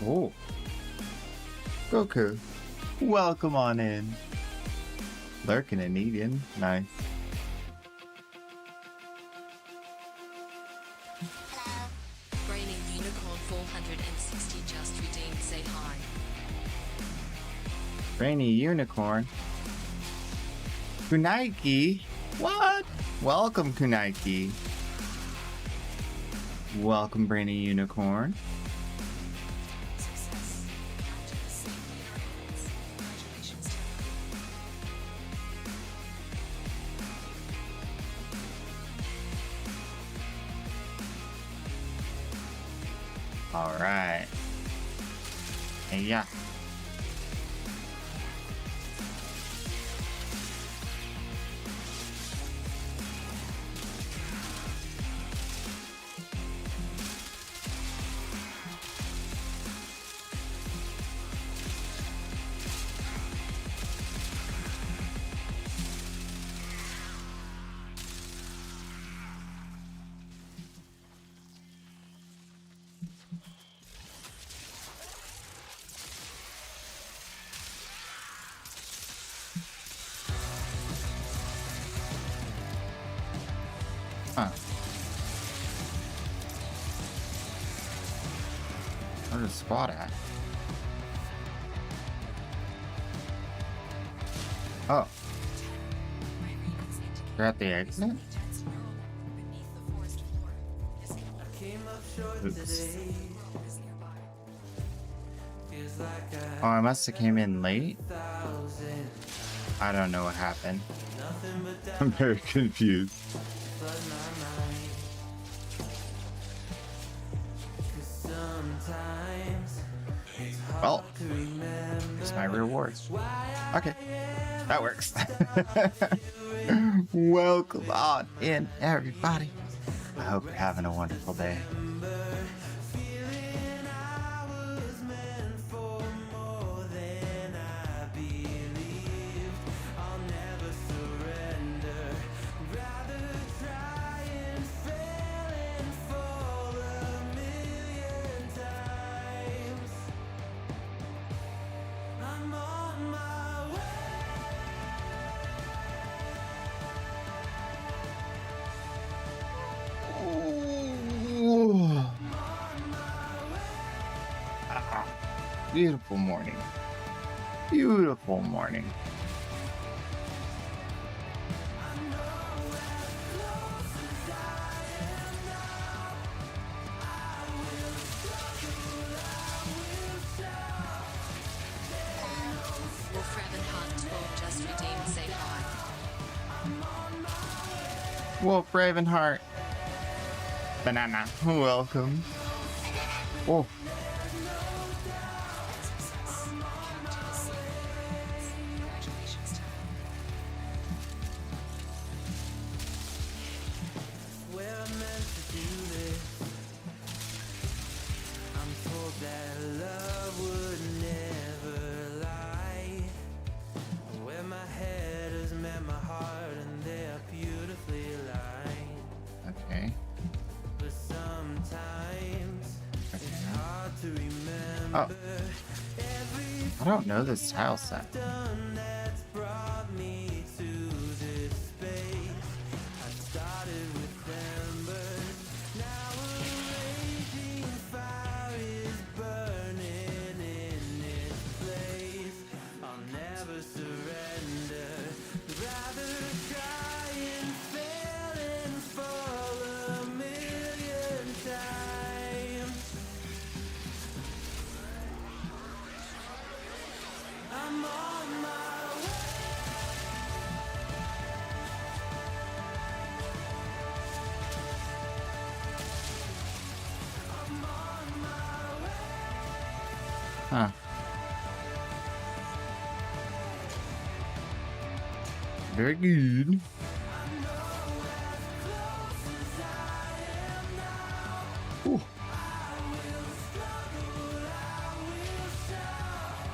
Oh, Goku. Welcome on in. Lurking and eating. Nice. Hello. Raining Unicorn 460 just redeemed. Say hi. Rainy Unicorn. Kunaiki. What? Welcome, Kunaiki. Welcome, Brainy Unicorn. Success. After the same miracles. Congratulations to All right. Hey, yeah. Huh. Where's the spot at? Oh. They're at the exit? Oops. Oh, I must have came in late? I don't know what happened. I'm very confused. Well, here's my reward. Okay, that works. Welcome on in, everybody. I hope you're having a wonderful day. Beautiful morning. Beautiful morning. Wolf Ravenheart 12 just redeemed. Say hi. Wolf Ravenheart. Banana. Welcome. Oh. Congratulations to Where I'm meant to do this. I'm told that love would never lie. Where my head has met my heart and they are beautifully aligned. Okay. But sometimes it's hard to remember. Oh. I don't know this tile set. Done that's brought me to this space. I started with embers. Now a raging fire is burning in its place. I'll never surrender. Rather try and fail and fall a million times. I'm on my way. I'm on my way. Huh. Very good. I know as close as I am now. Ooh. I will struggle, I will shout.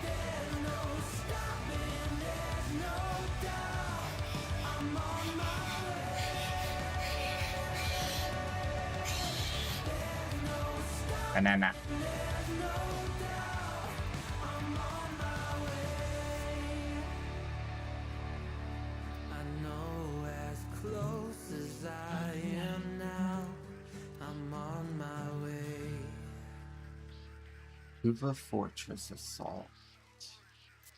There's no stopping, there's no doubt. I'm on my way. There's no stopping, Banana. there's no Hoover Fortress Assault.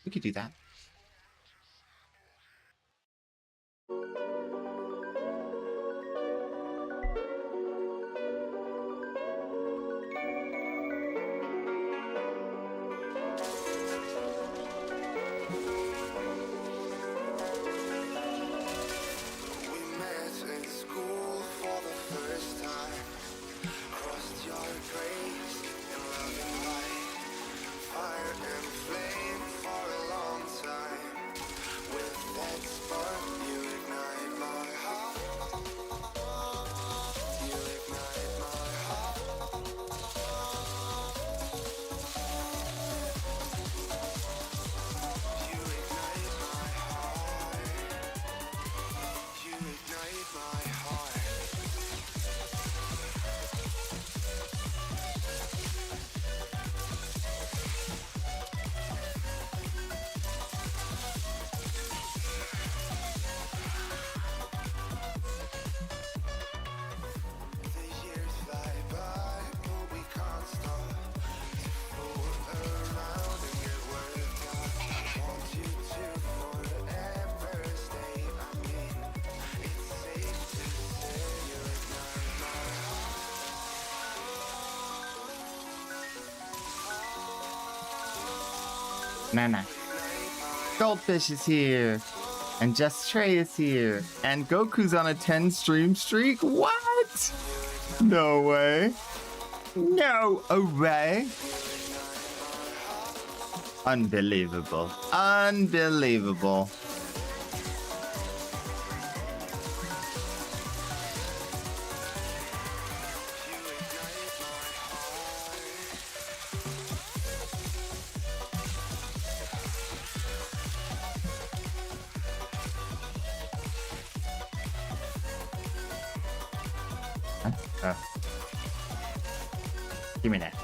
We could do that. Nana. Goldfish is here. And Just Trey is here. And Goku's on a 10 stream streak? What? No way. No way. Unbelievable. Unbelievable. Give me that.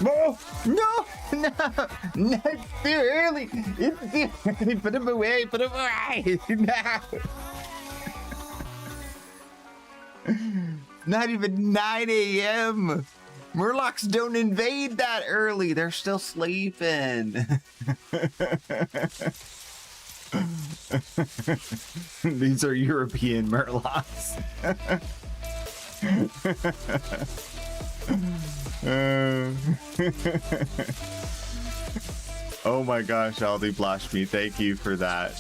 No! No! No! No! It's too early! It's too early! Put him away! Put him away! No! Not even 9 a.m. Murlocs don't invade that early. They're still sleeping. These are European Murlocs. Oh my gosh, Aldi Blash me. Thank you for that.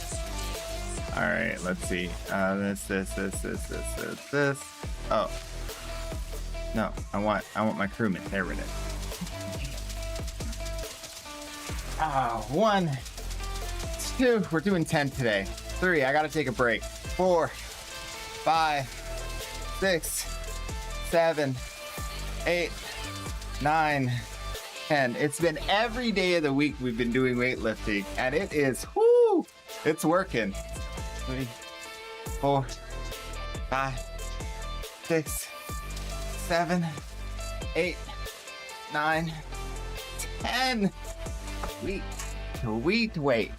All right, let's see. This. Oh. No, I want my crewman. There it is. Ah, 1, 2. We're doing 10 today. 3. I gotta take a break. 4, 5, 6, 7, 8, 9, 10. It's been every day of the week we've been doing weightlifting, and it is whoo! It's working. 3, 4, 5, 6, 7, 8, 9, 10. Sweet weight.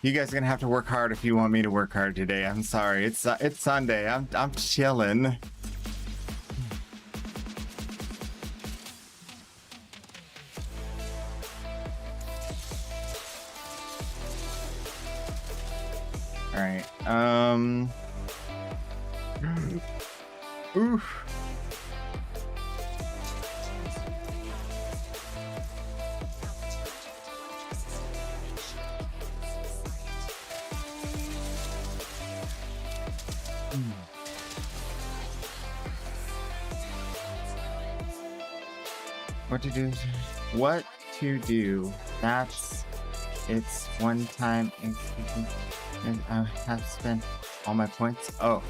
You guys are gonna have to work hard if you want me to work hard today. I'm sorry. It's Sunday. I'm chilling. All right. Oof. What to do? What to do? That's it's one time and I have spent all my points. Oh.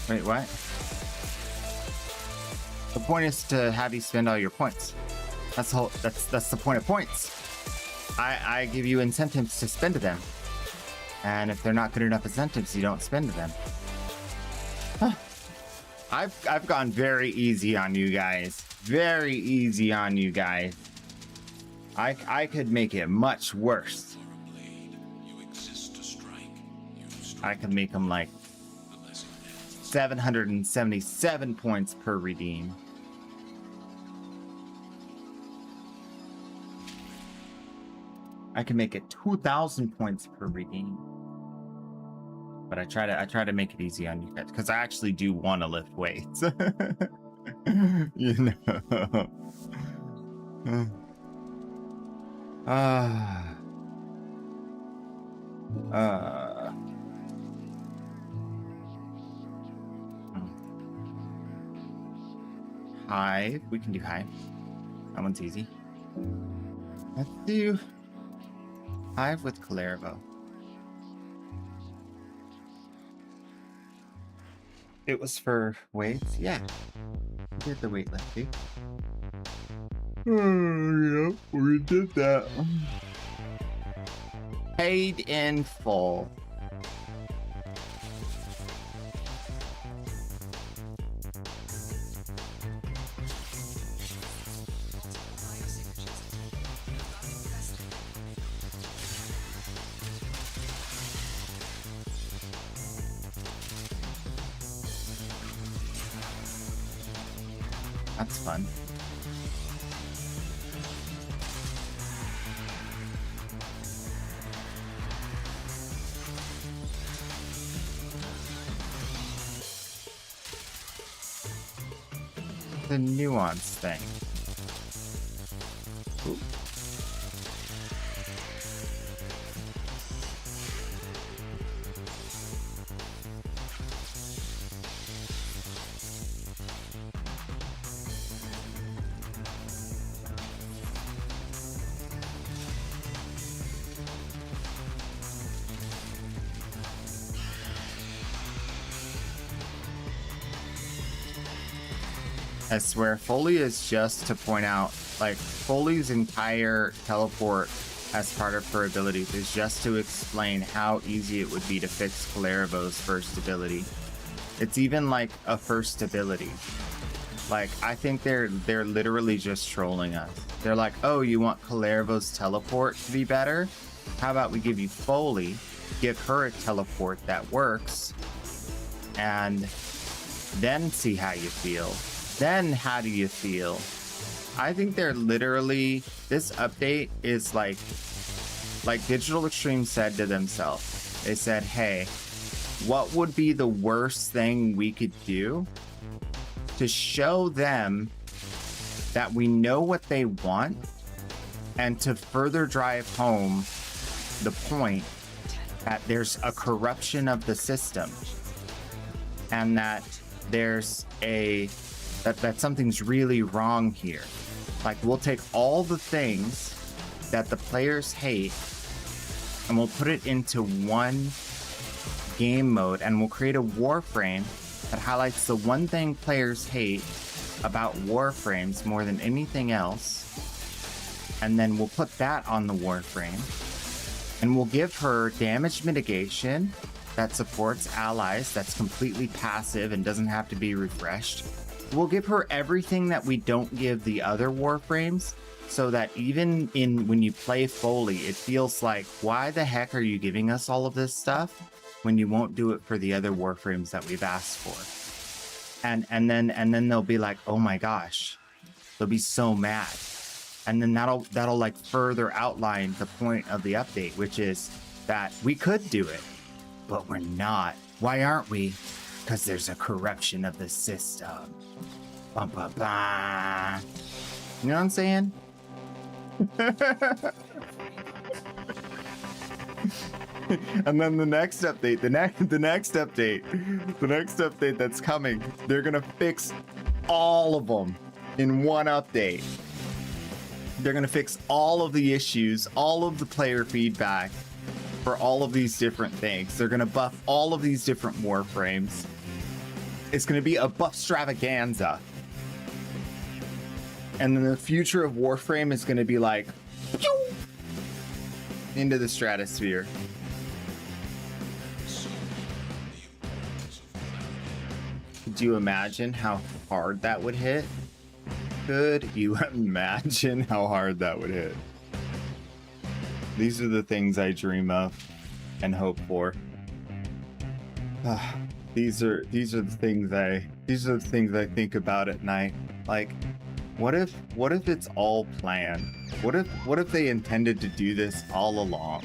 Wait, what? The point is to have you spend all your points. That's the point of points. I give you incentives to spend them. And if they're not good enough incentives, you don't spend them. Huh. I've gone very easy on you guys. Very easy on you guys. I could make it much worse. I could make them like 777 points per redeem. I can make it 2,000 points per redeem. But I try to make it easy on you guys because I actually do want to lift weights. You know. Hive. We can do Hive. That one's easy. Let's do Hive with Clervo. It was for weights? Yeah. We did the weightlifting. Oh, yeah. We did that. Paid in full. That's fun. The nuance thing. Ooh. I swear, Foley is just to point out, like, Foley's entire teleport as part of her abilities is just to explain how easy it would be to fix Clervo's first ability. It's even like a first ability. Like, I think they're literally just trolling us. They're like, oh, you want Clervo's teleport to be better? How about we give you Foley, give her a teleport that works, and then see how you feel. Then how do you feel? I think they're literally, this update is like Digital Extreme said to themselves. They said, hey, what would be the worst thing we could do to show them that we know what they want and to further drive home the point that there's a corruption of the system and that there's that something's really wrong here. Like, we'll take all the things that the players hate and we'll put it into one game mode and we'll create a Warframe that highlights the one thing players hate about Warframes more than anything else. And then we'll put that on the Warframe and we'll give her damage mitigation that supports allies, that's completely passive and doesn't have to be refreshed. We'll give her everything that we don't give the other Warframes, so that even when you play Foley, it feels like, why the heck are you giving us all of this stuff when you won't do it for the other Warframes that we've asked for? And then they'll be like, oh my gosh, they'll be so mad. And then that'll like further outline the point of the update, which is that we could do it, but we're not. Why aren't we? Because there's a corruption of the system. Bum, bum, bum. You know what I'm saying? And then the next update, the next update that's coming, they're gonna fix all of them in one update. They're gonna fix all of the issues, all of the player feedback for all of these different things. They're gonna buff all of these different Warframes. It's gonna be a buff extravaganza. And then the future of Warframe is gonna be like pew, into the stratosphere. Could you imagine how hard that would hit? Could you imagine how hard that would hit? These are the things I dream of and hope for. These are the things I think about at night. Like, what if it's all planned? What if they intended to do this all along?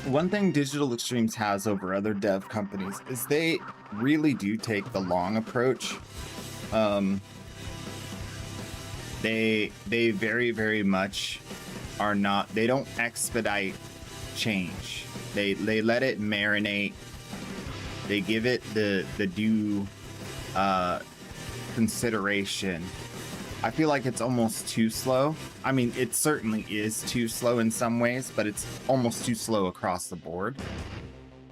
One thing Digital Extremes has over other dev companies is they really do take the long approach. They very, very much are not, they don't expedite change. They let it marinate. They give it the due consideration. I feel like it's almost too slow. I mean, it certainly is too slow in some ways, but it's almost too slow across the board.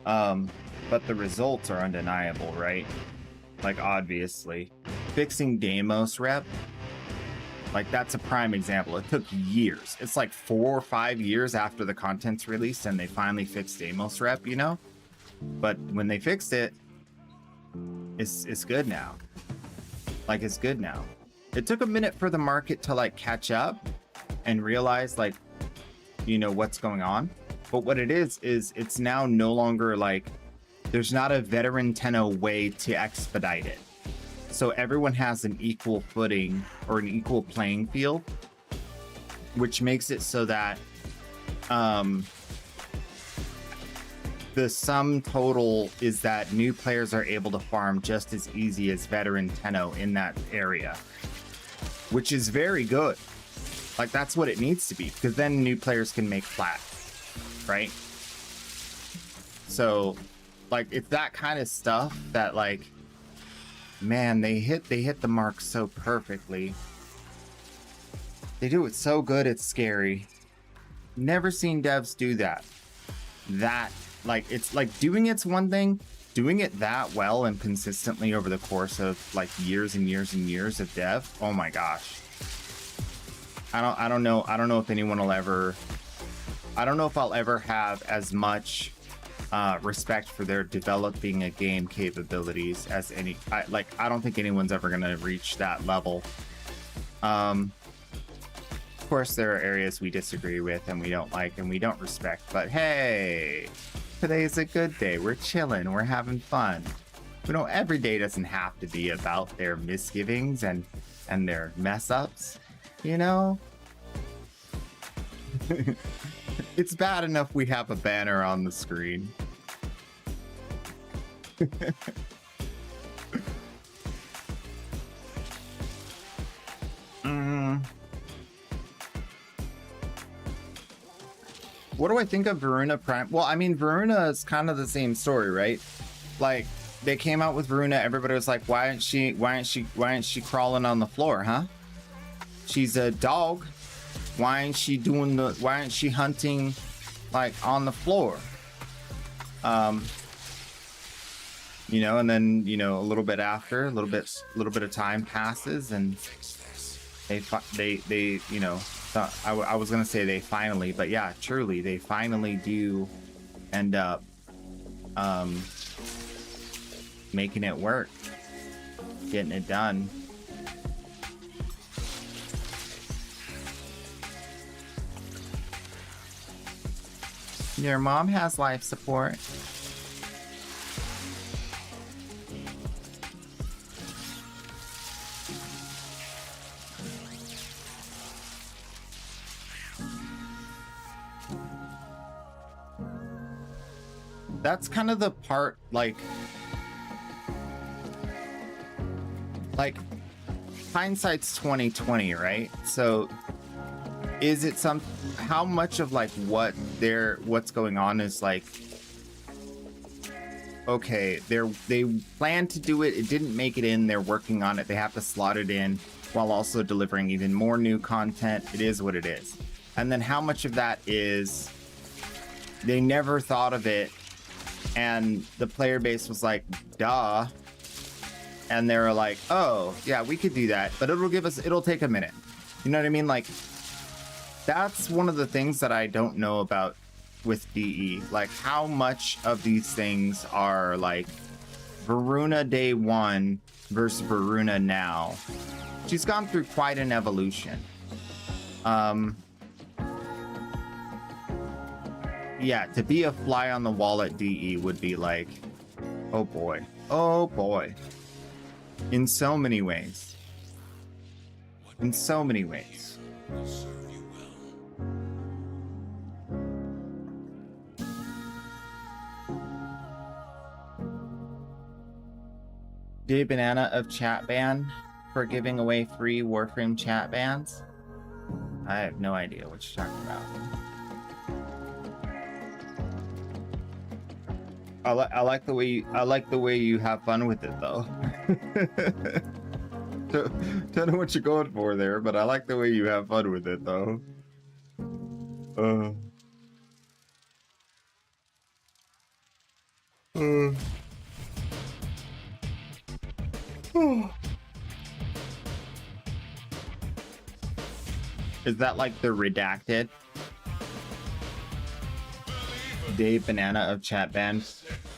But the results are undeniable, right? Like, obviously. Fixing Deimos rep, like, that's a prime example. It took years. It's like 4 or 5 years after the content's released and they finally fixed Deimos rep, you know? But when they fixed it, it's good now. Like, it's good now. It took a minute for the market to like catch up and realize like, you know, what's going on. But what it is it's now no longer like, there's not a veteran 10-0 way to expedite it. So everyone has an equal footing or an equal playing field, which makes it so that the sum total is that new players are able to farm just as easy as veteran 10-0 in that area, which is very good. Like, that's what it needs to be, because then new players can make flat, right? So, like, it's that kind of stuff that, like, man, they hit the mark so perfectly. They do it so good, it's scary. Never seen devs do that. Like, it's like, doing it's one thing, doing it that well and consistently over the course of like years and years and years of dev, oh my gosh. I don't know if anyone will ever, I don't know if I'll ever have as much respect for their developing a game capabilities as any, I don't think anyone's ever gonna reach that level. Of course there are areas we disagree with and we don't like and we don't respect, but hey, today's a good day. We're chilling, we're having fun. You know, every day doesn't have to be about their misgivings and their mess ups, you know? It's bad enough we have a banner on the screen. What do I think of Varuna Prime? Well, I mean, Varuna is kind of the same story, right? Like, they came out with Varuna, everybody was like, why aren't she crawling on the floor, huh? She's a dog. Why aren't she hunting like on the floor? You know, and then, you know, a little bit after, a little bit of time passes and they you know, I was gonna say they finally, but yeah, truly they finally do end up making it work, getting it done. Your mom has life support. That's kind of the part, like hindsight's 2020, right? So is it how much of like what's going on is like, okay, they planned to do it, it didn't make it in, they're working on it, they have to slot it in while also delivering even more new content. It is what it is. And then how much of that is they never thought of it and the player base was like, duh, and they were like, oh yeah, we could do that, but it'll take a minute, you know what I mean? Like, that's one of the things that I don't know about with DE, like how much of these things are like Varuna day one versus Varuna now. She's gone through quite an evolution. Yeah, to be a fly on the wall at DE would be like, oh boy, oh boy. In so many ways. In so many ways. Did Banana of chat ban for giving away free Warframe chat bans? I have no idea what you're talking about. I like the way you have fun with it though. Don't know what you're going for there, but I like the way you have fun with it though. Is that like the redacted? Day Banana of chat ban,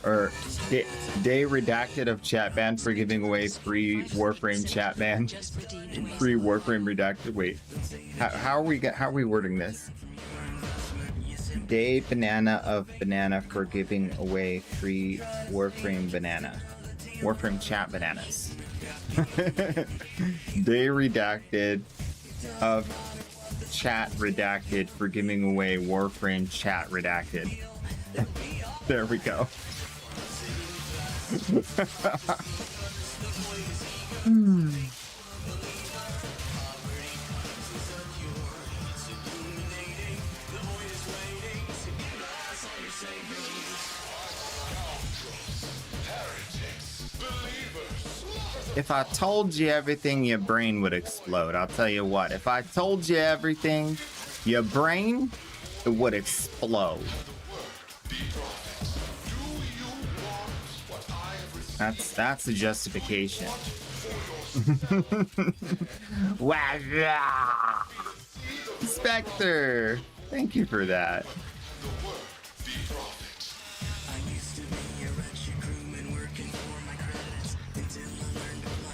or day redacted of chat ban for giving away free Warframe chat ban. Just redeemed with Free Warframe redacted. Wait, how are we wording this? Day Banana of banana for giving away free Warframe banana. Warframe chat bananas. Day redacted of chat redacted for giving away Warframe chat redacted. There we go. If I told you everything, your brain would explode. I'll tell you what. If I told you everything, your brain, it would explode. That's the justification. Wow. Spectre, thank you for that.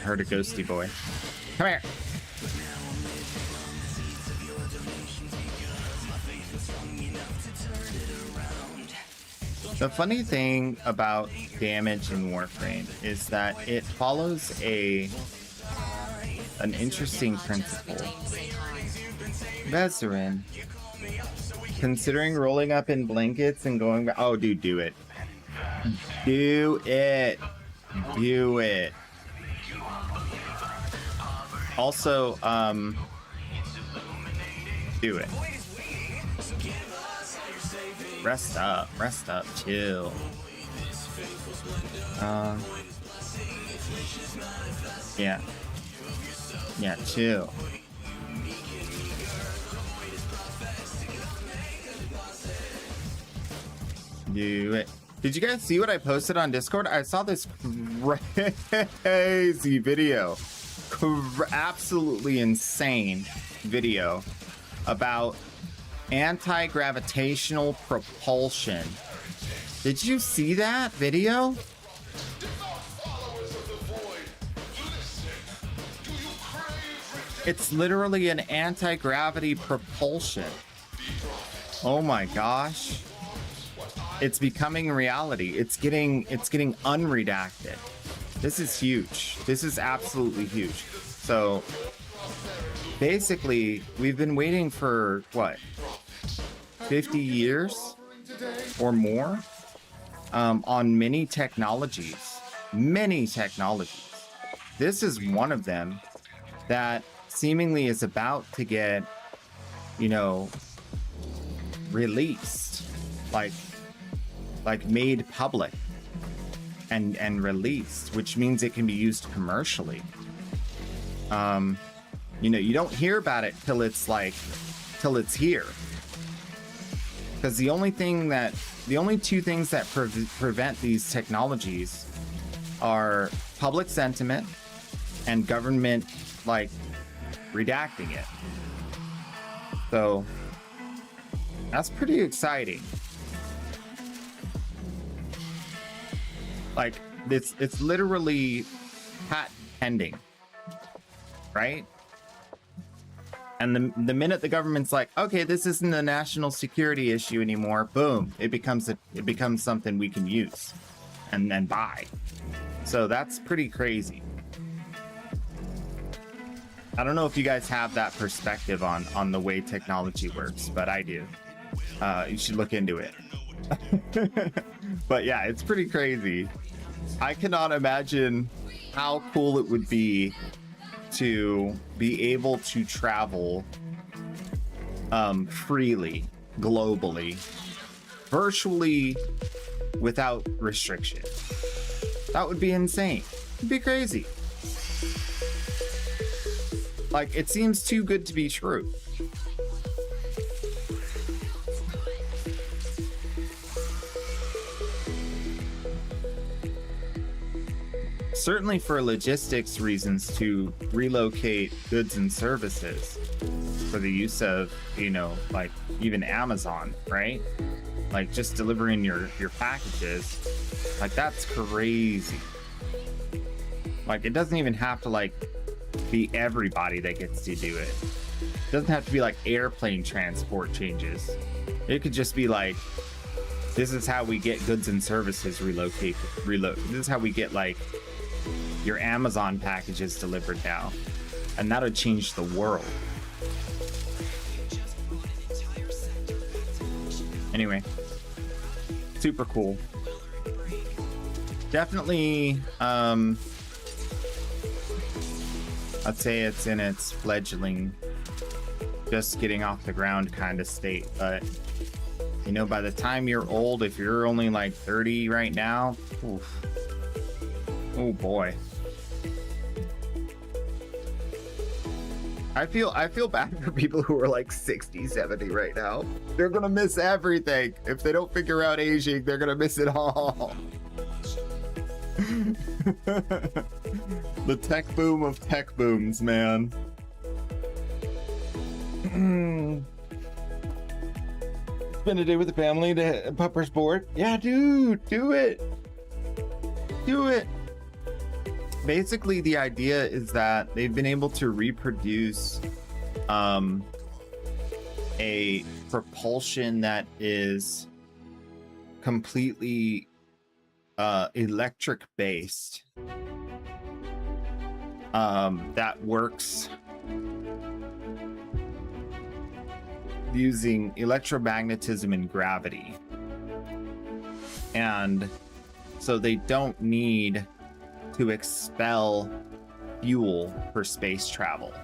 Heard a ghosty boy. Come here. The funny thing about damage in Warframe is that it follows an interesting principle. Vezarin, considering rolling up in blankets and going back. Oh, dude, do it. Do it. Do it. Also, do it. Rest up, chill. Yeah. Yeah, chill. Do it. Did you guys see what I posted on Discord? I saw this crazy video. Absolutely insane video about anti-gravitational propulsion. Did you see that video? It's literally an anti-gravity propulsion. Oh my gosh. It's becoming reality. It's getting unredacted. This is huge. This is absolutely huge. So basically, we've been waiting for what? 50 years or more on many technologies. Many technologies. This is one of them that seemingly is about to get, released, like made public and released, which means it can be used commercially. You don't hear about it till it's here. Because the only two things that prevent these technologies are public sentiment and government redacting it. So that's pretty exciting. It's literally patent pending, right? And the minute the government's like, okay, this isn't a national security issue anymore, boom, it becomes something we can use and buy. So that's pretty crazy. I don't know if you guys have that perspective on the way technology works, but I do. You should look into it. But yeah, it's pretty crazy. I cannot imagine how cool it would be to be able to travel freely, globally, virtually, without restriction. That would be insane. It'd be crazy. Like, it seems too good to be true. Certainly for logistics reasons, to relocate goods and services for the use of, you know, like even Amazon, right? Like just delivering your packages, like that's crazy. Like it doesn't even have to like be everybody that gets to do it. It doesn't have to be like airplane transport changes. It could just be like, this is how we get goods and services reload. This is how we get like your Amazon packages delivered now, and that'll change the world. Anyway, super cool. Definitely, I'd say it's in its fledgling, just getting off the ground kind of state, but you know, by the time you're old, if you're only like 30 right now, oof, oh boy. I feel bad for people who are like 60, 70 right now. They're gonna miss everything. If they don't figure out aging, they're gonna miss it all. The tech boom of tech booms, man. Spend a day with the family to Pupper's board. Yeah, dude, do it. Do it. Basically, the idea is that they've been able to reproduce a propulsion that is completely electric based, that works using electromagnetism and gravity. And so they don't need to expel fuel for space travel.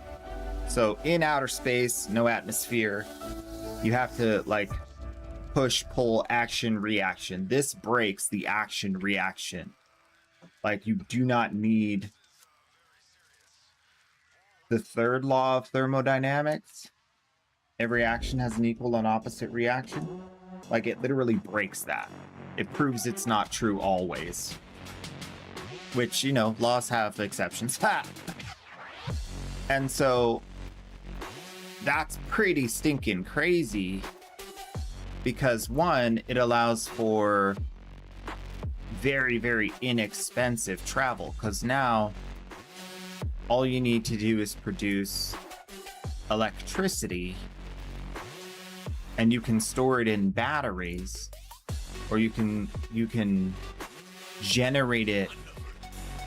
So in outer space, no atmosphere, you have to like push, pull, action, reaction. This breaks the action reaction. Like you do not need the third law of thermodynamics. Every action has an equal and opposite reaction. Like it literally breaks that. It proves it's not true always. Which, you know, laws have exceptions. And so that's pretty stinking crazy because one, it allows for very, very inexpensive travel because now all you need to do is produce electricity and you can store it in batteries, or you can generate it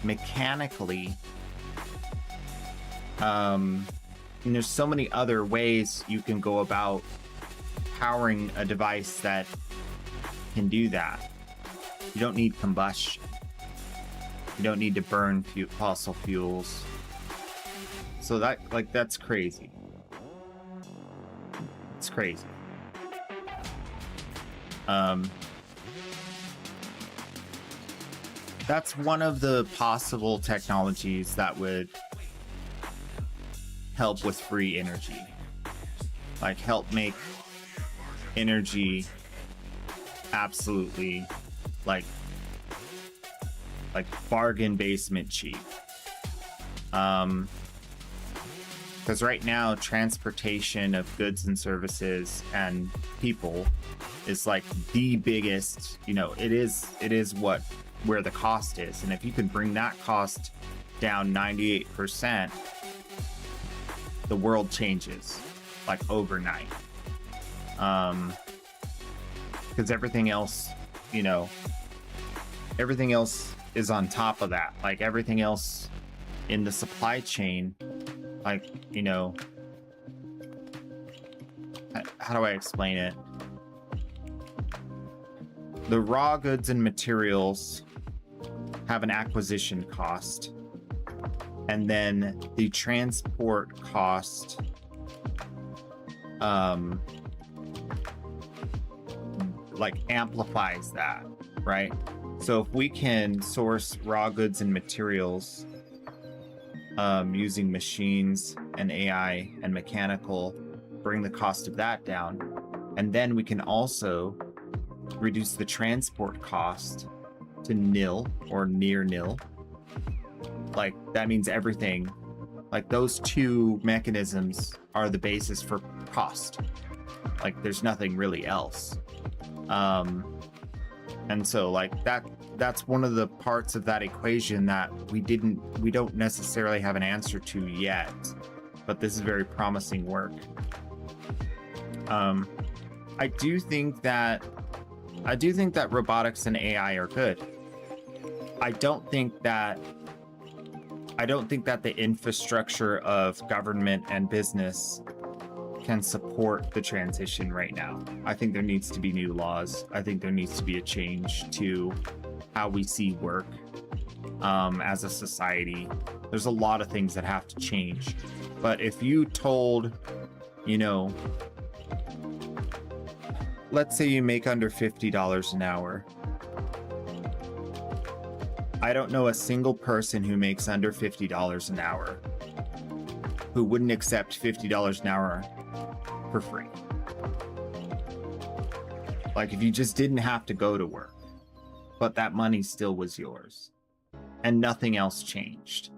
mechanically. And there's so many other ways you can go about powering a device that can do that. You don't need combustion. You don't need to burn fossil fuels. So that's crazy. It's crazy. That's one of the possible technologies that would help with free energy. Like help make energy absolutely like bargain basement cheap. Because right now transportation of goods and services and people is like the biggest, you know, it is where the cost is. And if you can bring that cost down 98%, the world changes like overnight. Because everything else, you know, everything else is on top of that. Like everything else in the supply chain, like, you know, how do I explain it? The raw goods and materials have an acquisition cost, and then the transport cost like amplifies that, right? So if we can source raw goods and materials using machines and AI and mechanical, bring the cost of that down, and then we can also reduce the transport cost to nil or near nil. Like that means everything, like those two mechanisms are the basis for cost. Like there's nothing really else. And so like that's one of the parts of that equation that we don't necessarily have an answer to yet, but this is very promising work. I do think that robotics and AI are good. I don't think that the infrastructure of government and business can support the transition right now. I think there needs to be new laws. I think there needs to be a change to how we see work as a society. There's a lot of things that have to change. But if you told, you know, let's say you make under $50 an hour. I don't know a single person who makes under $50 an hour who wouldn't accept $50 an hour for free. Like if you just didn't have to go to work, but that money still was yours and nothing else changed.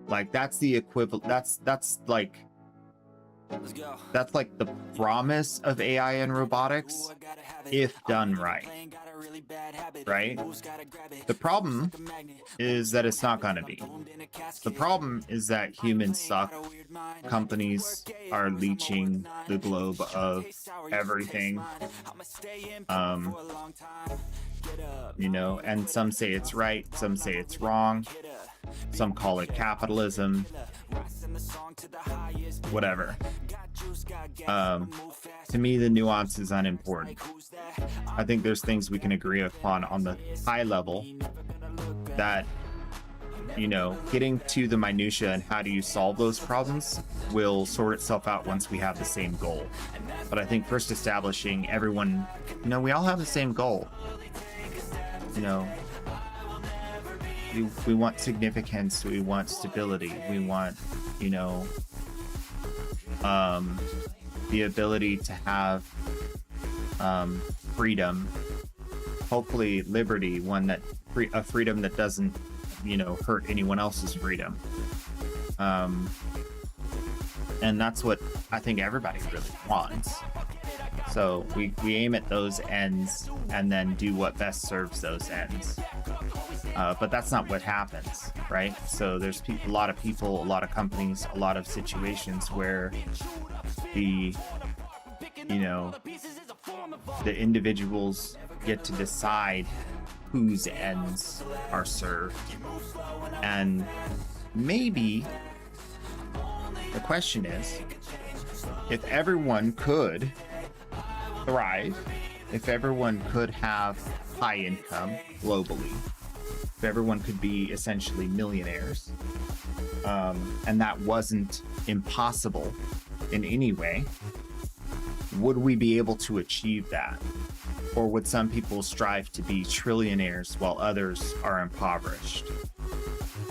Like that's the equivalent. That's like the promise of AI and robotics if done right. Right? The problem is that it's not going to be. The problem is that humans suck. Companies are leeching the globe of everything. You know, and some say it's right, some say it's wrong. Some call it capitalism. Whatever. To me, the nuance is unimportant. I think there's things we can agree upon on the high level that, you know, getting to the minutia and how do you solve those problems will sort itself out once we have the same goal. But I think first establishing everyone, you know, we all have the same goal. You know, we want significance, we want stability, we want, you know, the ability to have freedom, hopefully liberty, a freedom that doesn't, you know, hurt anyone else's freedom. And that's what I think everybody really wants. So we aim at those ends and then do what best serves those ends. But that's not what happens, right? So there's a lot of people, a lot of companies, a lot of situations where the individuals get to decide whose ends are served. And maybe the question is, if everyone could thrive, if everyone could have high income globally, if everyone could be essentially millionaires, and that wasn't impossible in any way, would we be able to achieve that? Or would some people strive to be trillionaires while others are impoverished?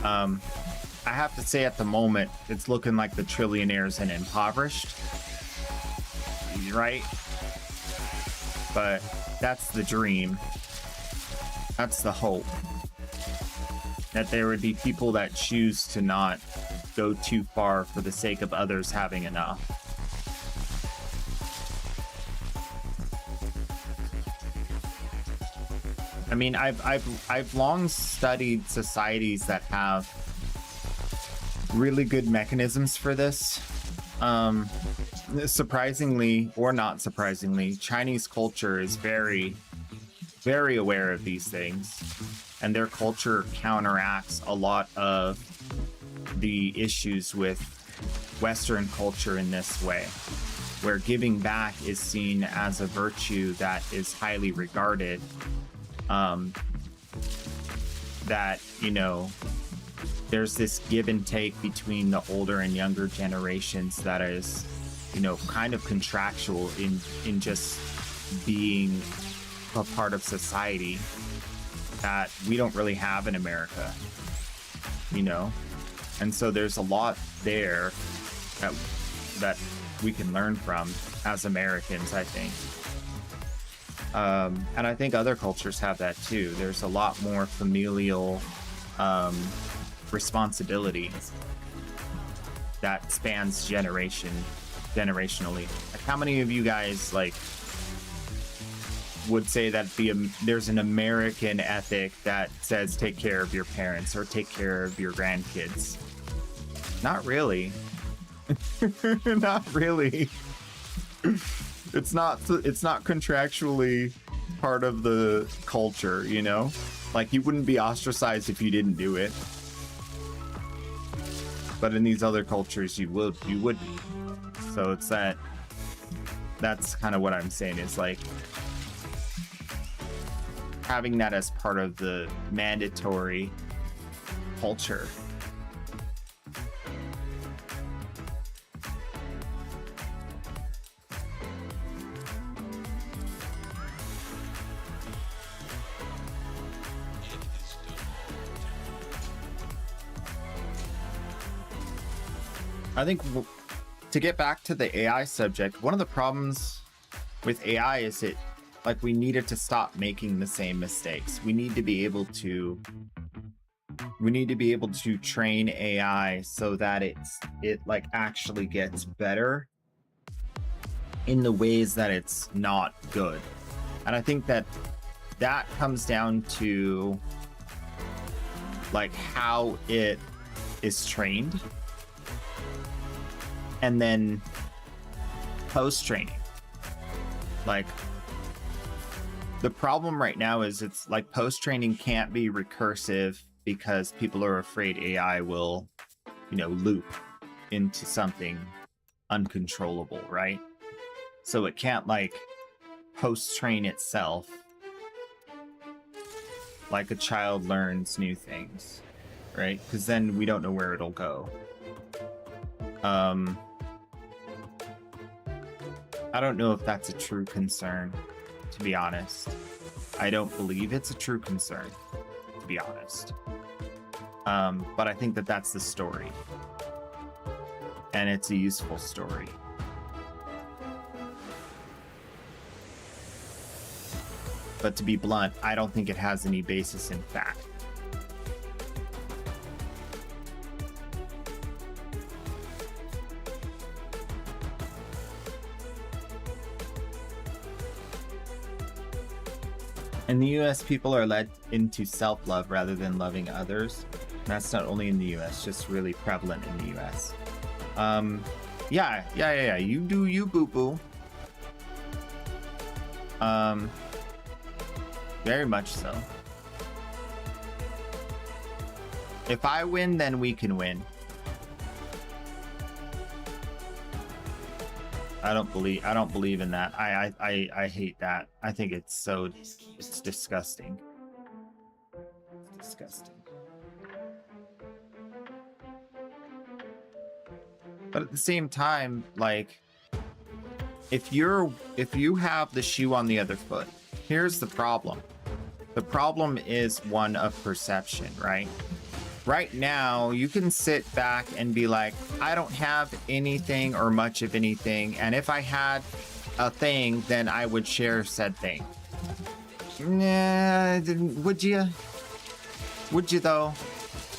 I have to say at the moment, it's looking like the trillionaires and impoverished, right? But that's the dream. That's the hope. That there would be people that choose to not go too far for the sake of others having enough. I mean, I've long studied societies that have really good mechanisms for this. Surprisingly or not surprisingly, Chinese culture is very, very aware of these things, and their culture counteracts a lot of the issues with Western culture in this way, where giving back is seen as a virtue that is highly regarded. That, you know, there's this give and take between the older and younger generations that is, you know, kind of contractual in just being a part of society that we don't really have in America, you know? And so there's a lot there that we can learn from as Americans, I think. And I think other cultures have that too. There's a lot more familial responsibility that spans generationally. Like, how many of you guys like would say that there's an American ethic that says take care of your parents or take care of your grandkids? Not really. Not really. It's not contractually part of the culture, you know? Like, you wouldn't be ostracized if you didn't do it. But in these other cultures, you would be. So it's that's kind of what I'm saying, is like having that as part of the mandatory culture. I think to get back to the AI subject, one of the problems with AI is we needed to stop making the same mistakes. We need to be able to train AI so that it like actually gets better in the ways that it's not good. And I think that comes down to like how it is trained. And then post-training. Like, the problem right now is it's like post-training can't be recursive because people are afraid AI will, you know, loop into something uncontrollable, right? So it can't like post-train itself like a child learns new things, right? Because then we don't know where it'll go. I don't know if that's a true concern, to be honest. I don't believe it's a true concern, to be honest. But I think that that's the story. And it's a useful story. But to be blunt, I don't think it has any basis in fact. In the US, people are led into self-love rather than loving others. That's not only in the US, just really prevalent in the US. Yeah. You do you, boo-boo. Very much so. If I win, then we can win. I don't believe in that. I hate that. I think it's disgusting. It's disgusting. But at the same time, like, if you have the shoe on the other foot, here's the problem. The problem is one of perception, right? Right now, you can sit back and be like, I don't have anything or much of anything, and if I had a thing, then I would share said thing. Nah, would you? Would you though?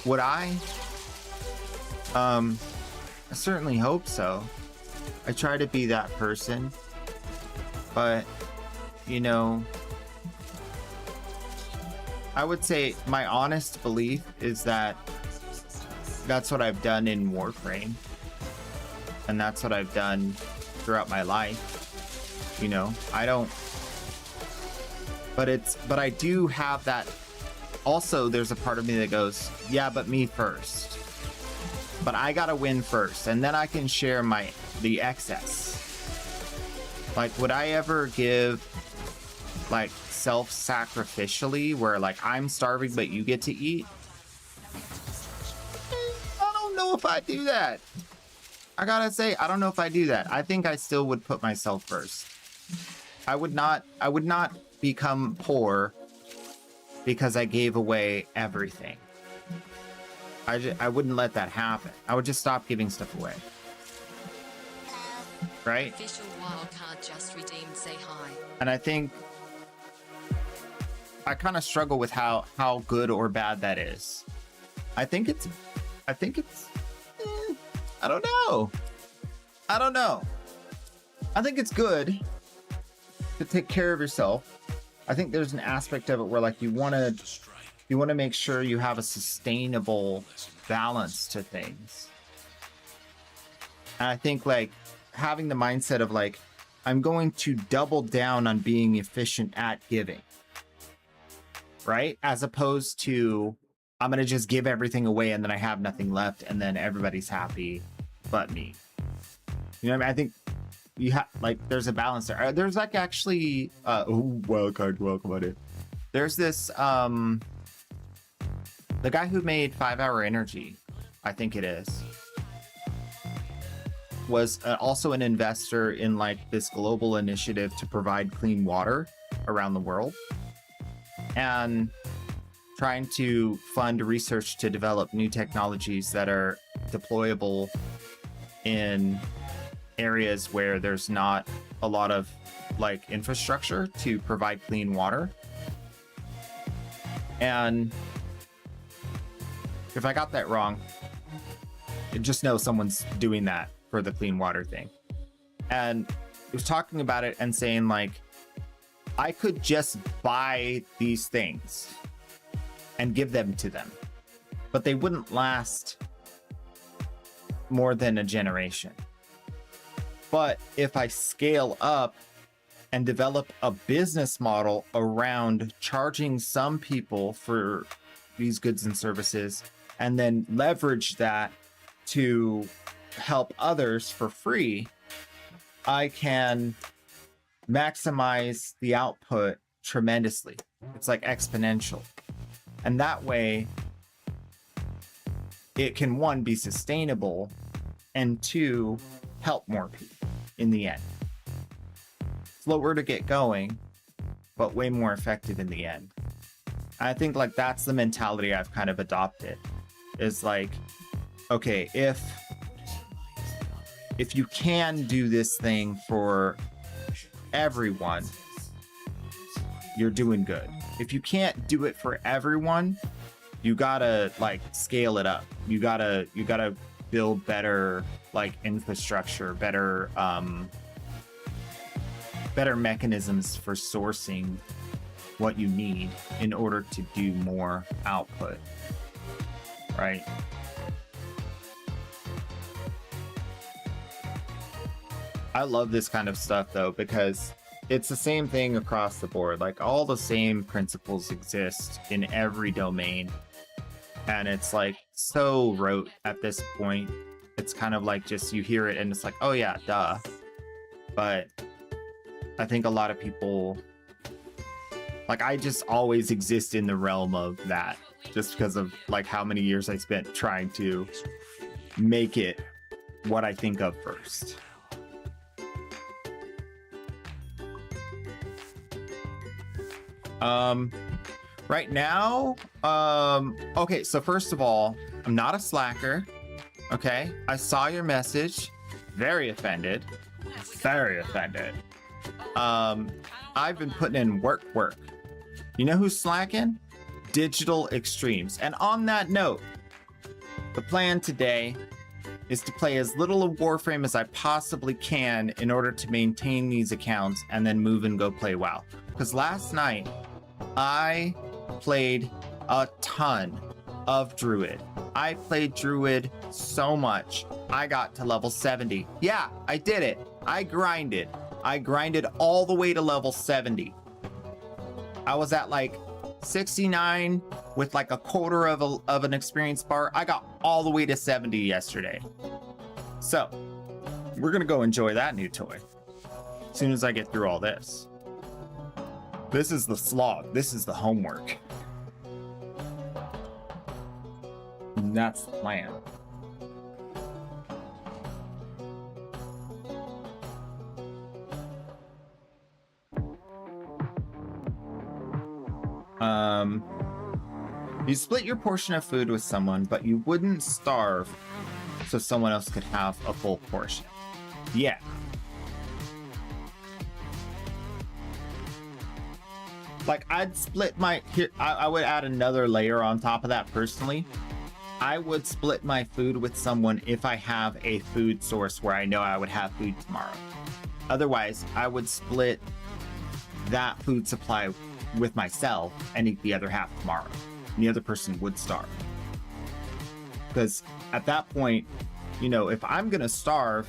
Would I? I certainly hope so. I try to be that person, but you know, I would say my honest belief is that that's what I've done in Warframe, and that's what I've done throughout my life. You know, I don't, but I do have that. Also, there's a part of me that goes, yeah, but me first. But I gotta win first, and then I can share the excess. Like, would I ever give, like, self-sacrificially, where, like, I'm starving but you get to eat? I don't know if I do that. I gotta say, I don't know if I do that. I think I still would put myself first. I would not become poor because I gave away everything. I wouldn't let that happen. I would just stop giving stuff away. Right? Official wildcard just redeemed. Say hi. And I think I kind of struggle with how good or bad that is. I think it's I don't know. I think it's good to take care of yourself. I think there's an aspect of it where, like, you want to make sure you have a sustainable balance to things. And I think, like, having the mindset of, like, I'm going to double down on being efficient at giving, right? As opposed to, I'm going to just give everything away and then I have nothing left and then everybody's happy but me. You know what I mean? I think you have, like, there's a balance there. There's, like, actually, wildcard, welcome on it. There's this, the guy who made 5 Hour Energy, I think it is, was also an investor in, like, this global initiative to provide clean water around the world, and trying to fund research to develop new technologies that are deployable in areas where there's not a lot of, like, infrastructure to provide clean water. And if I got that wrong, just know someone's doing that for the clean water thing. And he was talking about it and saying, like, I could just buy these things and give them to them, but they wouldn't last more than a generation. But if I scale up and develop a business model around charging some people for these goods and services, and then leverage that to help others for free, I can maximize the output tremendously. It's like exponential. And that way, it can, 1, be sustainable, and 2, help more people in the end. Slower to get going, but way more effective in the end. I think, like, that's the mentality I've kind of adopted, is like, okay, if you can do this thing for everyone, you're doing good. If you can't do it for everyone, you gotta, like, scale it up. You gotta build better, like, infrastructure, better mechanisms for sourcing what you need in order to do more output, right? I love this kind of stuff, though, because it's the same thing across the board. Like, all the same principles exist in every domain, and it's, like, so rote at this point. It's kind of like, just, you hear it and it's like, oh yeah, duh. But I think a lot of people, like, I just always exist in the realm of that, just because of, like, how many years I spent trying to make it what I think of first. Right now, okay, so first of all, I'm not a slacker. Okay, I saw your message. Very offended. Very offended. I've been putting in work. You know who's slacking? Digital Extremes. And on that note, the plan today is to play as little of Warframe as I possibly can in order to maintain these accounts and then move and go play WoW. Because last night, I played a ton of Druid. I played Druid so much. I got to level 70. Yeah, I did it. I grinded. I grinded all the way to level 70. I was at like 69 with like a quarter of an experience bar. I got all the way to 70 yesterday. So we're gonna go enjoy that new toy as soon as I get through all this. This is the slog. This is the homework. And that's the plan. You split your portion of food with someone, but you wouldn't starve so someone else could have a full portion. Yeah. Like, I'd split my... Here, I would add another layer on top of that personally. I would split my food with someone if I have a food source where I know I would have food tomorrow. Otherwise, I would split that food supply with myself and eat the other half tomorrow. And the other person would starve. Because at that point, you know, if I'm gonna starve,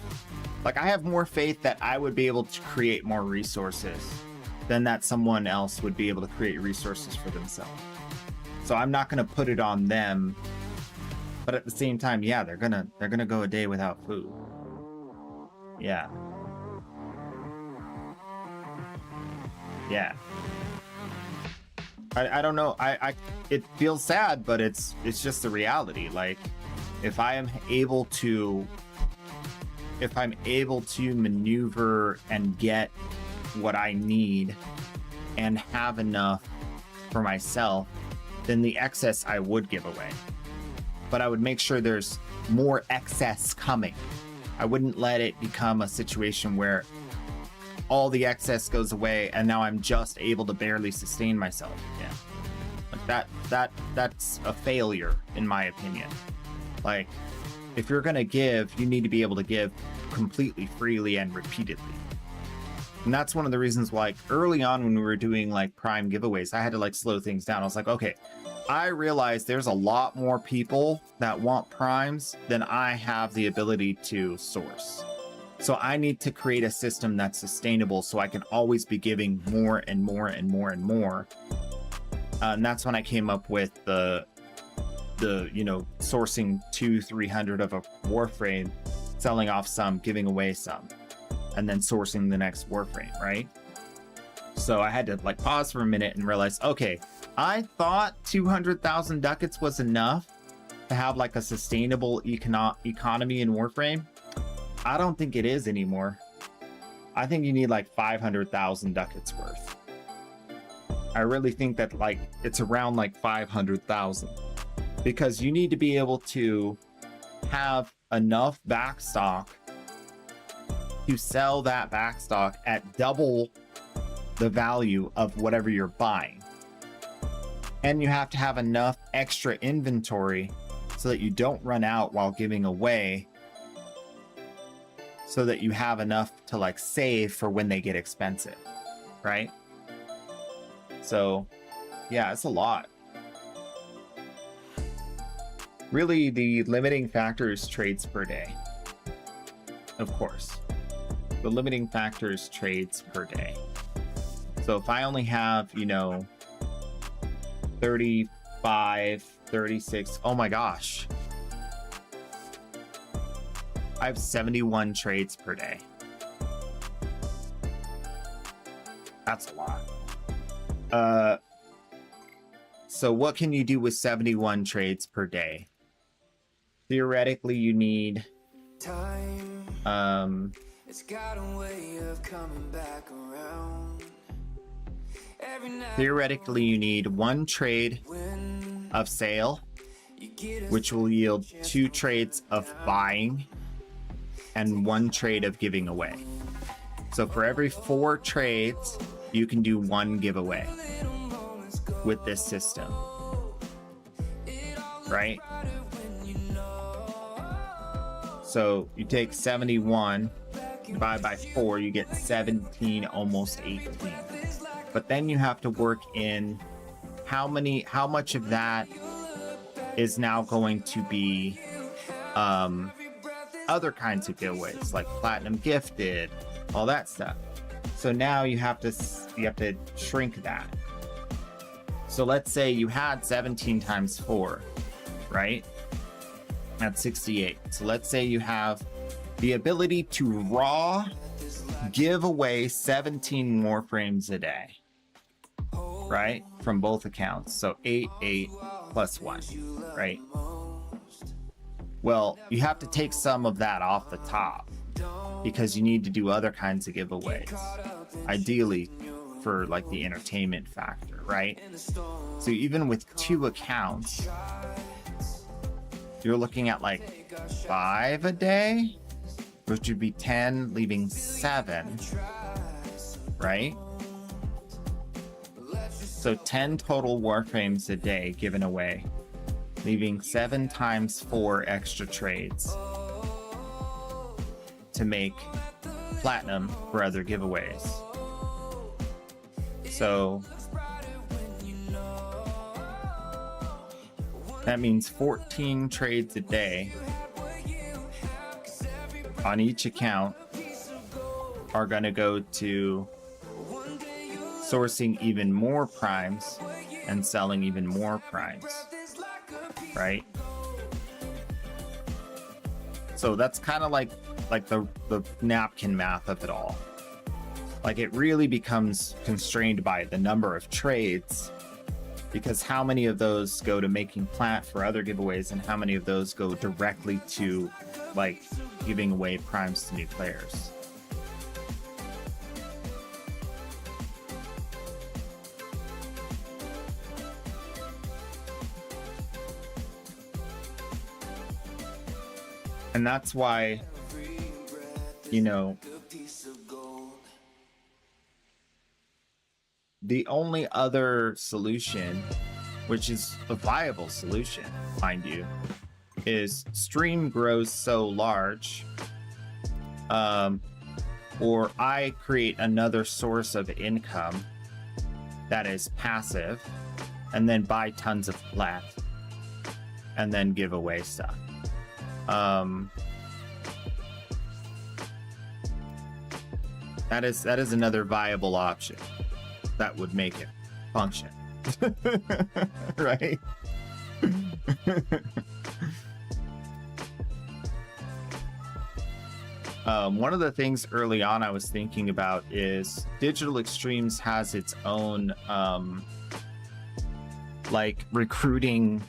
like, I have more faith that I would be able to create more resources than that someone else would be able to create resources for themselves. So I'm not gonna put it on them, but at the same time, yeah, they're gonna go a day without food. Yeah. Yeah. I don't know. It feels sad, but it's just the reality. Like, if I'm able to maneuver and get what I need and have enough for myself, then the excess I would give away. But I would make sure there's more excess coming. I wouldn't let it become a situation where all the excess goes away and now I'm just able to barely sustain myself again. Like that's a failure in my opinion. Like, if you're gonna give, you need to be able to give completely freely and repeatedly. And that's one of the reasons why, like, early on when we were doing like Prime giveaways, I had to like slow things down. I was like, okay, I realized there's a lot more people that want primes than I have the ability to source. So I need to create a system that's sustainable so I can always be giving more and more and more and more. And that's when I came up with the you know, sourcing 200-300 of a Warframe, selling off some, giving away some, and then sourcing the next Warframe, right? So I had to like pause for a minute and realize, okay, I thought 200,000 ducats was enough to have like a sustainable economy in Warframe. I don't think it is anymore. I think you need like 500,000 ducats worth. I really think that like it's around like 500,000, because you need to be able to have enough backstock to sell that backstock at double the value of whatever you're buying. And you have to have enough extra inventory so that you don't run out while giving away, so that you have enough to like save for when they get expensive, right? So yeah, it's a lot. Really, the limiting factor is trades per day. Of course, the limiting factor is trades per day. So if I only have, you know, 35, 36, oh my gosh, I have 71 trades per day. That's a lot. So what can you do with 71 trades per day? Theoretically, you need It's got a way of coming back around. Theoretically, you need one trade of sale, which will yield 2 trades of buying and 1 trade of giving away. So for every 4 trades, you can do 1 giveaway with this system, right? So you take 71, divide by 4, you get 17, almost 18. But then you have to work in how much of that is now going to be other kinds of giveaways like platinum gifted, all that stuff. So now you have to shrink that. So let's say you had 17 times 4, right? That's 68. So let's say you have the ability to raw give away 17 Warframes a day, right? From both accounts. So 8, 8 plus 1, right? Well, you have to take some of that off the top because you need to do other kinds of giveaways, ideally for like the entertainment factor, right? So even with 2 accounts, you're looking at like 5 a day, which would be 10, leaving 7, right? So 10 total Warframes a day given away, leaving 7 times 4 extra trades to make platinum for other giveaways. So that means 14 trades a day on each account are going to go to sourcing even more primes and selling even more primes, right? So that's kind of like the napkin math of it all. Like it really becomes constrained by the number of trades, because how many of those go to making plant for other giveaways and how many of those go directly to like giving away primes to new players. And that's why, you know, the only other solution, which is a viable solution, mind you, is stream grows so large, or I create another source of income that is passive, and then buy tons of plat, and then give away stuff. That is another viable option that would make it function. Right? One of the things early on I was thinking about is Digital Extremes has its own like recruiting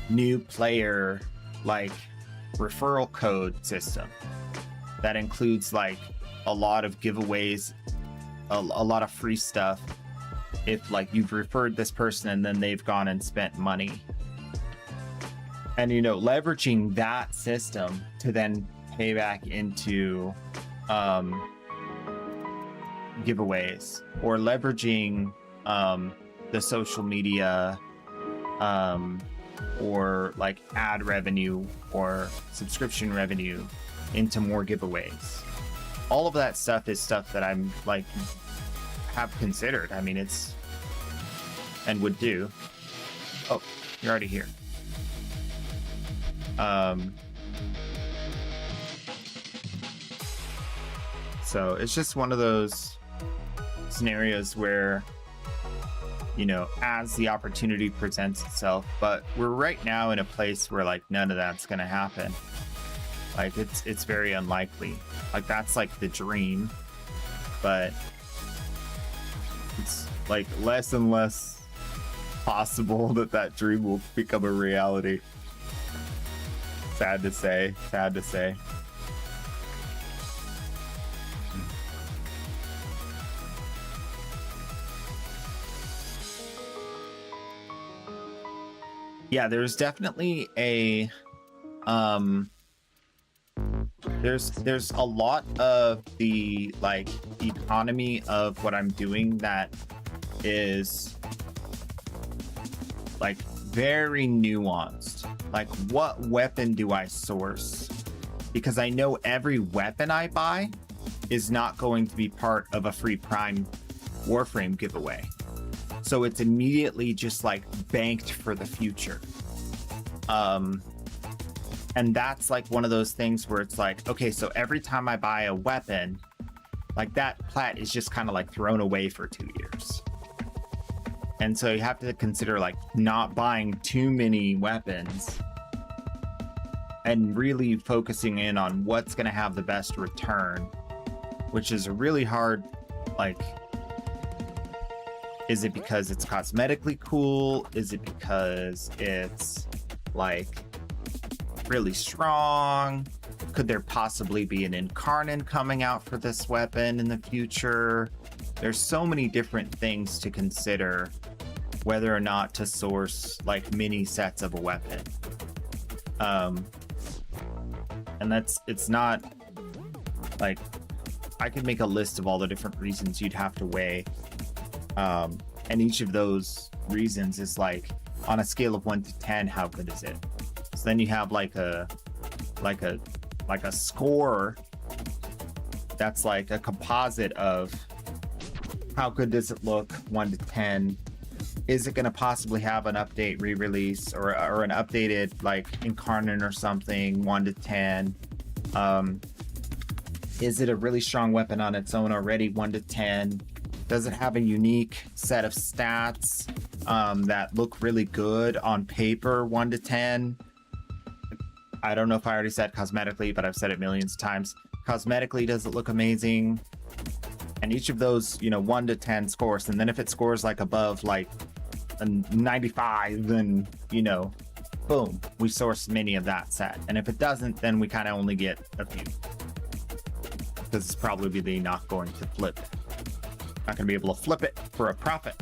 new player like referral code system that includes like a lot of giveaways, a lot of free stuff if like you've referred this person and then they've gone and spent money. And you know, leveraging that system to then pay back into giveaways, or leveraging the social media or like ad revenue or subscription revenue into more giveaways. All of that stuff is stuff that I'm like have considered. I mean, it's and would do. Oh, you're already here. So it's just one of those scenarios where, you know, as the opportunity presents itself, but we're right now in a place where like none of that's going to happen. Like it's very unlikely. Like that's like the dream, but it's like less and less possible that dream will become a reality. Sad to say. Yeah, there's definitely a there's a lot of the like economy of what I'm doing that is like very nuanced. Like, what weapon do I source? Because I know every weapon I buy is not going to be part of a free Prime Warframe giveaway. So it's immediately just like banked for the future. And that's like one of those things where it's like, okay, so every time I buy a weapon, like that plat is just kind of like thrown away for 2 years. And so you have to consider like not buying too many weapons and really focusing in on what's going to have the best return, which is a really hard, like, is it because it's cosmetically cool? Is it because it's like really strong? Could there possibly be an Incarnate coming out for this weapon in the future? There's so many different things to consider whether or not to source like mini sets of a weapon. And it's not like, I could make a list of all the different reasons you'd have to weigh. And each of those reasons is like on a scale of 1 to 10, how good is it? So then you have like a score that's like a composite of how good does it look, 1 to 10. Is it going to possibly have an update re-release or an updated like Incarnate or something, 1 to 10? Is it a really strong weapon on its own already, 1 to 10? Does it have a unique set of stats that look really good on paper, 1 to 10? I don't know if I already said cosmetically, but I've said it millions of times. Cosmetically, does it look amazing? And each of those, 1 to 10 scores. And then if it scores like above like a 95, then, boom, we source many of that set. And if it doesn't, then we kind of only get a few. Because it's probably not going to flip. Not going to be able to flip it for a profit.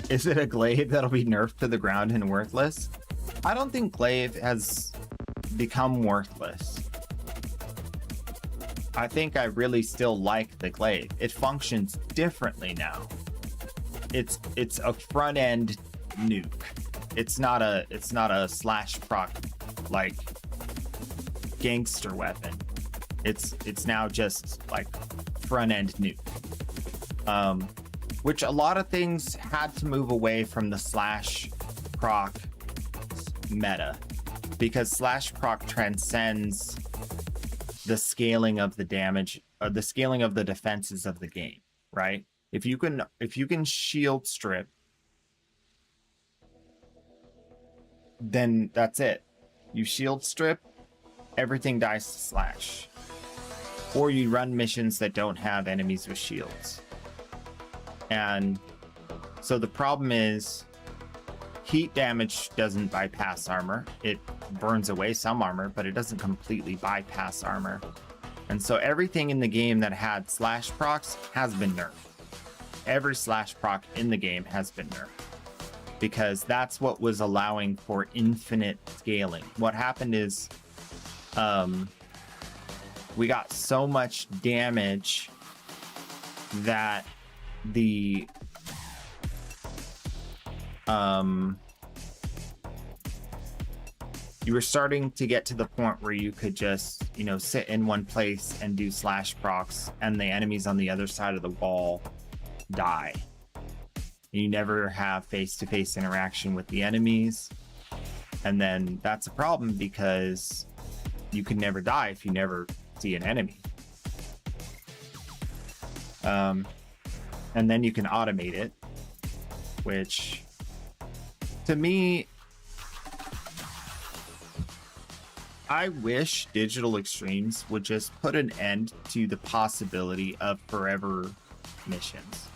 Is it a glaive that'll be nerfed to the ground and worthless? I don't think glaive has become worthless. I think I really still like the glaive. It functions differently now. It's a front end nuke. It's not a slash proc like gangster weapon. It's now just like front end nuke. Which a lot of things had to move away from the slash proc meta, because slash proc transcends the scaling of the damage, or the scaling of the defenses of the game, right? If you can shield strip, then that's it. You shield strip, everything dies to slash. Or you run missions that don't have enemies with shields. And so the problem is heat damage doesn't bypass armor. It burns away some armor, but it doesn't completely bypass armor. And so everything in the game that had slash procs has been nerfed. Every slash proc in the game has been nerfed, because that's what was allowing for infinite scaling. What happened is we got so much damage that the you were starting to get to the point where you could just sit in one place and do slash procs, and the enemies on the other side of the wall die. You never have face-to-face interaction with the enemies, and then that's a problem because you can never die if you never see an enemy. And then you can automate it, which to me, I wish Digital Extremes would just put an end to the possibility of forever missions.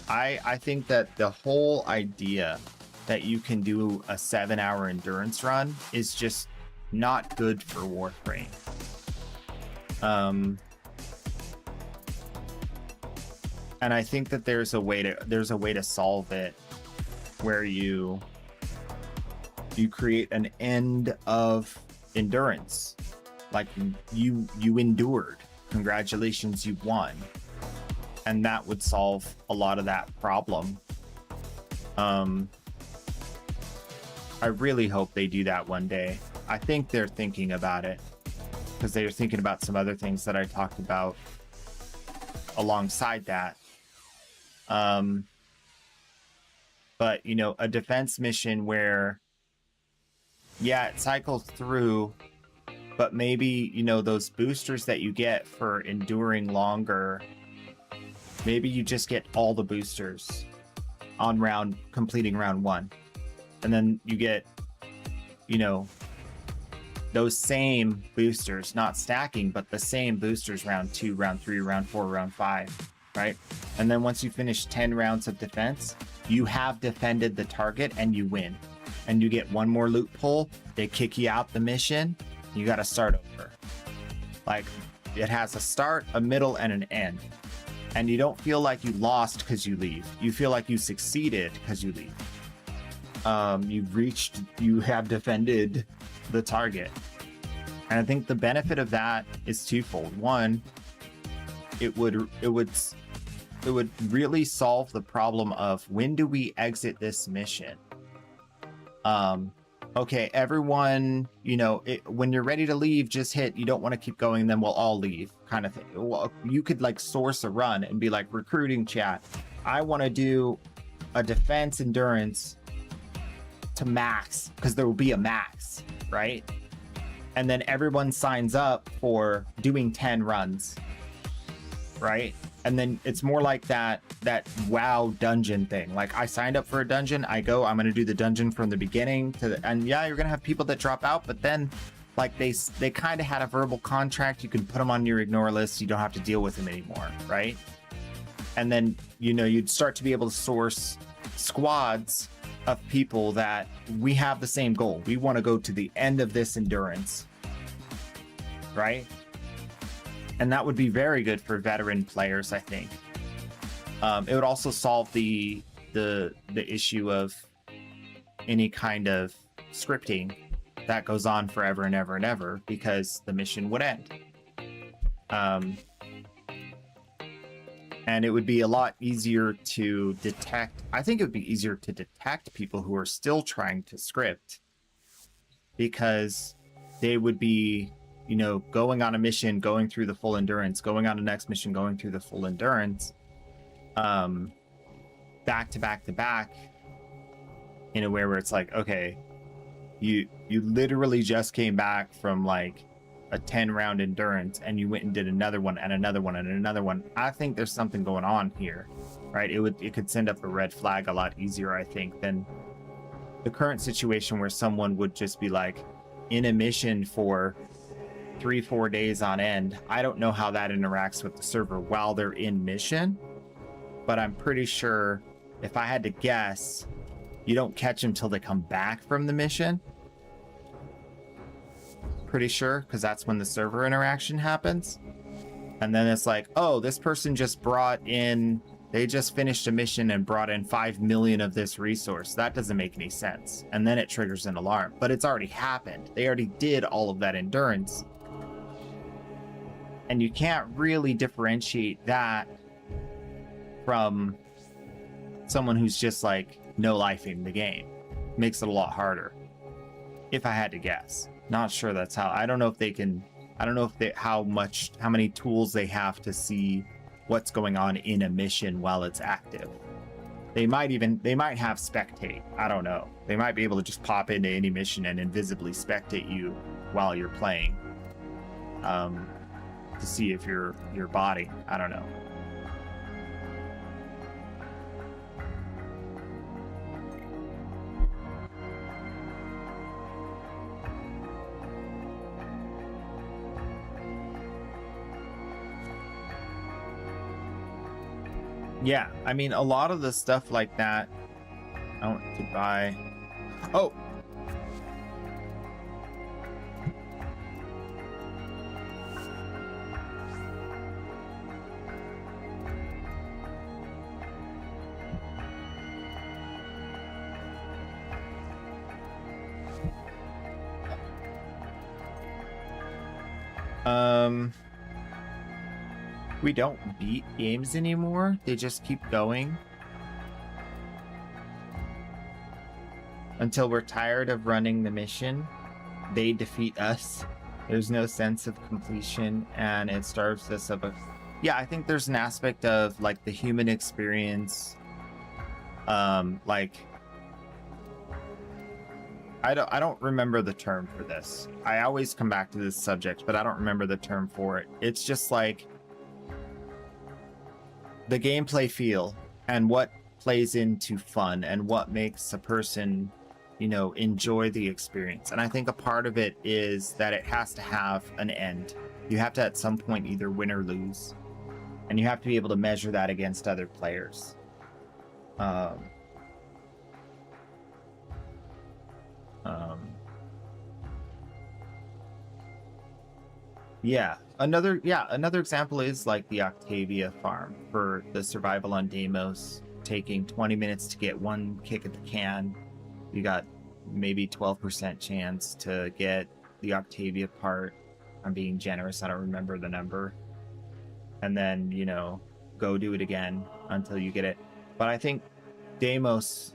I think that the whole idea that you can do a 7-hour endurance run is just not good for Warframe. And I think that there's a way to solve it, where you create an end of endurance. Like you endured. Congratulations, you won. And that would solve a lot of that problem. I really hope they do that one day. I think they're thinking about it. because they were thinking about some other things that I talked about alongside that. But you know, a defense mission where, yeah, it cycles through, but maybe, you know, those boosters that you get for enduring longer, maybe you just get all the boosters on completing round 1, and then you get, you know, those same boosters, not stacking, but the same boosters round 2, round 3, round 4, round 5, right? And then once you finish 10 rounds of defense, you have defended the target and you win. And you get one more loot pull, they kick you out the mission, you got to start over. Like, it has a start, a middle, and an end. And you don't feel like you lost because you leave. You feel like you succeeded because you leave. You have defended the target. And I think the benefit of that is twofold. One, it would really solve the problem of, when do we exit this mission? Okay, everyone, you know, when you're ready to leave, just hit, you don't want to keep going, then we'll all leave, kind of thing. Well, you could like source a run and be like, recruiting chat, I want to do a defense endurance to max, because there will be a max, right? And then everyone signs up for doing 10 runs, right? And then it's more like that WoW dungeon thing. Like, I signed up for a dungeon, I'm going to do the dungeon from the beginning to the, and yeah, you're going to have people that drop out, but then like they kind of had a verbal contract. You can put them on your ignore list. You don't have to deal with them anymore, right? And then, you know, you'd start to be able to source squads of people that we have the same goal. We want to go to the end of this endurance, right? And that would be very good for veteran players, I think. It would also solve the issue of any kind of scripting that goes on forever and ever and ever, because the mission would end. And it would be a lot easier to detect. I think it would be easier to detect people who are still trying to script, because they would be, you know, going on a mission, going through the full endurance, going on the next mission, going through the full endurance, back to back to back, in a way where it's like, okay, you literally just came back from like a 10 round endurance and you went and did another one and another one and another one. I think there's something going on here, right? It could send up a red flag a lot easier, I think, than the current situation where someone would just be like in a mission for 3-4 days on end. I don't know how that interacts with the server while they're in mission, but I'm pretty sure, if I had to guess, you don't catch them till they come back from the mission. Pretty sure, because that's when the server interaction happens. And then it's like, oh, this person just they just finished a mission and brought in 5 million of this resource. That doesn't make any sense. And then it triggers an alarm, but it's already happened. They already did all of that endurance. And you can't really differentiate that from someone who's just like no-lifing the game. Makes it a lot harder, if I had to guess. Not sure that's how. I don't know if they can. I don't know if how many tools they have to see what's going on in a mission while it's active. They might have spectate. I don't know. They might be able to just pop into any mission and invisibly spectate you while you're playing, to see if your body. I don't know. Yeah, I mean, a lot of the stuff like that, I want to buy. Oh! We don't beat games anymore. They just keep going until we're tired of running the mission. They defeat us. There's no sense of completion, and it starves us of a. Yeah, I think there's an aspect of like the human experience. Like I don't remember the term for this. I always come back to this subject, but I don't remember the term for it. It's just like the gameplay feel and what plays into fun and what makes a person, you know, enjoy the experience. And I think a part of it is that it has to have an end. You have to at some point either win or lose, and you have to be able to measure that against other players. Another example is like the Octavia farm for the survival on Deimos, taking 20 minutes to get one kick at the can. You got maybe 12% chance to get the Octavia part. I'm being generous, I don't remember the number. And then, you know, go do it again until you get it. But I think Deimos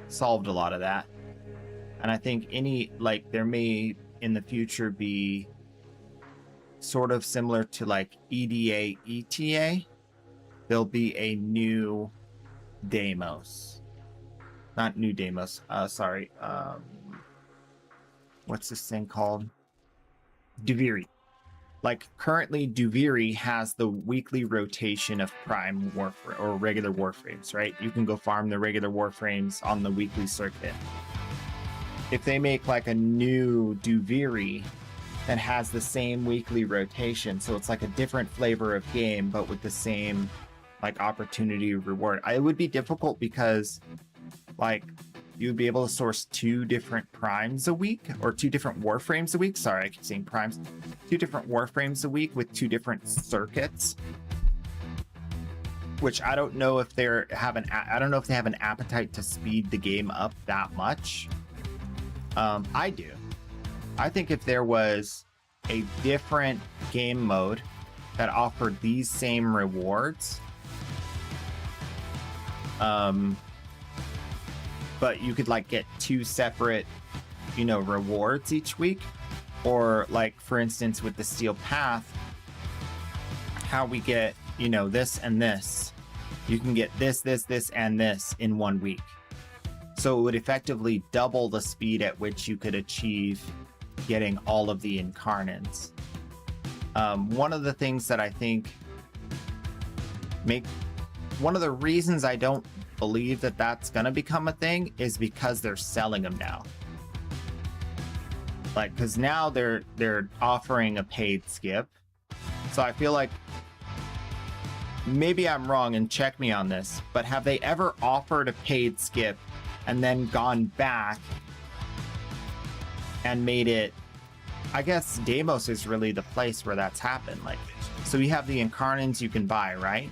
solved a lot of that. And I think there may in the future be sort of similar to like EDA, ETA. There'll be a new Deimos. Not new Deimos. What's this thing called? Duviri. Like currently Duviri has the weekly rotation of prime warframe or regular warframes, right? You can go farm the regular warframes on the weekly circuit. If they make like a new Duviri that has the same weekly rotation, so it's like a different flavor of game, but with the same like opportunity reward. It would be difficult because like you'd be able to source 2 different primes a week or 2 different warframes a week. Sorry, I keep saying primes. 2 different warframes a week with 2 different circuits. Which I don't know if they have an appetite to speed the game up that much. I do. I think if there was a different game mode that offered these same rewards, but you could like get 2 separate, you know, rewards each week, or like for instance with the Steel Path, how we get, you know, this and this, you can get this and this in 1 week. So it would effectively double the speed at which you could achieve getting all of the incarnates. One of the things that I think one of the reasons I don't believe that that's gonna become a thing is because they're selling them now. Like, because now they're offering a paid skip. So I feel like maybe I'm wrong and check me on this, but have they ever offered a paid skip and then gone back and made it? I guess Deimos is really the place where that's happened. Like, so you have the incarnates you can buy, right?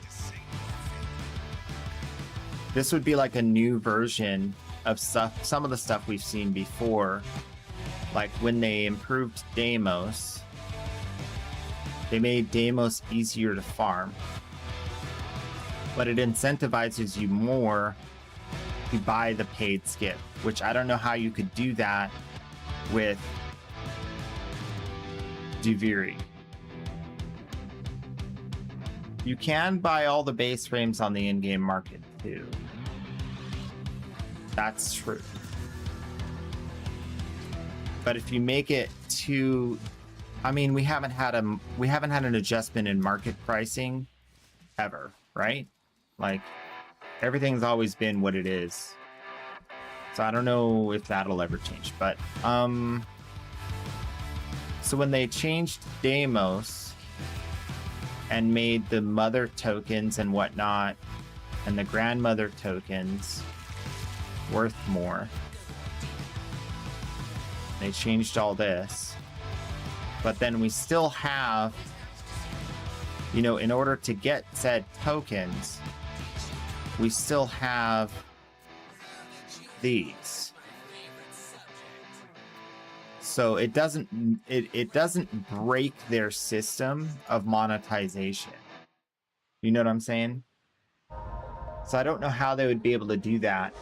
This would be like a new version of stuff, some of the stuff we've seen before. Like when they improved Deimos, they made Deimos easier to farm, but it incentivizes you more to buy the paid skip, which I don't know how you could do that with Duviri. You can buy all the base frames on the in-game market too. That's true. But if you make it too, I mean, we haven't had an adjustment in market pricing ever, right? Like everything's always been what it is. So I don't know if that'll ever change, but so when they changed Deimos and made the mother tokens and whatnot and the grandmother tokens worth more, they changed all this, but then we still have, you know, in order to get said tokens, we still have these. So it doesn't break their system of monetization. You know what I'm saying? So I don't know how they would be able to do that.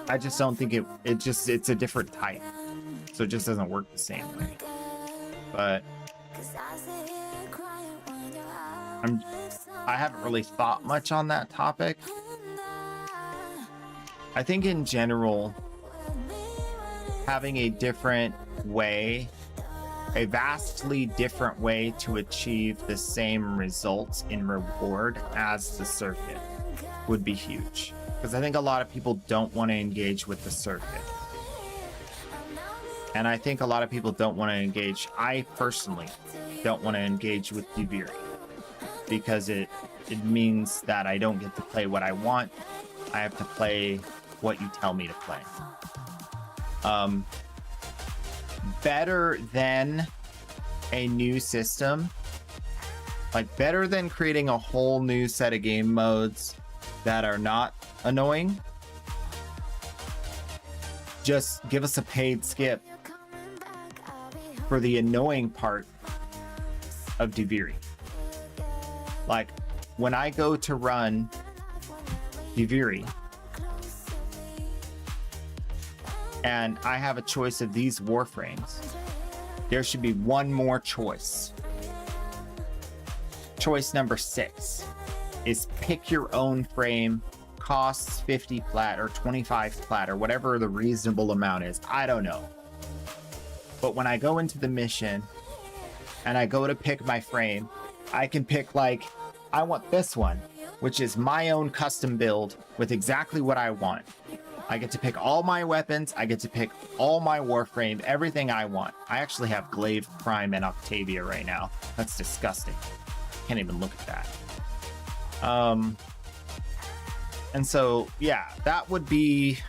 I just don't think it's a different type. so it just doesn't work the same way. But I haven't really thought much on that topic. I think in general, having a different way, a vastly different way to achieve the same results in reward as the circuit would be huge. Because I think a lot of people don't want to engage with the circuit. And I think a lot of people don't want to engage. I personally don't want to engage with Duviri because it means that I don't get to play what I want. I have to play what you tell me to play. Better than a new system, like better than creating a whole new set of game modes that are not annoying. Just give us a paid skip for the annoying part of Duviri. Like when I go to run Duviri and I have a choice of these warframes, there should be one more choice. Choice number 6 is pick your own frame, costs 50 plat or 25 plat or whatever the reasonable amount is. I don't know. But when I go into the mission and I go to pick my frame, I can pick like, I want this one, which is my own custom build with exactly what I want. I get to pick all my weapons. I get to pick all my warframe, everything I want. I actually have Glaive Prime and Octavia right now. That's disgusting. Can't even look at that. And so, yeah, that would be,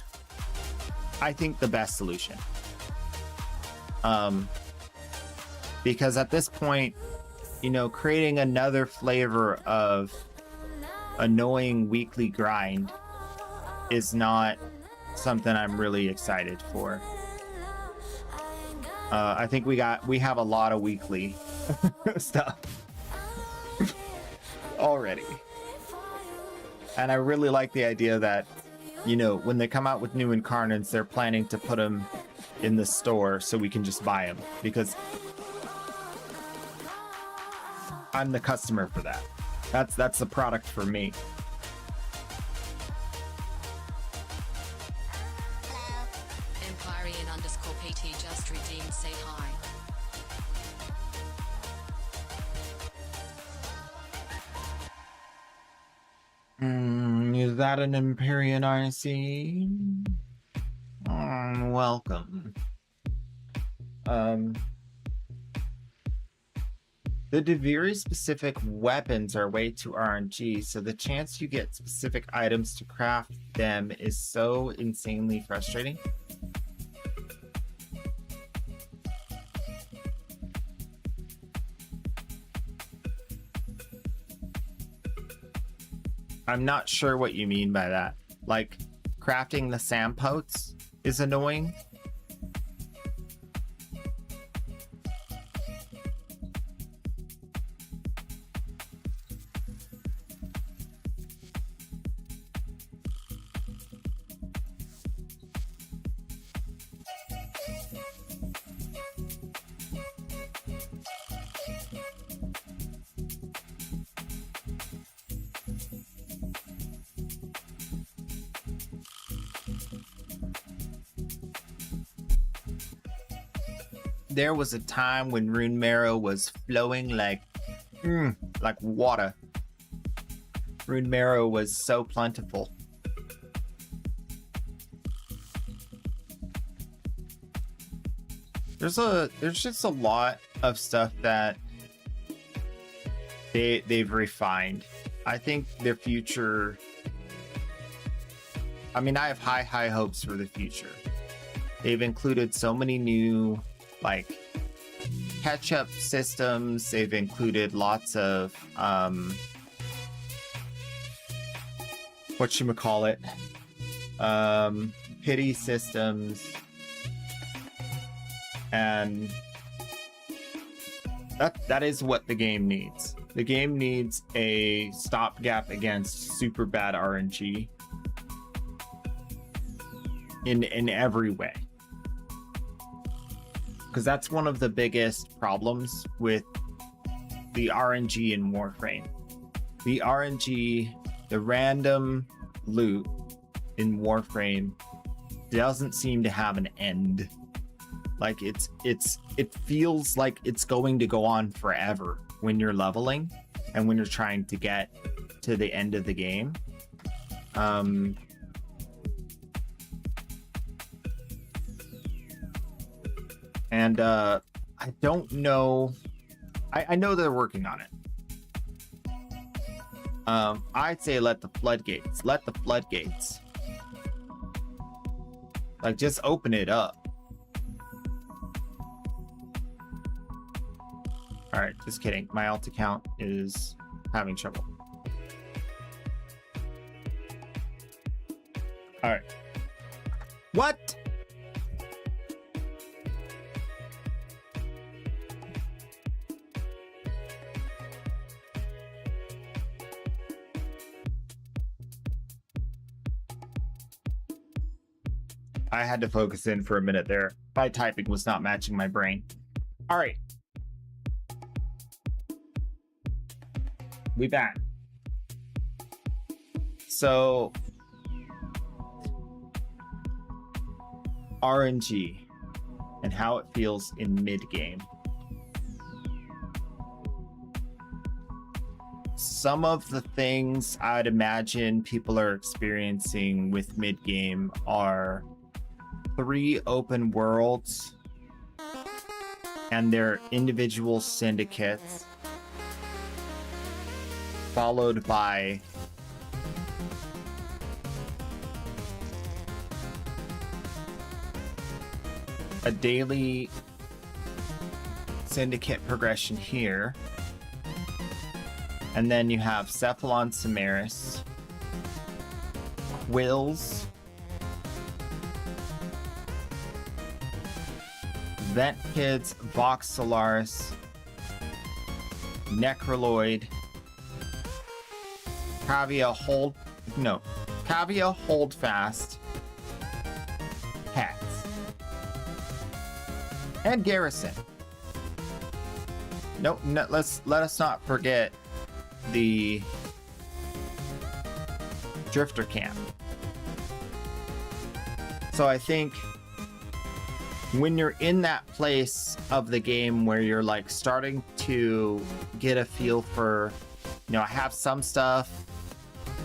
I think, the best solution. Because at this point, you know, creating another flavor of annoying weekly grind is not something I'm really excited for. I think we have a lot of weekly stuff already. And I really like the idea that, you know, when they come out with new incarnates, they're planning to put them in the store so we can just buy them, because I'm the customer for that. That's the product for me. Empyrean_PT just redeemed, say hi. Is that an Empyrean RC? Welcome. The Duviri specific weapons are way too RNG, so the chance you get specific items to craft them is so insanely frustrating. I'm not sure what you mean by that. Like, crafting the sampotes is annoying. There was a time when Rune Marrow was flowing like water. Rune Marrow was so plentiful. There's just a lot of stuff that they've refined. I think their future, I mean, I have high hopes for the future. They've included so many new like catch-up systems. They've included lots of whatchamacallit, pity systems, and that is what the game needs. The game needs a stopgap against super bad RNG in every way. because that's one of the biggest problems with the RNG in Warframe. The RNG, the random loot in Warframe doesn't seem to have an end. Like it feels like it's going to go on forever when you're leveling and when you're trying to get to the end of the game. And I don't know. I know they're working on it. I'd say let the floodgates. Like, just open it up. All right, just kidding. My alt account is having trouble. All right. What? I had to focus in for a minute there. My typing was not matching my brain. All right. We back. So RNG and how it feels in mid-game. Some of the things I'd imagine people are experiencing with mid-game are 3 open worlds and their individual syndicates, followed by a daily syndicate progression here, and then you have Cephalon Samaris, Quills, Vent Kids, Vox Solaris, Necroloid, Cavia Holdfast, Cats, and Garrison. No, let us not forget the Drifter Camp. So I think when you're in that place of the game where you're like starting to get a feel for, you know, I have some stuff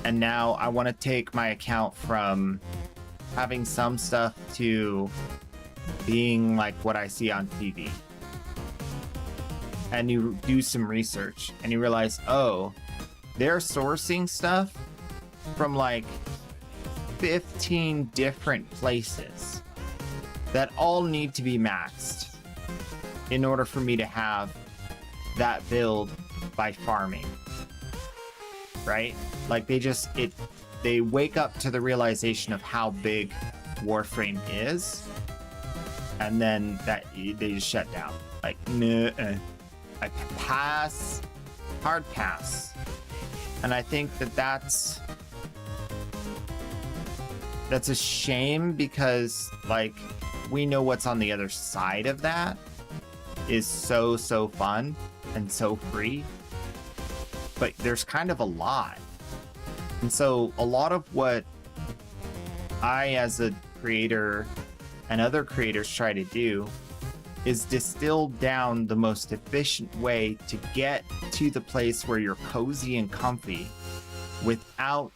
and now I want to take my account from having some stuff to being like what I see on TV. And you do some research and you realize, oh, they're sourcing stuff from like 15 different places that all need to be maxed in order for me to have that build by farming, right? Like they wake up to the realization of how big Warframe is, and then that they just shut down. Like, nah, I pass, hard pass. And I think that's a shame, because like we know what's on the other side of that is so fun and so free, but there's kind of a lot. And so a lot of what I as a creator and other creators try to do is distill down the most efficient way to get to the place where you're cozy and comfy without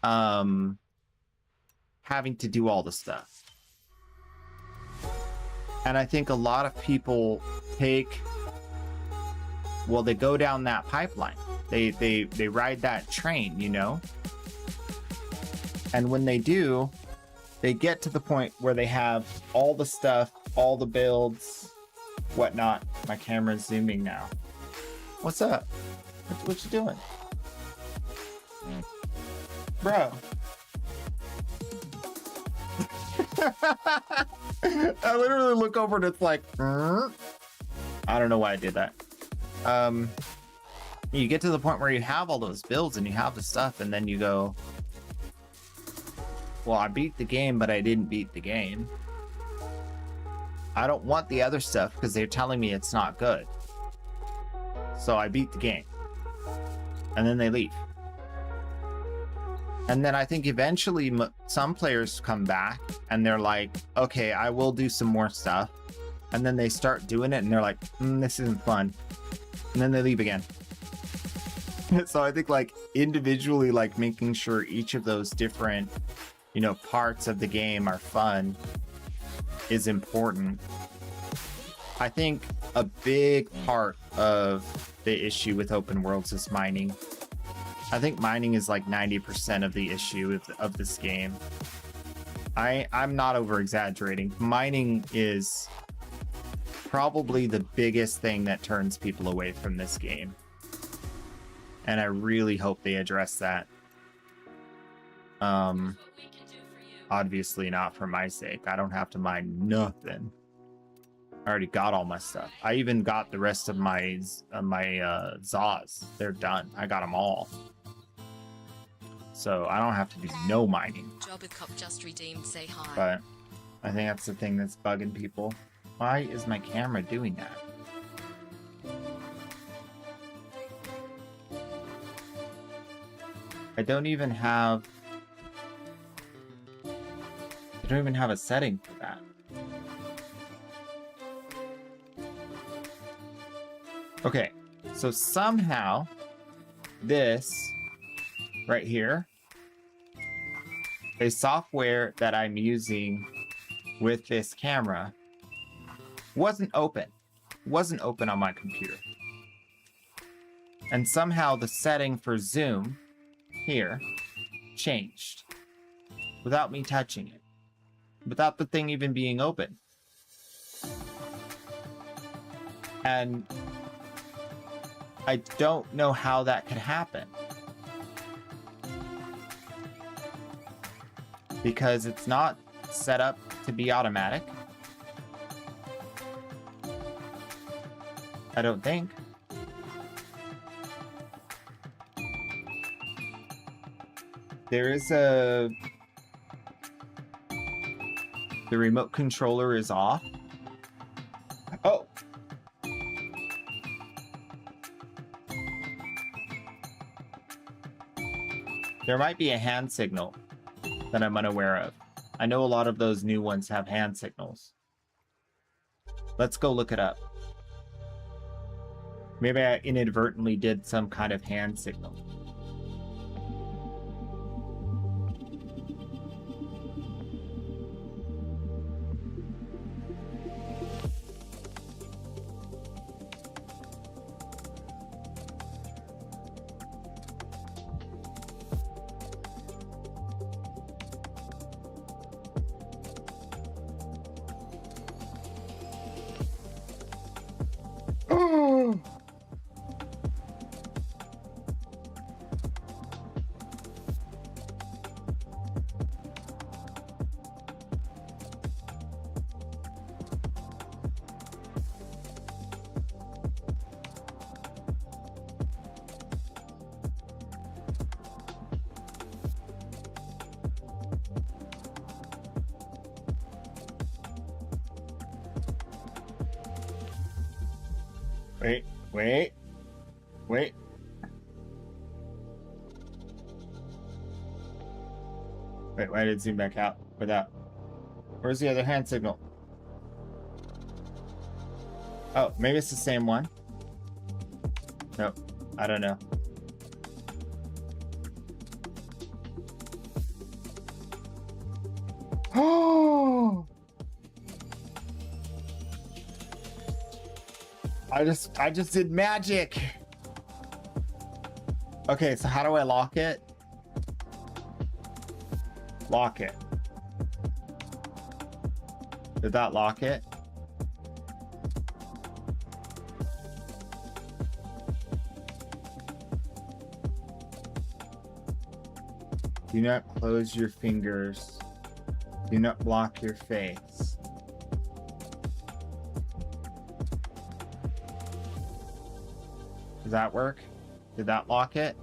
having to do all the stuff. And I think a lot of people they go down that pipeline. They ride that train, you know? And when they do, they get to the point where they have all the stuff, all the builds, whatnot. My camera's zooming now. What's up? What you doing? Bro. I literally look over and it's like, I don't know why I did that. You get to the point where you have all those builds and you have the stuff, and then you go, well, I beat the game, but I didn't beat the game. I don't want the other stuff because they're telling me it's not good. So I beat the game. And then they leave. And then I think eventually some players come back and they're like, okay, I will do some more stuff. And then they start doing it and they're like, this isn't fun. And then they leave again. So I think like individually, like making sure each of those different, you know, parts of the game are fun is important. I think a big part of the issue with open worlds is mining. I think mining is like 90% of the issue of this game. I'm not over exaggerating. Mining is probably the biggest thing that turns people away from this game. And I really hope they address that. Obviously not for my sake. I don't have to mine nothing. I already got all my stuff. I even got the rest of my Zaws. They're done. I got them all. So I don't have to do no mining. Jobbercop just redeemed, say hi. But I think that's the thing that's bugging people. Why is my camera doing that? I don't even have a setting for that. Okay, so somehow this right here, a software that I'm using with this camera wasn't open on my computer. And somehow the setting for zoom here changed without me touching it, without the thing even being open. And I don't know how that could happen, because it's not set up to be automatic. I don't think. There is the remote controller is off. Oh. There might be a hand signal that I'm unaware of. I know a lot of those new ones have hand signals. Let's go look it up. Maybe I inadvertently did some kind of hand signal. Wait. Wait, why did it zoom back out without? Where's the other hand signal? Oh, maybe it's the same one. Nope, I don't know. Oh! I just did magic. Okay, so how do I lock it? Lock it. Did that lock it? Do not close your fingers. Do not block your face. Does that work? Did that lock it?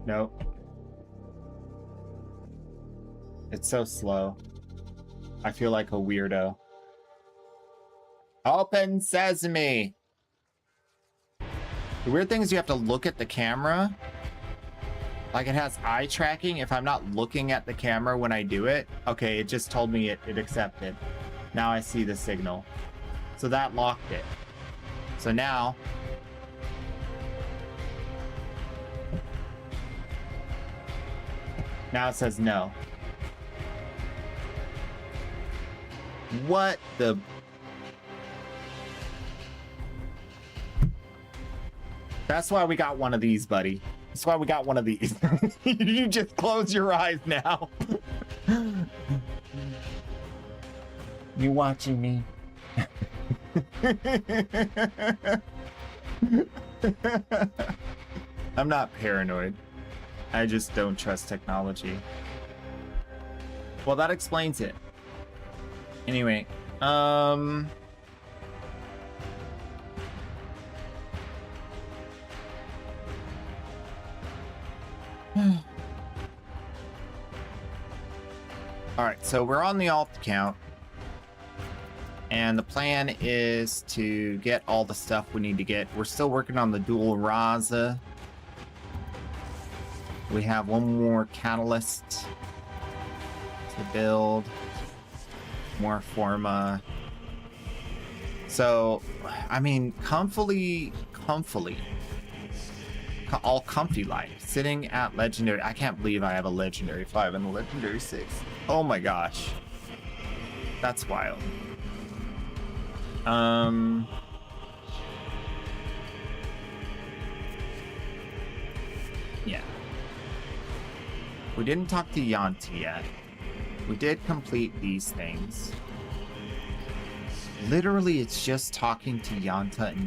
Nope. It's so slow. I feel like a weirdo. Open sesame. The weird thing is you have to look at the camera. Like it has eye tracking. If I'm not looking at the camera when I do it, okay, it just told me it accepted. Now I see the signal. So that locked it. So now it says no. What the? That's why we got one of these, buddy. That's why we got one of these. You just close your eyes now. You watching me? I'm not paranoid. I just don't trust technology. Well, that explains it. Anyway, Alright, so we're on the alt account. And the plan is to get all the stuff we need to get. We're still working on the dual Raza. We have one more catalyst to build. More Forma. So, I mean, comfily, all comfy life. Sitting at legendary. I can't believe I have a legendary 5 and a legendary 6. Oh my gosh. That's wild. Yeah. We didn't talk to Yanti yet. We did complete these things. Literally, it's just talking to Yanta and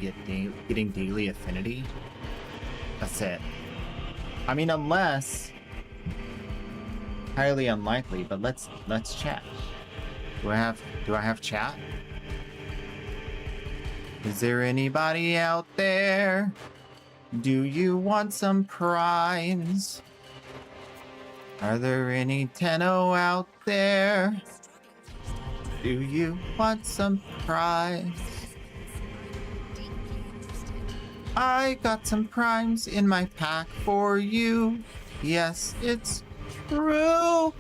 getting daily affinity. That's it. I mean, unless highly unlikely, but let's chat. Do I have chat? Is there anybody out there? Do you want some primes? Are there any Tenno out there? Do you want some primes? I got some primes in my pack for you. Yes, it's true.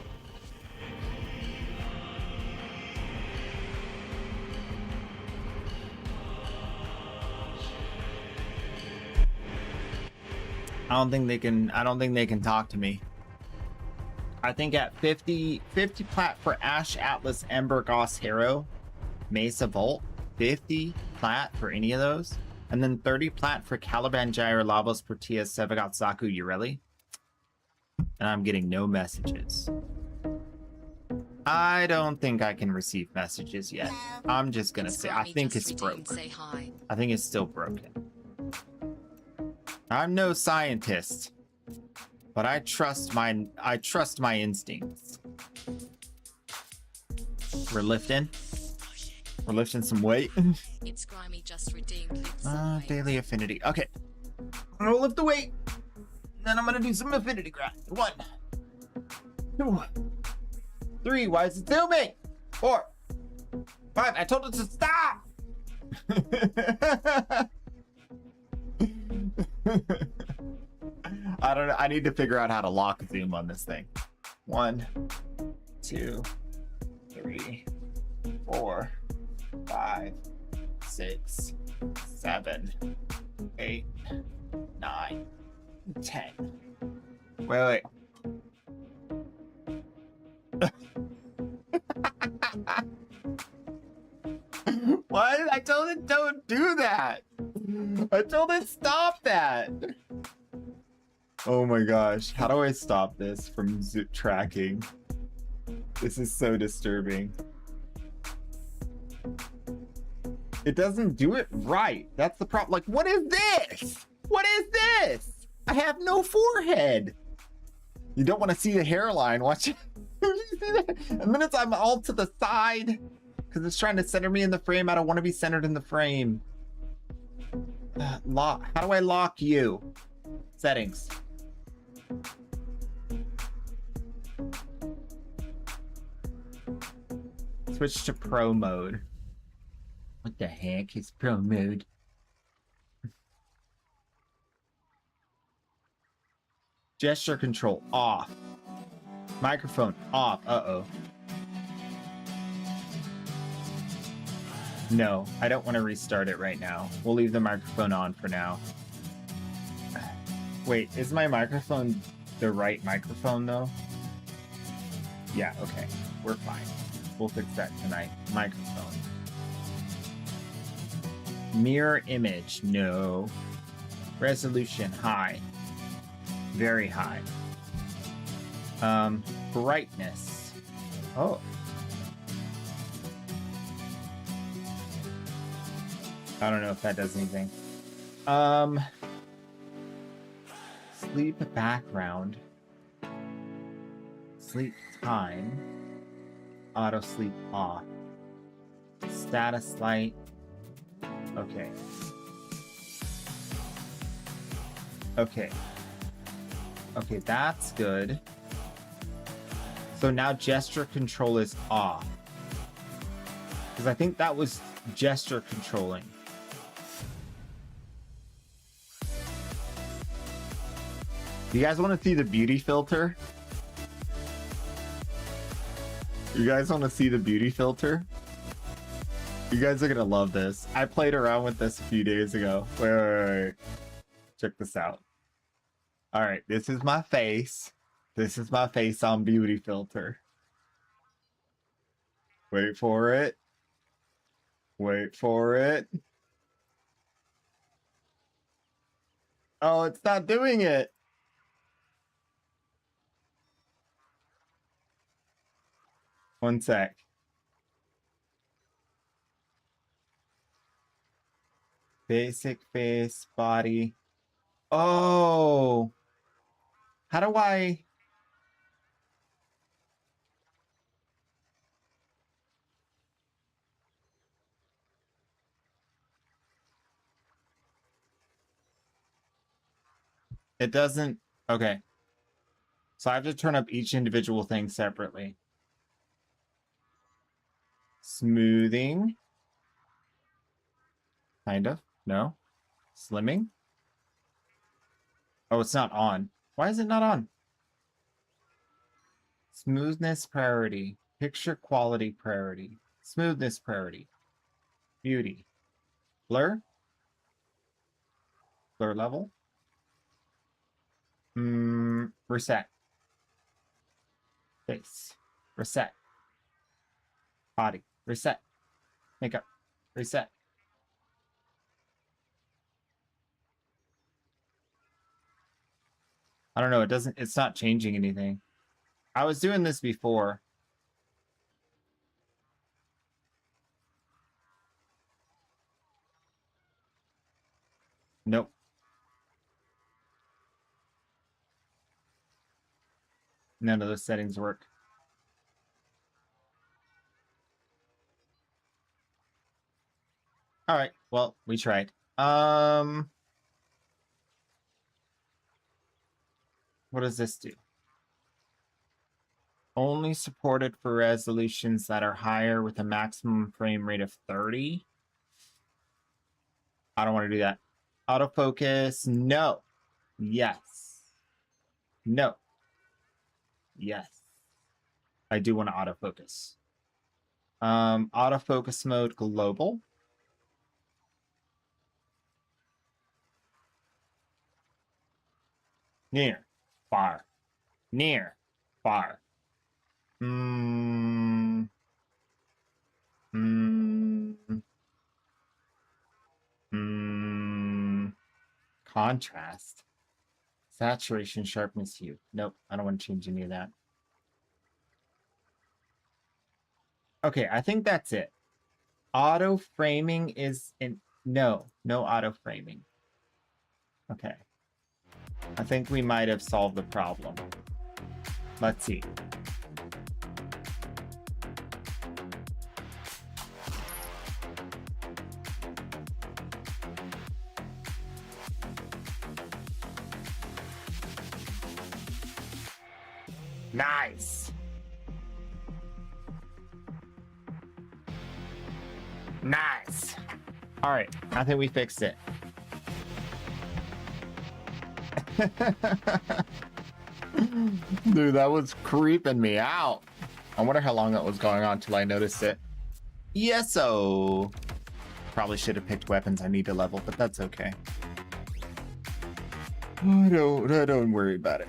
I don't think they can talk to me. I think at 50 plat for Ash, Atlas, Ember, Goss, Hero, Mesa, Volt, 50 plat for any of those, and then 30 plat for Caliban, Gyre, Lavos, Proteus, Sevagot, Zaku, Ureli. And I'm getting no messages. I don't think I can receive messages yet. I'm just gonna say, I think it's broken. I think it's still broken. I'm no scientist, but I trust my instincts. We're lifting some weight. It's Grimy just redeemed. Daily affinity. Okay, I'm gonna lift the weight, then I'm gonna do some affinity grind. 1, 2, 3. Why is it zooming? 4, 5. I told it to stop. I don't know. I need to figure out how to lock zoom on this thing. 1, 2, 3, 4, 5, 6, 7, 8, 9, 10. Wait. What? I told it don't do that. I told it stop that. Oh my gosh. How do I stop this from tracking? This is so disturbing. It doesn't do it right. That's the problem. Like, what is this? What is this? I have no forehead. You don't want to see the hairline. Watch it. And then I'm all to the side because it's trying to center me in the frame. I don't want to be centered in the frame. Lock. How do I lock you? Settings. Switch to pro mode. What the heck is pro mode? Gesture control off. Microphone off. Uh-oh. No, I don't want to restart it right now. We'll leave the microphone on for now. Wait, is my microphone the right microphone though? Yeah, okay. We're fine. We'll fix that tonight. Microphone. Mirror image. No. Resolution high. Very high. Brightness. Oh. I don't know if that does anything. Sleep background. Sleep time. Auto sleep off. Status light. Okay. Okay. Okay, that's good. So now gesture control is off. Because I think that was gesture controlling. You guys want to see the beauty filter? You guys want to see the beauty filter? You guys are going to love this. I played around with this a few days ago. Wait. Check this out. All right, this is my face. This is my face on beauty filter. Wait for it. Wait for it. Oh, it's not doing it. One sec. Basic face, body. Oh. How do I... It doesn't... Okay. So I have to turn up each individual thing separately. Smoothing. Kind of. No. Slimming. Oh, it's not on. Why is it not on? Smoothness priority. Picture quality priority. Smoothness priority. Beauty. Blur. Blur level. Reset. Face. Reset. Body. Reset. Makeup. Reset. I don't know. It's not changing anything. I was doing this before. Nope. None of those settings work. All right. Well, we tried. What does this do? Only supported for resolutions that are higher with a maximum frame rate of 30. I don't want to do that. Autofocus, no. Yes. No. Yes. I do want to autofocus. Autofocus mode global. Near. Far. Near. Far. Contrast. Saturation, sharpness, hue. Nope, I don't want to change any of that. Okay, I think that's it. Auto framing is in... No auto framing. Okay. I think we might have solved the problem. Let's see. Nice. Nice. All right, I think we fixed it. Dude, that was creeping me out. I wonder how long that was going on till I noticed it. Yes-o. Probably should have picked weapons I need to level, but that's okay. Don't worry about it.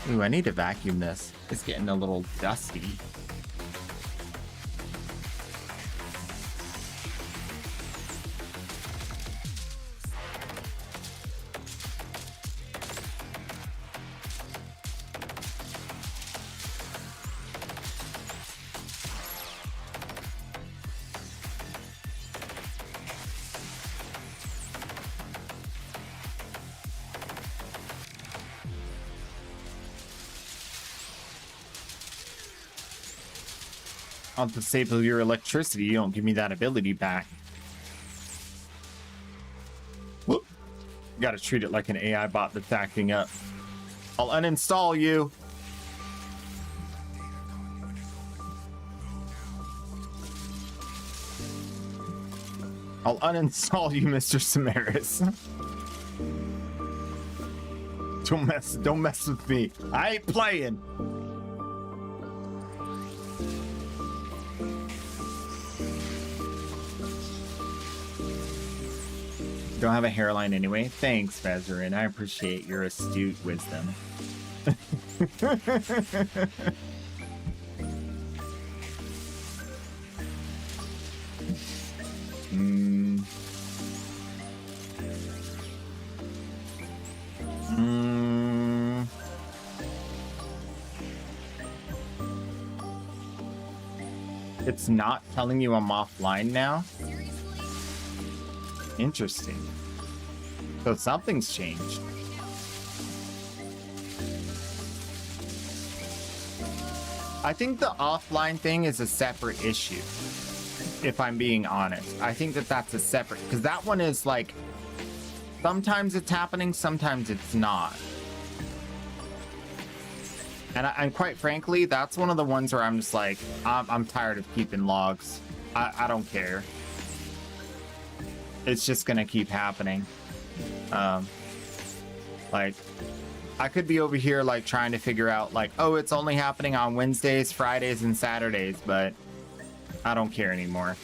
Ooh, I need to vacuum this. It's getting a little dusty. I'll disable your electricity. You don't give me that ability back. Whoop. Gotta treat it like an AI bot that's acting up. I'll uninstall you. I'll uninstall you, Mr. Samaris. Don't mess with me. I ain't playing. Don't have a hairline anyway. Thanks, Vazarin. I appreciate your astute wisdom. It's not telling you I'm offline now? Interesting. So something's changed. I think the offline thing is a separate issue. If I'm being honest, I think that that's a separate, because that one is like, sometimes it's happening, sometimes it's not. And quite frankly, that's one of the ones where I'm just like, I'm tired of keeping logs. I don't care. It's just gonna keep happening. Like, I could be over here like trying to figure out like, oh, it's only happening on Wednesdays, Fridays, and Saturdays, but I don't care anymore.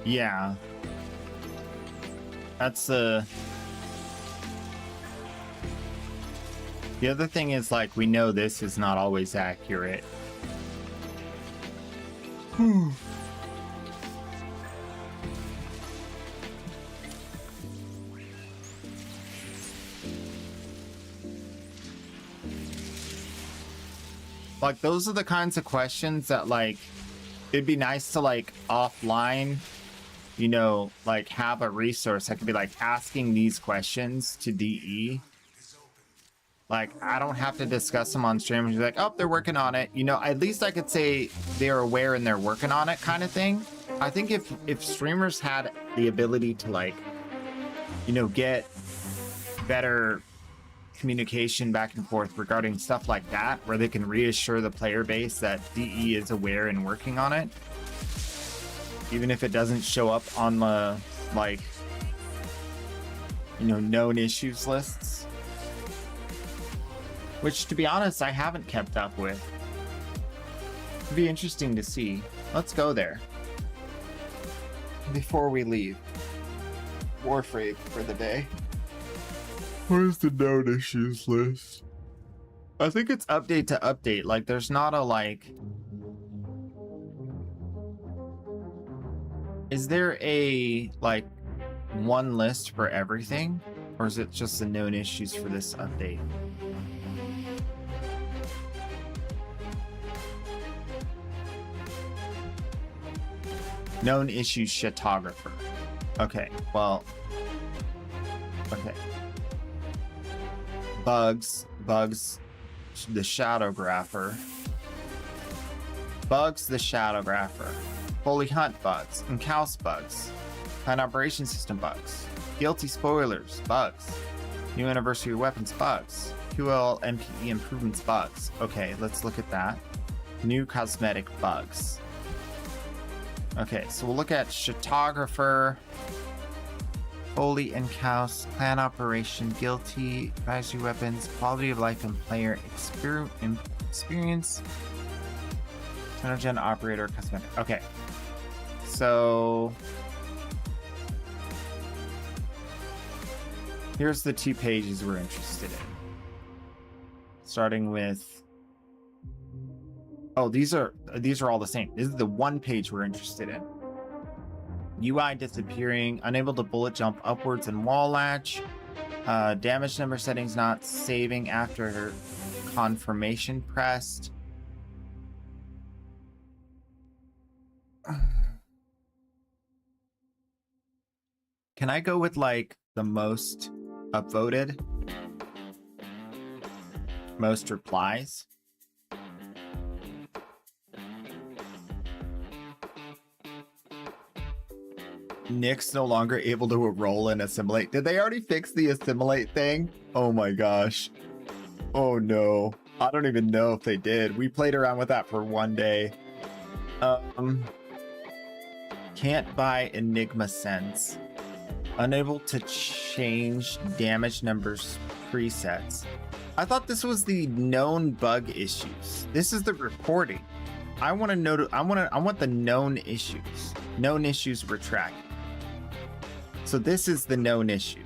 Yeah. That's the other thing is like, we know this is not always accurate. Like, those are the kinds of questions that like, it'd be nice to like offline, you know, like have a resource. I could be like asking these questions to DE. Like, I don't have to discuss them on stream and be like, oh, they're working on it. You know, at least I could say they're aware and they're working on it kind of thing. I think if streamers had the ability to like, you know, get better communication back and forth regarding stuff like that, where they can reassure the player base that DE is aware and working on it, even if it doesn't show up on the, like, you know, known issues lists. Which, to be honest, I haven't kept up with. It'd be interesting to see. Let's go there. Before we leave. Warframe for the day. Where's the known issues list? I think it's update to update. Like, there's not a, like... Is there a, like, one list for everything? Or is it just the known issues for this update? Known issues shitographer. Okay, well. Okay. Bugs, the shadowgrapher. Bugs, the shadowgrapher. Holy Hunt bugs. Encaus bugs. Plan operation system bugs. Guilty spoilers bugs. New anniversary weapons bugs. QL MPE improvements bugs. Okay, let's look at that. New cosmetic bugs. Okay, so we'll look at shitographer. Holy Encaus, clan operation, guilty, advisory weapons, quality of life and player experience, Gen operator, cosmetic. Okay, so here's the 2 pages we're interested in. Starting with, oh, these are all the same. This is the 1 page we're interested in. UI disappearing, unable to bullet jump upwards and wall latch, damage number settings not saving after confirmation pressed. Can I go with like the most upvoted? Most replies? Nick's no longer able to roll and assimilate. Did they already fix the assimilate thing? Oh my gosh. Oh no. I don't even know if they did. We played around with that for 1 day. Can't buy Enigma Sense. Unable to change damage numbers presets. I thought this was the known bug issues. This is the reporting. I want to know. I want the known issues. Known issues we're tracking. So this is the known issues.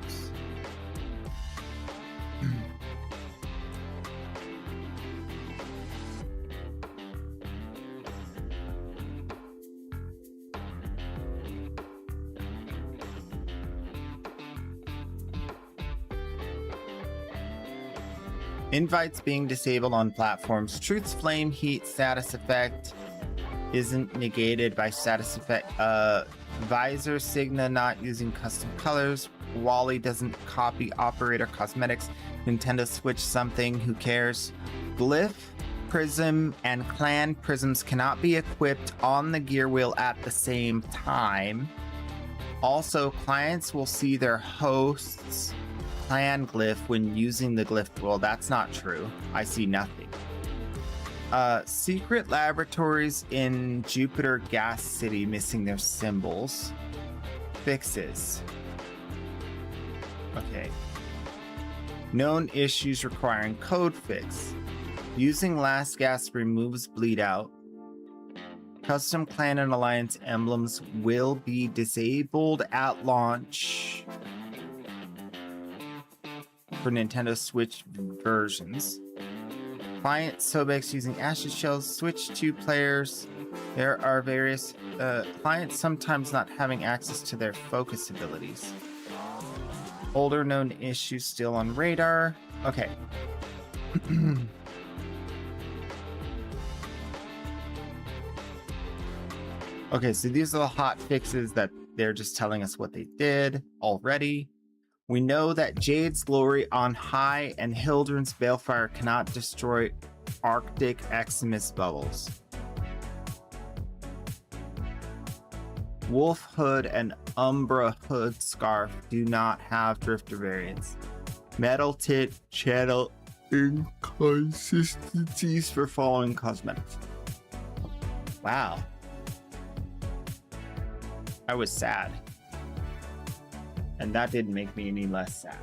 Invites being disabled on platforms. Truth's flame heat status effect isn't negated by status effect. Visor Signa not using custom colors. Wally doesn't copy operator cosmetics. Nintendo Switch something. Who cares? Glyph, Prism, and Clan Prisms cannot be equipped on the gear wheel at the same time. Also, clients will see their host's clan glyph when using the glyph. Well, that's not true. I see nothing. Secret laboratories in Jupiter Gas City missing their symbols. Fixes. Okay. Known issues requiring code fix. Using last gas removes bleed out. Custom clan and alliance emblems will be disabled at launch for Nintendo Switch versions. Client Sobex using Ashes Shells, Switch 2 players. There are various clients sometimes not having access to their focus abilities. Older known issues still on radar. Okay. Okay, so these are the hot fixes that they're just telling us what they did already. We know that Jade's Glory on High and Hildren's Balefire cannot destroy Arctic Eximus bubbles. Wolf Hood and Umbra Hood Scarf do not have drifter variants. Metal Tit channel inconsistencies for following cosmetics. Wow. I was sad. And that didn't make me any less sad.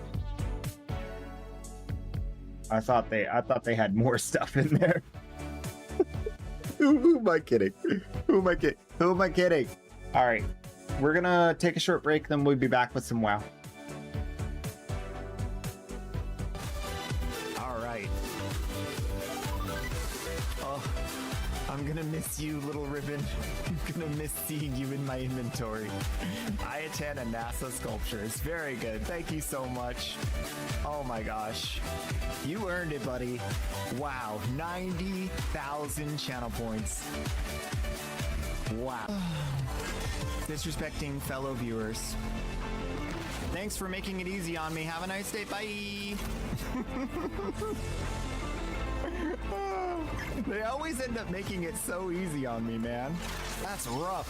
I thought they had more stuff in there. Who am I kidding? Who am I kidding? All right, we're gonna take a short break, then we'll be back with some WoW. All right. Oh, I'm gonna miss you, little ribbon. I'm gonna miss seeing you in my inventory. Ayatana NASA sculptures, very good. Thank you so much. Oh my gosh, you earned it, buddy. Wow, 90,000 channel points. Wow. Disrespecting fellow viewers. Thanks for making it easy on me. Have a nice day. Bye. They always end up making it so easy on me, man. That's rough.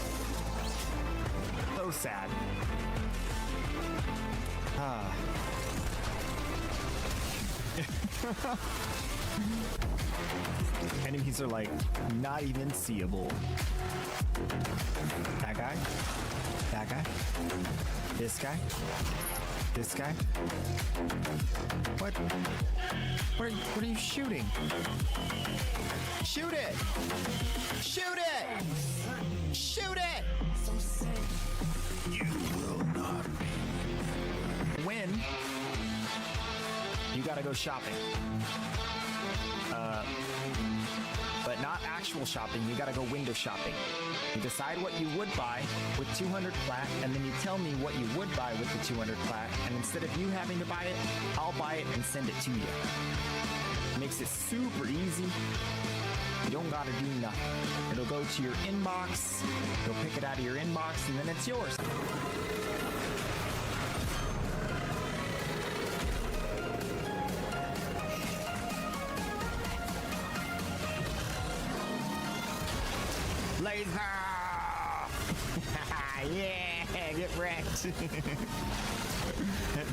So sad. Ah. Enemies are like not even seeable. That guy? That guy? This guy? This guy? What? What are you shooting? Shoot it! Shoot it! Shoot it! You will not win. You gotta go shopping. But not actual shopping, you gotta go window shopping. You decide what you would buy with 200 plat, and then you tell me what you would buy with the 200 plat, and instead of you having to buy it, I'll buy it and send it to you. Makes it super easy. You don't gotta do nothing. It'll go to your inbox, you'll pick it out of your inbox, and then it's yours. Laser! Yeah, get wrecked. It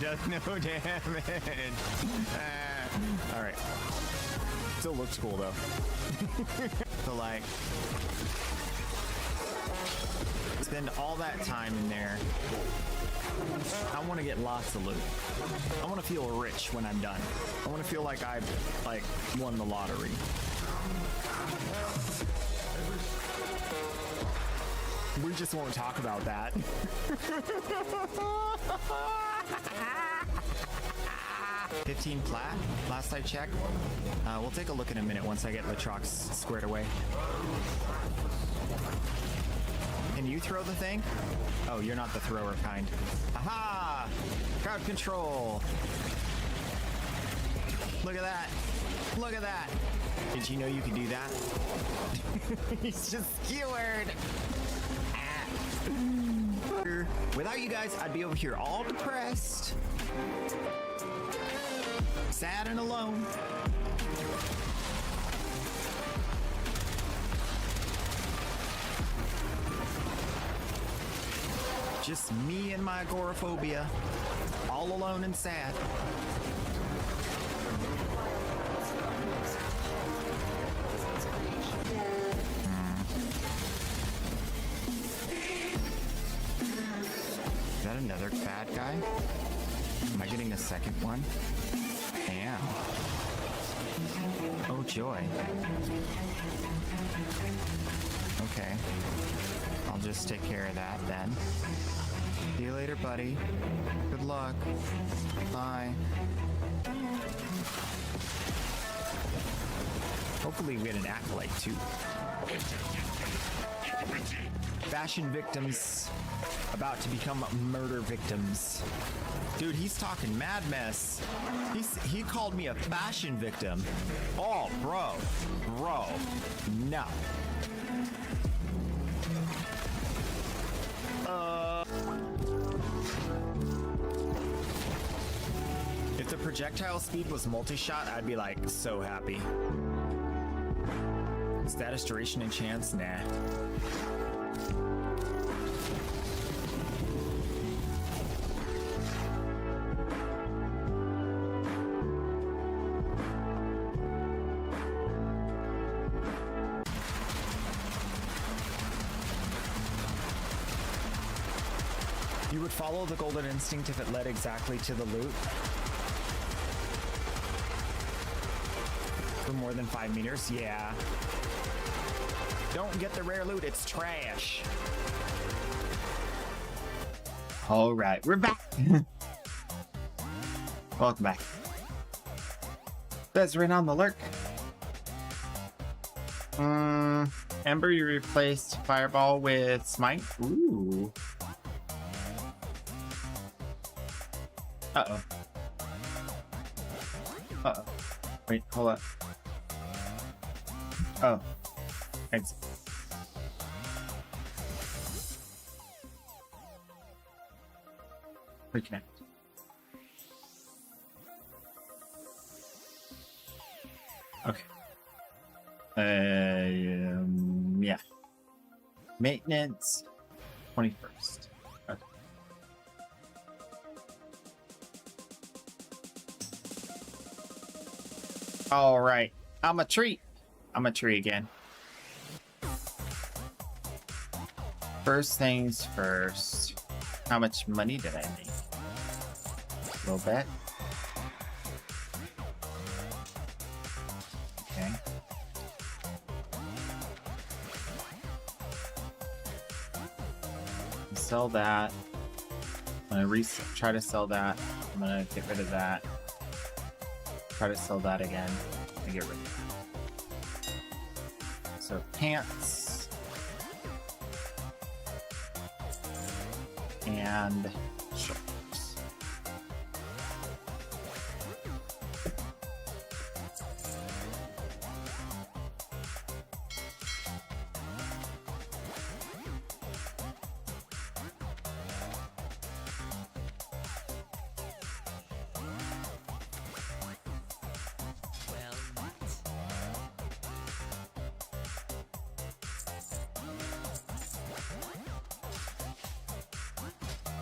does no damage. All right. Still looks cool though. So like, spend all that time in there. I want to get lots of loot. I want to feel rich when I'm done. I want to feel like I've won the lottery. We just won't talk about that. 15 plat, last I checked. We'll take a look in a minute once I get Latrox squared away. Can you throw the thing? Oh, you're not the thrower kind. Aha! Crowd control. Look at that. Look at that. Did you know you could do that? He's just skewered. Without you guys, I'd be over here all depressed, sad and alone. Just me and my agoraphobia, all alone and sad. Is that another bad guy? Am I getting a second one? I am. Oh joy. Okay. I'll just take care of that then. See you later, buddy. Good luck. Bye. Hopefully we get an acolyte too. Fashion victims about to become murder victims. Dude, he's talking mad mess. He called me a fashion victim. Oh, bro. No. If the projectile speed was multi-shot, I'd be like so happy. Status, duration, and chance? Nah. You would follow the golden instinct if it led exactly to the loot. For more than 5 meters? Yeah. Don't get the rare loot, it's trash. All right, we're back. Welcome back. Bezrin on the lurk. Ember, you replaced Fireball with Smite. Ooh. Uh-oh. Uh-oh. Wait, hold up. Oh. Thanks. Reconnect. Okay. Yeah. Maintenance, 21st. Okay. All right. I'm a tree. I'm a tree again. First things first. How much money did I make? A little bit. Okay. Sell that. I'm gonna try to sell that. I'm gonna get rid of that. Try to sell that again and get rid of that. So pants and shorts.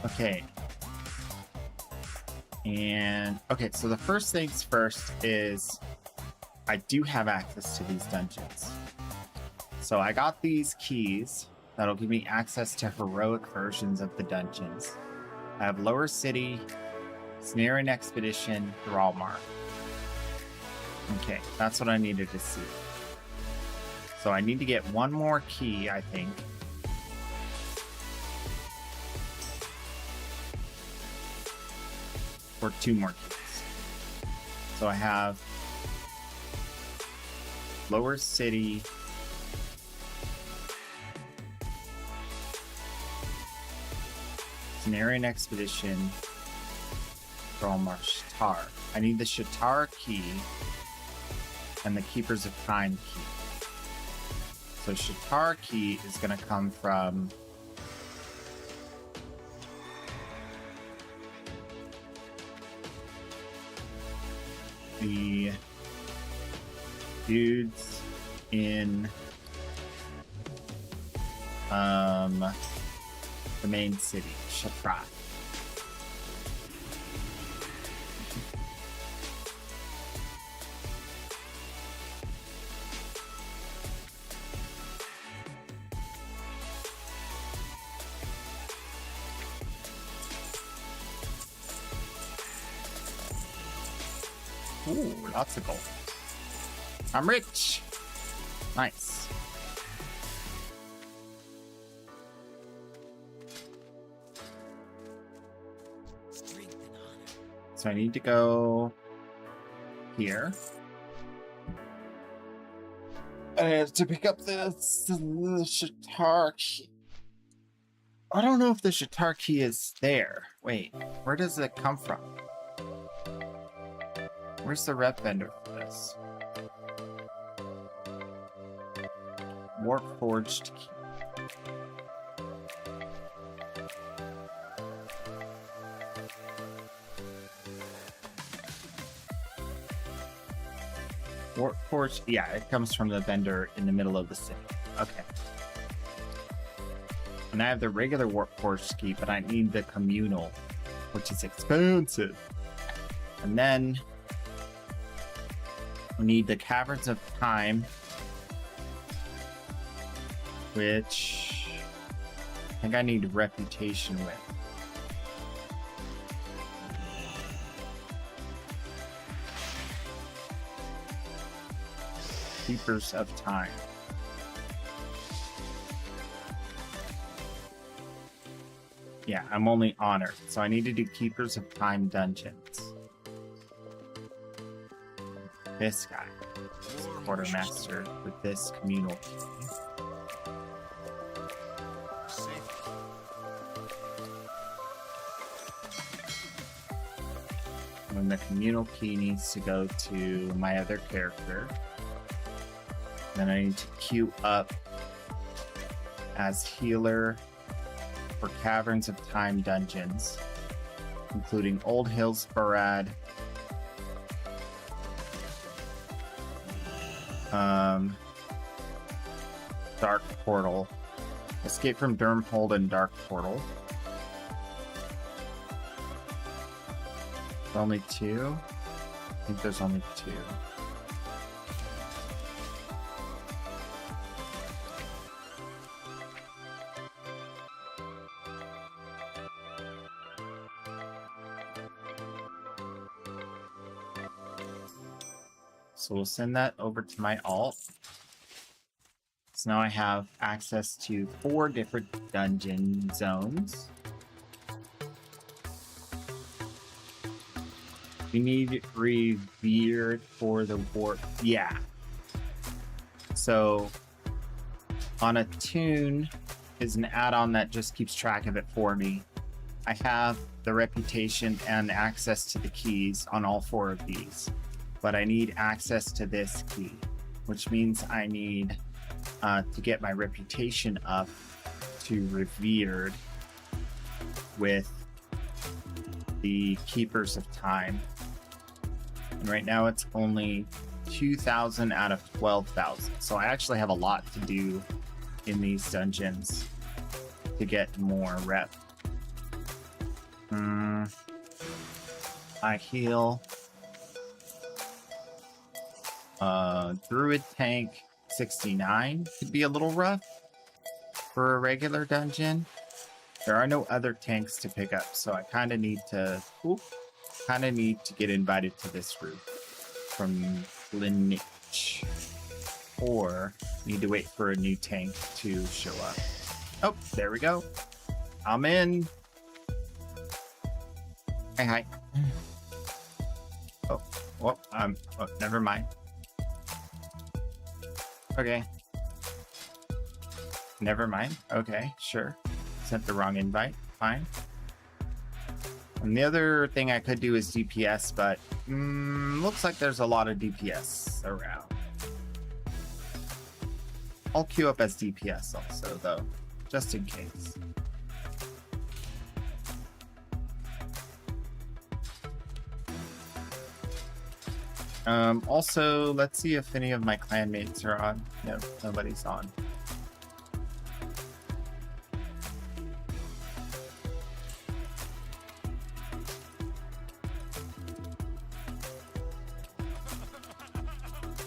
Okay. And okay, so the first things first is I do have access to these dungeons. So I got these keys that'll give me access to heroic versions of the dungeons. I have Lower City, Snare and Expedition, Thrallmark. Okay, that's what I needed to see. So I need to get one more key, I think. Or two more keys. So I have Lower City, Cenarian Expedition, Thrallmark, Shatar. I need the Shatar key and the Keepers of Time key. So Shatar key is going to come from the dudes in the main city, Shatrat. Ooh, lots of gold. I'm rich. Nice. So I need to go here. I have to pick up the Shatar key. I don't know if the Shatar key is there. Wait, where does it come from? Where's the rep vendor for this? Warp Forged key. Warp Forged, yeah, it comes from the vendor in the middle of the city. Okay. And I have the regular Warp Forged key, but I need the communal, which is expensive. And then we need the Caverns of Time, which I think I need reputation with. Keepers of Time. Yeah, I'm only honored, so I need to do Keepers of Time dungeons. This guy is a quartermaster with this communal key. And the communal key needs to go to my other character. Then I need to queue up as healer for Caverns of Time dungeons. including Old Hills Barad, Dark Portal, Escape from Durmhold and Dark Portal. Only two? I think there's only two. So we'll send that over to my alt. So now I have access to 4 different dungeon zones. We need Revered for the warp. Yeah. So on Attune is an add-on that just keeps track of it for me. I have the reputation and access to the keys on all 4 of these, but I need access to this key, which means I need to get my reputation up to Revered with the Keepers of Time. And right now it's only 2,000 out of 12,000. So I actually have a lot to do in these dungeons to get more rep. I heal. Druid tank 69 could be a little rough for a regular dungeon. There are no other tanks to pick up, so I kind of need to get invited to this route from Lineage, or need to wait for a new tank to show up. Oh, there we go. I'm in. Hi. Oh, never mind. Okay. Never mind. Okay, sure. Sent the wrong invite. Fine. And the other thing I could do is DPS, but looks like there's a lot of DPS around. I'll queue up as DPS also, though, just in case. Also, let's see if any of my clanmates are on. No, nobody's on.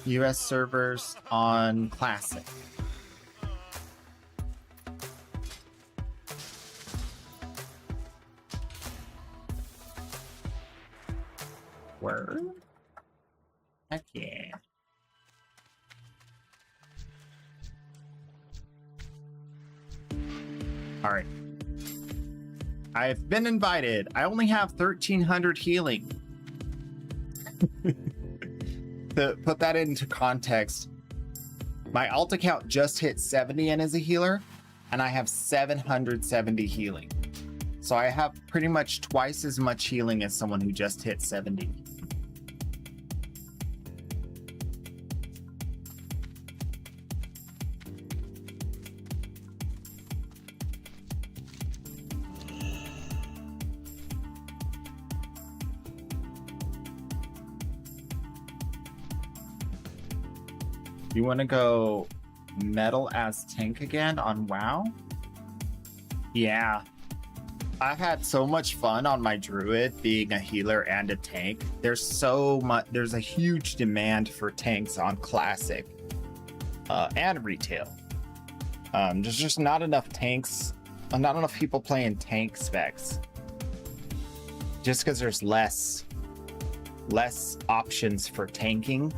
US servers on Classic. Word? Heck yeah. All right. I've been invited. I only have 1,300 healing. To put that into context, my alt account just hit 70 and as a healer, and I have 770 healing. So I have pretty much twice as much healing as someone who just hit 70. You want to go metal as tank again on WoW? Yeah. I've had so much fun on my druid being a healer and a tank. There's a huge demand for tanks on classic and retail. There's just not enough tanks, not enough people playing tank specs. Just because there's less options for tanking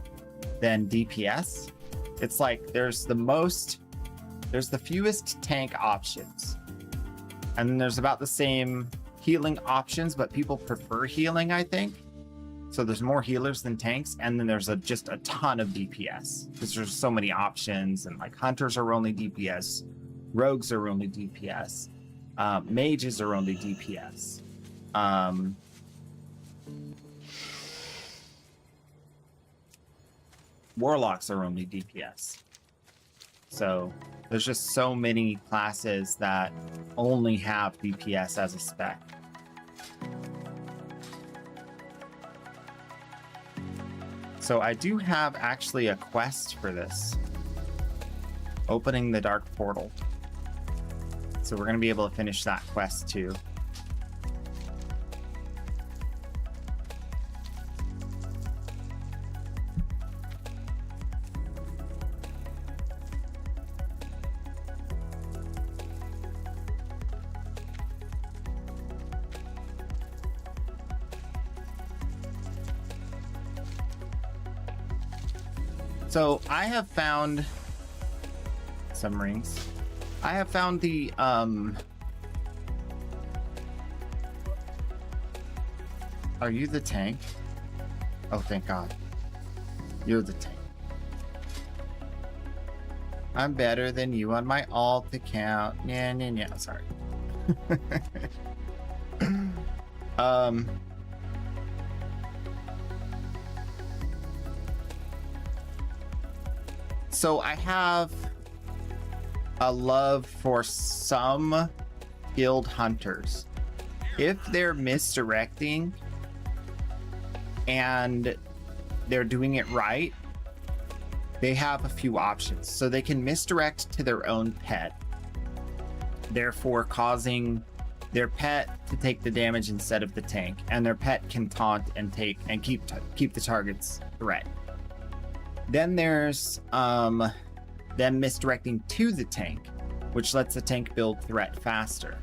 than DPS. It's like there's the fewest tank options, and then there's about the same healing options, but people prefer healing, I think. So there's more healers than tanks, and then there's just a ton of DPS because there's so many options, and like hunters are only DPS, rogues are only DPS, mages are only DPS. Warlocks are only DPS. So there's just so many classes that only have DPS as a spec. So I do have actually a quest for this. Opening the Dark Portal. So we're going to be able to finish that quest too. So I have found some rings. I have found the Are you the tank? Oh, thank God. You're the tank. I'm better than you on my alt account. Yeah. Sorry. So I have a love for some guild hunters. If they're misdirecting and they're doing it right, they have a few options. So they can misdirect to their own pet, therefore causing their pet to take the damage instead of the tank, and their pet can taunt and keep the target's threat. Then there's them misdirecting to the tank, which lets the tank build threat faster.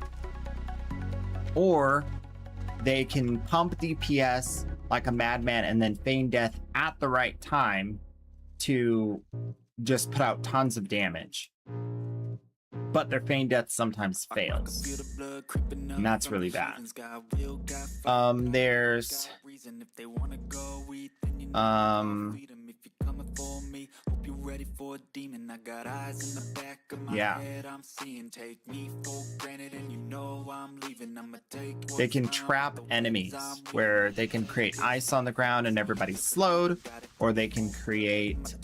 Or they can pump DPS like a madman and then feign death at the right time to just put out tons of damage. But their feign death sometimes fails, and that's really bad. There's yeah. They can trap enemies where they can create ice on the ground and everybody's slowed, or they can create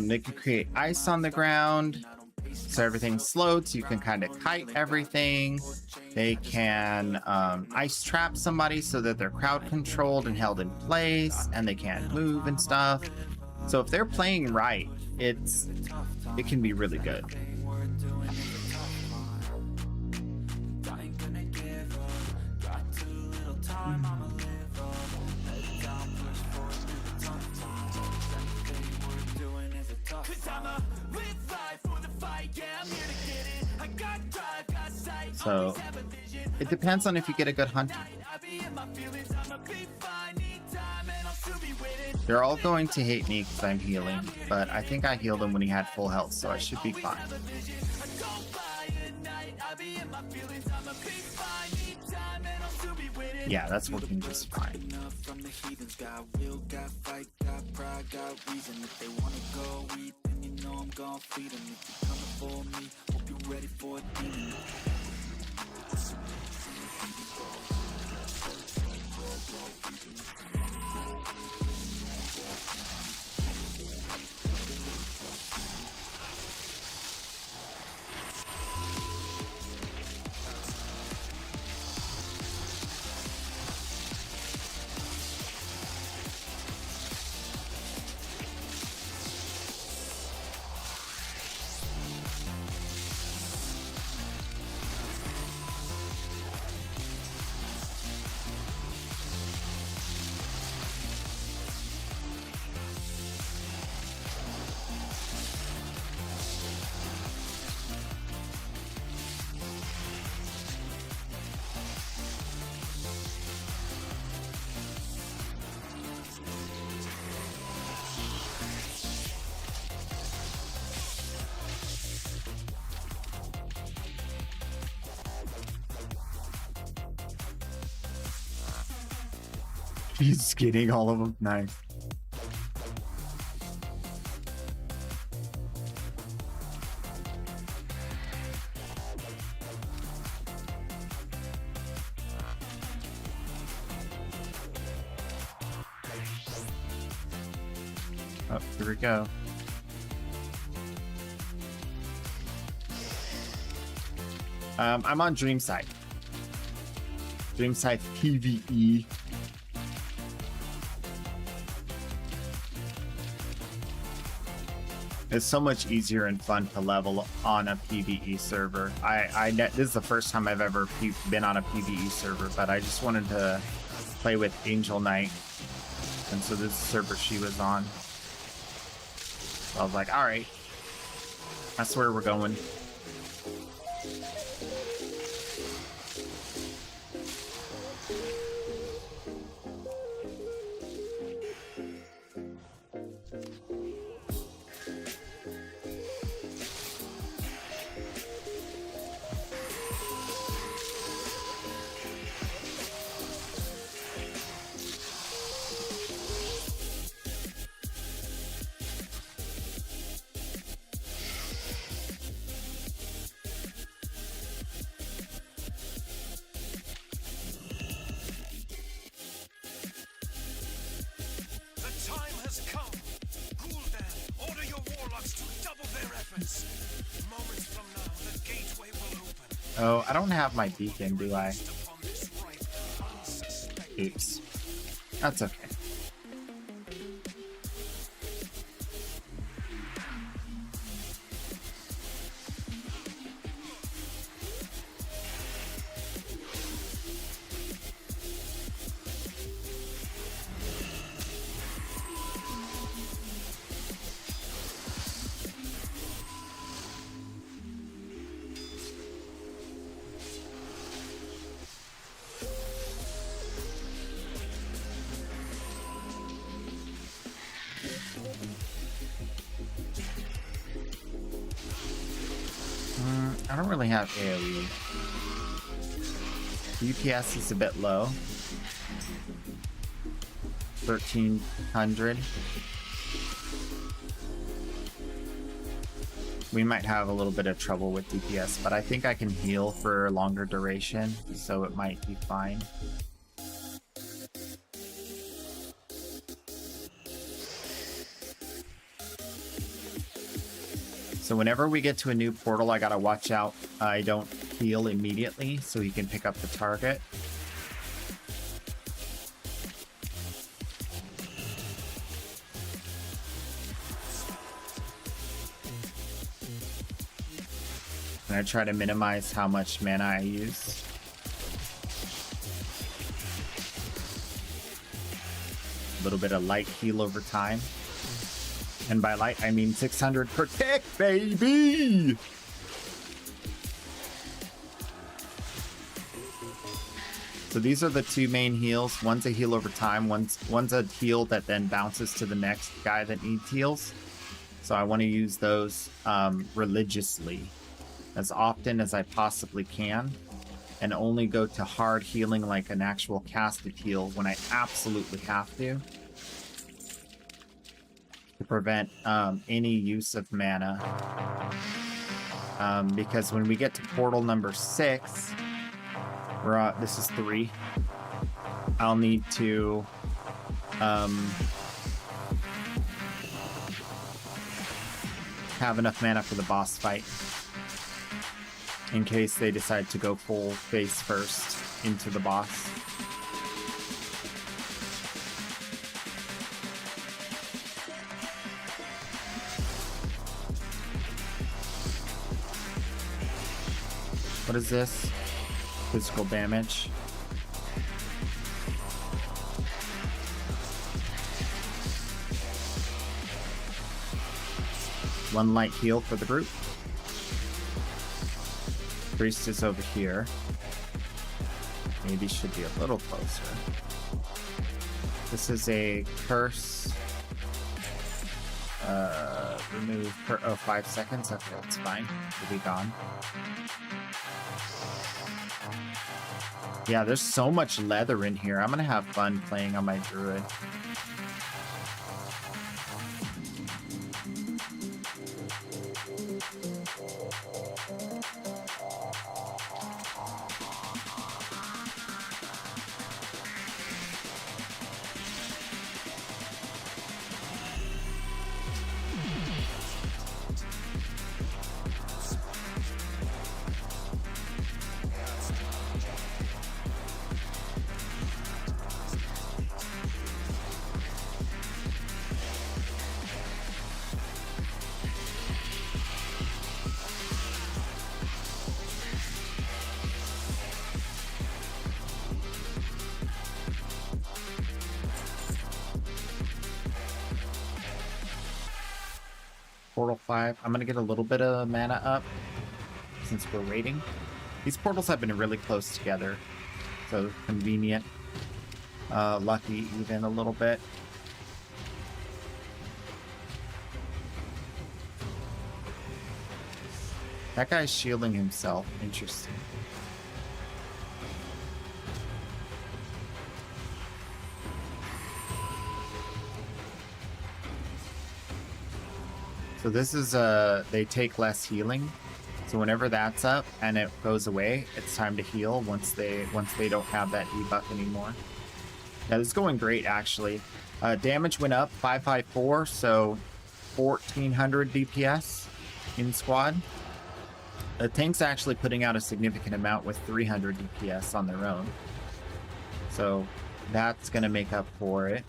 they can create ice on the ground so everything's slowed, so you can kind of kite everything. They can ice trap somebody so that they're crowd controlled and held in place and they can't move and stuff. So if they're playing right, it can be really good. So it depends on if you get a good hunter. They're all going to hate me because I'm healing, but I think I healed him when he had full health, so I should be fine. Yeah, that's working just fine. He's getting all of them. Nice. Oh, here we go. I'm on Dreamside. Dreamside PvE. It's so much easier and fun to level on a PvE server. This is the first time I've ever been on a PvE server, but I just wanted to play with Angel Knight, and so this is the server she was on. So I was like, all right, that's where we're going. Oh, I don't have my beacon, do I? Oops. That's okay. I don't really have AoE. DPS is a bit low. 1300. We might have a little bit of trouble with DPS, but I think I can heal for a longer duration, so it might be fine. So whenever we get to a new portal, I gotta watch out I don't heal immediately so he can pick up the target. And I try to minimize how much mana I use. A little bit of light heal over time. And by light, I mean 600 per tick, baby! So these are the two main heals. One's a heal over time. One's a heal that then bounces to the next guy that needs heals. So I want to use those religiously, as often as I possibly can, and only go to hard healing like an actual casted heal when I absolutely have to prevent any use of mana. Because when we get to portal number 6, this is 3, I'll need to have enough mana for the boss fight in case they decide to go full face first into the boss. What is this? Physical damage. One light heal for the group. Priest is over here. Maybe should be a little closer. This is a curse. Remove per 5 seconds. Okay, that's fine. It'll be gone. Yeah, there's so much leather in here. I'm gonna have fun playing on my druid. Portal 5. I'm gonna get a little bit of mana up since we're waiting. These portals have been really close together, so convenient. Lucky even a little bit. That guy's shielding himself. Interesting. So this is they take less healing. So whenever that's up and it goes away, it's time to heal once they don't have that debuff anymore. Yeah, this is going great actually. Damage went up 554, so 1400 DPS in squad. The tank's actually putting out a significant amount with 300 DPS on their own. So that's going to make up for it.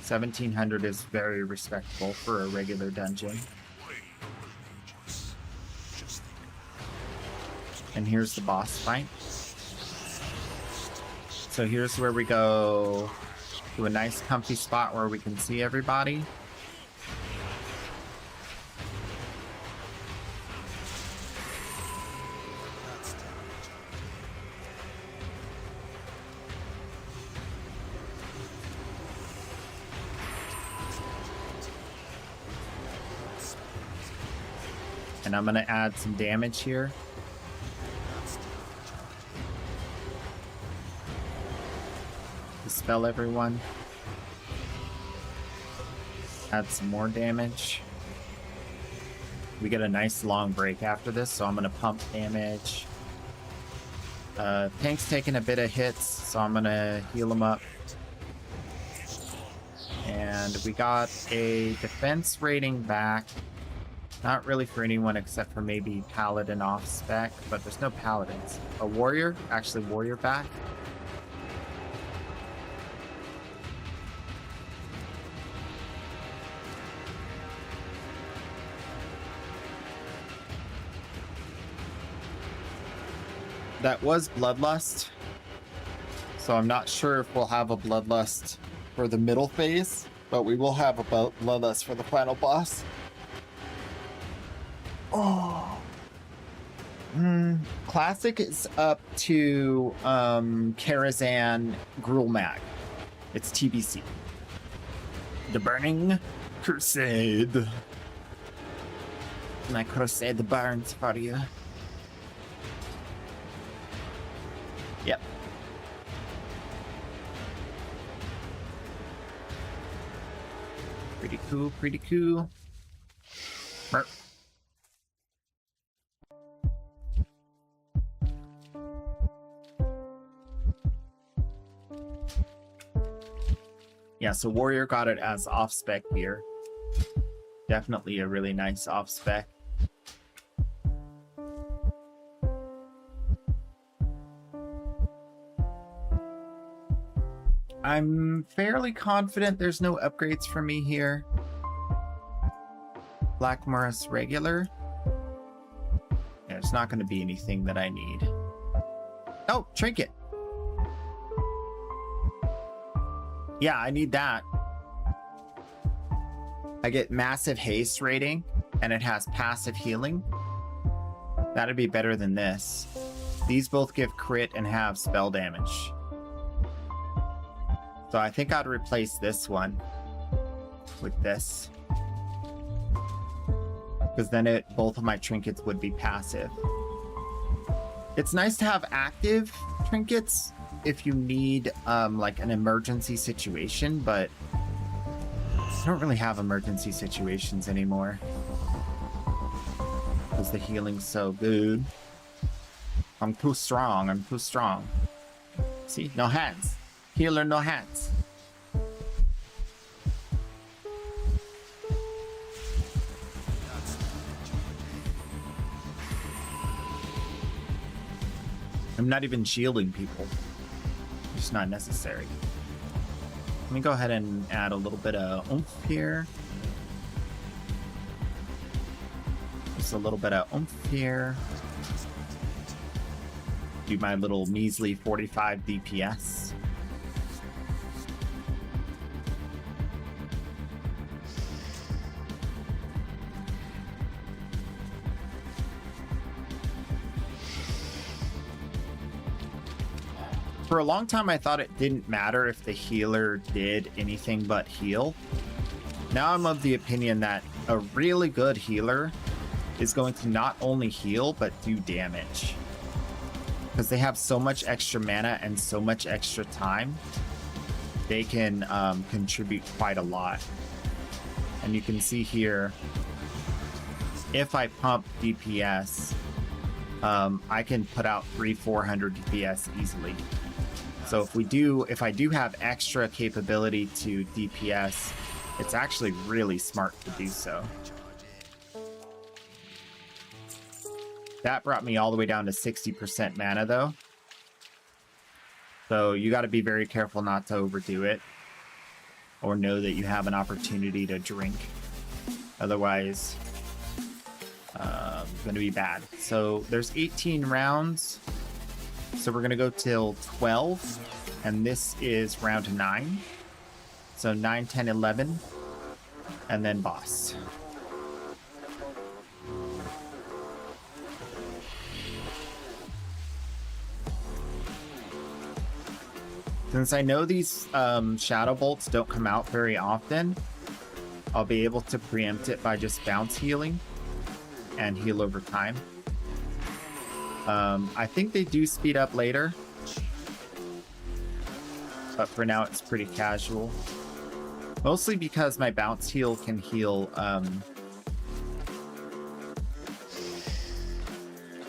1700 is very respectable for a regular dungeon. And here's the boss fight. So here's where we go to a nice comfy spot where we can see everybody. And I'm gonna add some damage here. Dispel everyone. Add some more damage. We get a nice long break after this, so I'm gonna pump damage. Tank's taking a bit of hits, so I'm gonna heal him up. And we got a defense rating back. Not really for anyone except for maybe Paladin off spec, but there's no Paladins. A Warrior? Actually, Warrior back. That was Bloodlust. So I'm not sure if we'll have a Bloodlust for the middle phase, but we will have a Bloodlust for the final boss. Oh. Classic is up to Karazhan Grulmag. It's TBC. The Burning Crusade. My crusade burns for you. Yep. Pretty cool, pretty cool. Burp. Yeah, so Warrior got it as off-spec here. Definitely a really nice off-spec. I'm fairly confident there's no upgrades for me here. Black Morris regular. There's not going to be anything that I need. Oh, trinket. Yeah, I need that. I get massive haste rating, and it has passive healing. That'd be better than this. These both give crit and have spell damage. So I think I'd replace this one with this. Because then both of my trinkets would be passive. It's nice to have active trinkets if you need like an emergency situation, but I don't really have emergency situations anymore because the healing's so good. I'm too strong. I'm too strong. See, no hands. Healer, no hands. I'm not even shielding people. It's not necessary. Let me go ahead and add a little bit of oomph here. Just a little bit of oomph here. Do my little measly 45 DPS. For a long time, I thought it didn't matter if the healer did anything but heal. Now I'm of the opinion that a really good healer is going to not only heal, but do damage. Because they have so much extra mana and so much extra time, they can contribute quite a lot. And you can see here, if I pump DPS, I can put out 300-400 DPS easily. So if I do have extra capability to DPS, it's actually really smart to do so. That brought me all the way down to 60% mana though. So you got to be very careful not to overdo it, or know that you have an opportunity to drink. Otherwise, going to be bad. So there's 18 rounds. So we're going to go till 12. And this is round 9. So 9, 10, 11. And then boss. Since I know these shadow bolts don't come out very often, I'll be able to preempt it by just bounce healing and heal over time. I think they do speed up later, but for now it's pretty casual. Mostly because my bounce heal can heal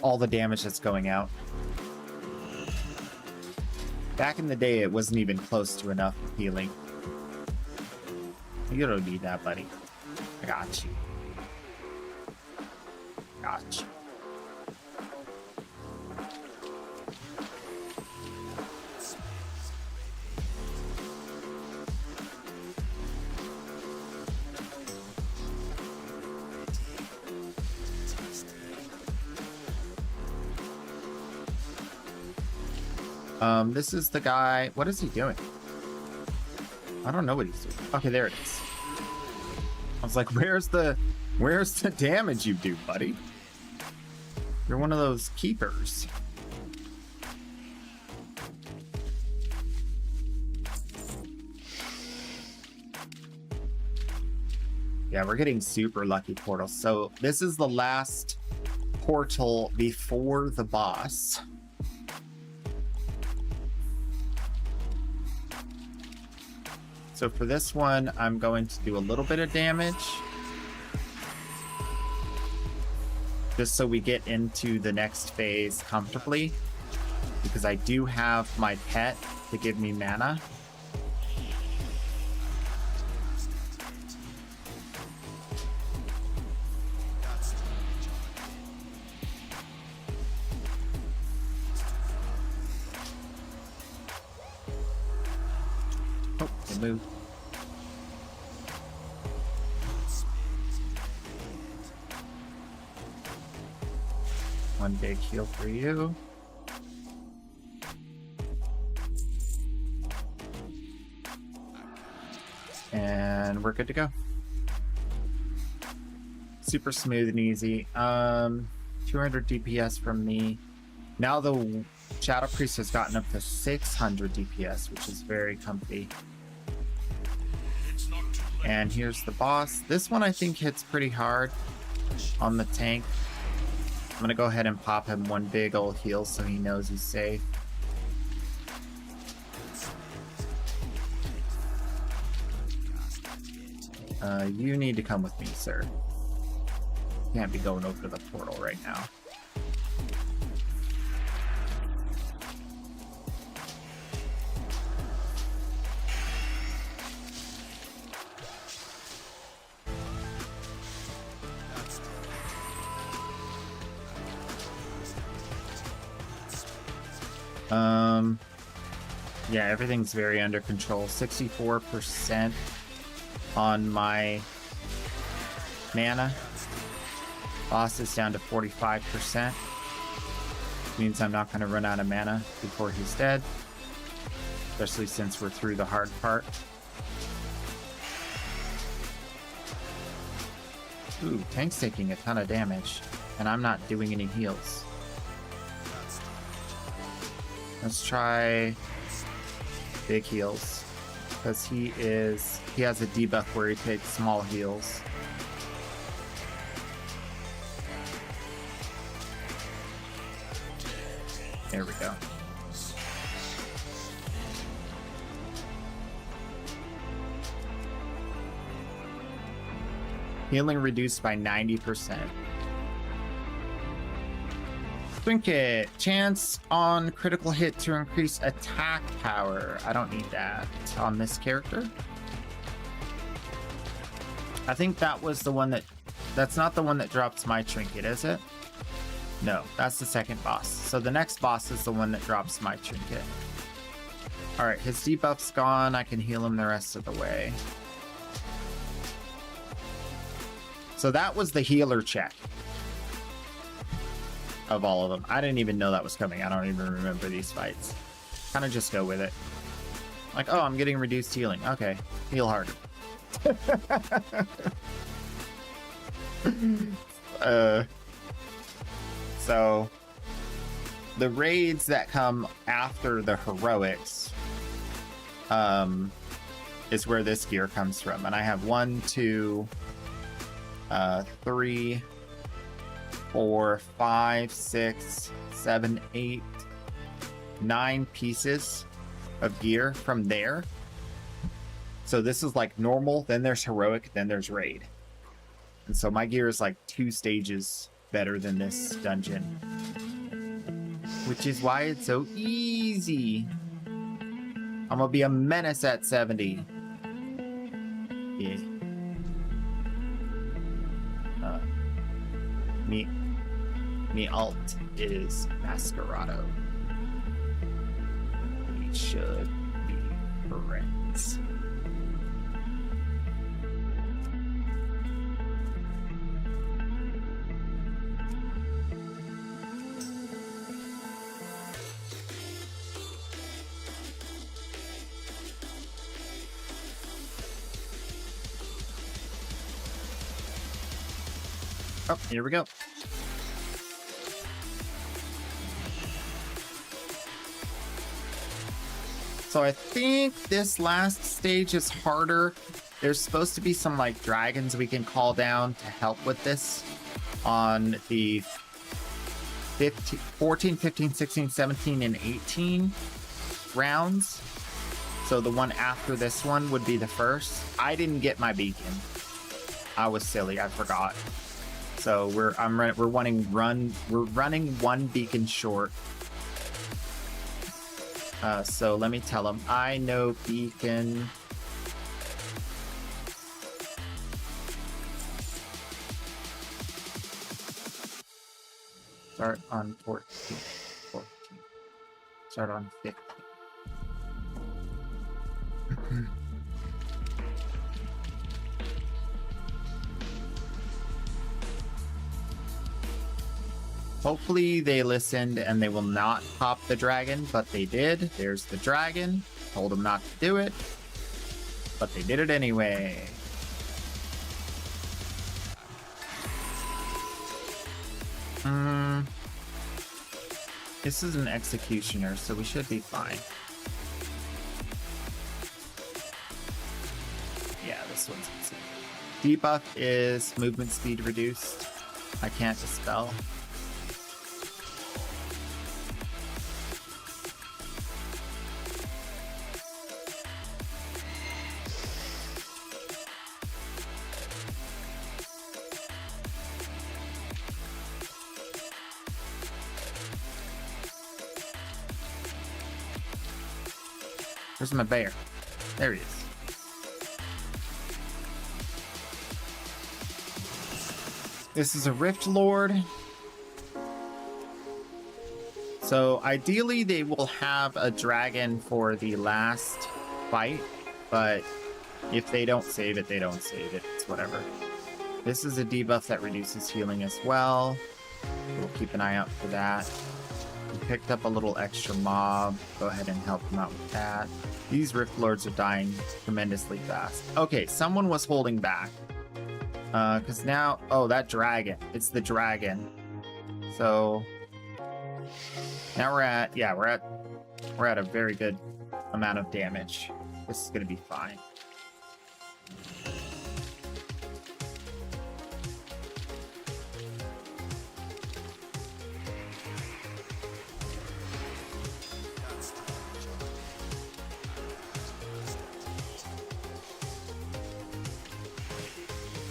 all the damage that's going out. Back in the day, it wasn't even close to enough healing. You don't need that, buddy. I got you. Got you. This is the guy. What is he doing? I don't know what he's doing. Okay, there it is. I was like, where's the damage you do, buddy? You're one of those keepers. Yeah, we're getting super lucky portals. So this is the last portal before the boss. So for this one, I'm going to do a little bit of damage. Just so we get into the next phase comfortably. Because I do have my pet to give me mana. Oh, they moved. One big heal for you. And we're good to go. Super smooth and easy. 200 DPS from me. Now the Shadow Priest has gotten up to 600 DPS, which is very comfy. And here's the boss. This one I think hits pretty hard on the tank. I'm gonna go ahead and pop him one big old heal so he knows he's safe. You need to come with me, sir. Can't be going over to the portal right now. Yeah, everything's very under control. 64% on my mana. Boss is down to 45%. Means I'm not going to run out of mana before he's dead. Especially since we're through the hard part. Ooh, tank's taking a ton of damage. And I'm not doing any heals. Let's try big heals. Because he has a debuff where he takes small heals. There we go. Healing reduced by 90%. Trinket. Chance on critical hit to increase attack power. I don't need that on this character. I think that was the one that... That's not the one that drops my trinket, is it? No, that's the second boss. So the next boss is the one that drops my trinket. Alright, his debuff's gone. I can heal him the rest of the way. So that was the healer check of all of them. I didn't even know that was coming. I don't even remember these fights. Kind of just go with it. Like, oh, I'm getting reduced healing. Okay, heal harder. So the raids that come after the heroics is where this gear comes from. And I have 1, 2, 3, 4, 5, 6, 7, 8, 9 pieces of gear from there. So this is like normal, then there's heroic, then there's raid. And so my gear is like 2 stages better than this dungeon, which is why it's so easy. I'm gonna be a menace at 70. Yeah. Me alt is Masquerado. We should be friends. Oh, here we go. So I think this last stage is harder. There's supposed to be some like dragons we can call down to help with this on the 14, 15, 16, 17, and 18 rounds. So the one after this one would be the first. I didn't get my beacon. I was silly. I forgot. So we're running 1 beacon short. So let me tell them. I know beacon. Start on 14. Start on 15. Hopefully they listened and they will not pop the dragon, but they did. There's the dragon. Told them not to do it, but they did it anyway. This is an executioner, so we should be fine. Yeah, this one's easy. Debuff is movement speed reduced. I can't dispel. Where's my bear? There he is. This is a Rift Lord. So ideally they will have a dragon for the last fight, but if they don't save it, they don't save it. It's whatever. This is a debuff that reduces healing as well. We'll keep an eye out for that. We picked up a little extra mob. Go ahead and help them out with that. These Rift Lords are dying tremendously fast. Okay, someone was holding back. Because now... Oh, that dragon. It's the dragon. So... Now we're at a very good amount of damage. This is gonna be fine.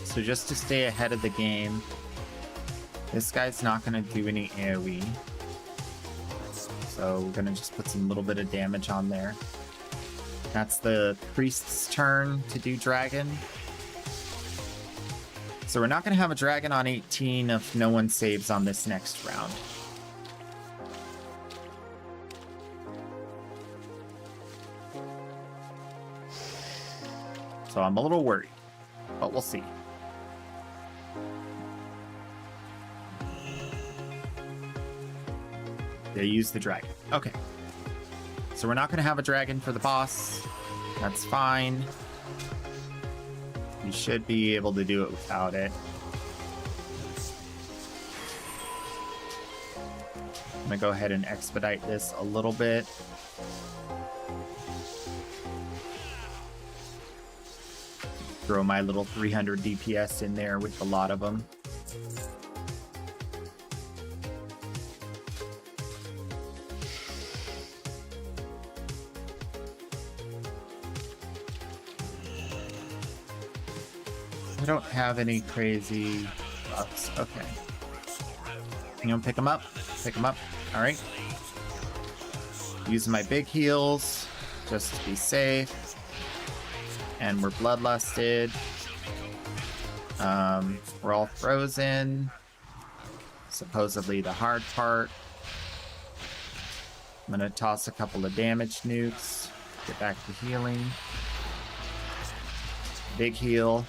So just to stay ahead of the game, this guy's not going to do any AoE. So we're going to just put some little bit of damage on there. That's the priest's turn to do dragon. So we're not going to have a dragon on 18 if no one saves on this next round. So I'm a little worried, but we'll see. They use the dragon. Okay. So we're not going to have a dragon for the boss. That's fine. You should be able to do it without it. I'm going to go ahead and expedite this a little bit. Throw my little 300 DPS in there with a lot of them. I don't have any crazy buffs. Okay. You gonna pick them up? Pick them up. All right. Using my big heals just to be safe. And we're bloodlusted. We're all frozen. Supposedly the hard part. I'm gonna toss a couple of damage nukes. Get back to healing. Big heal.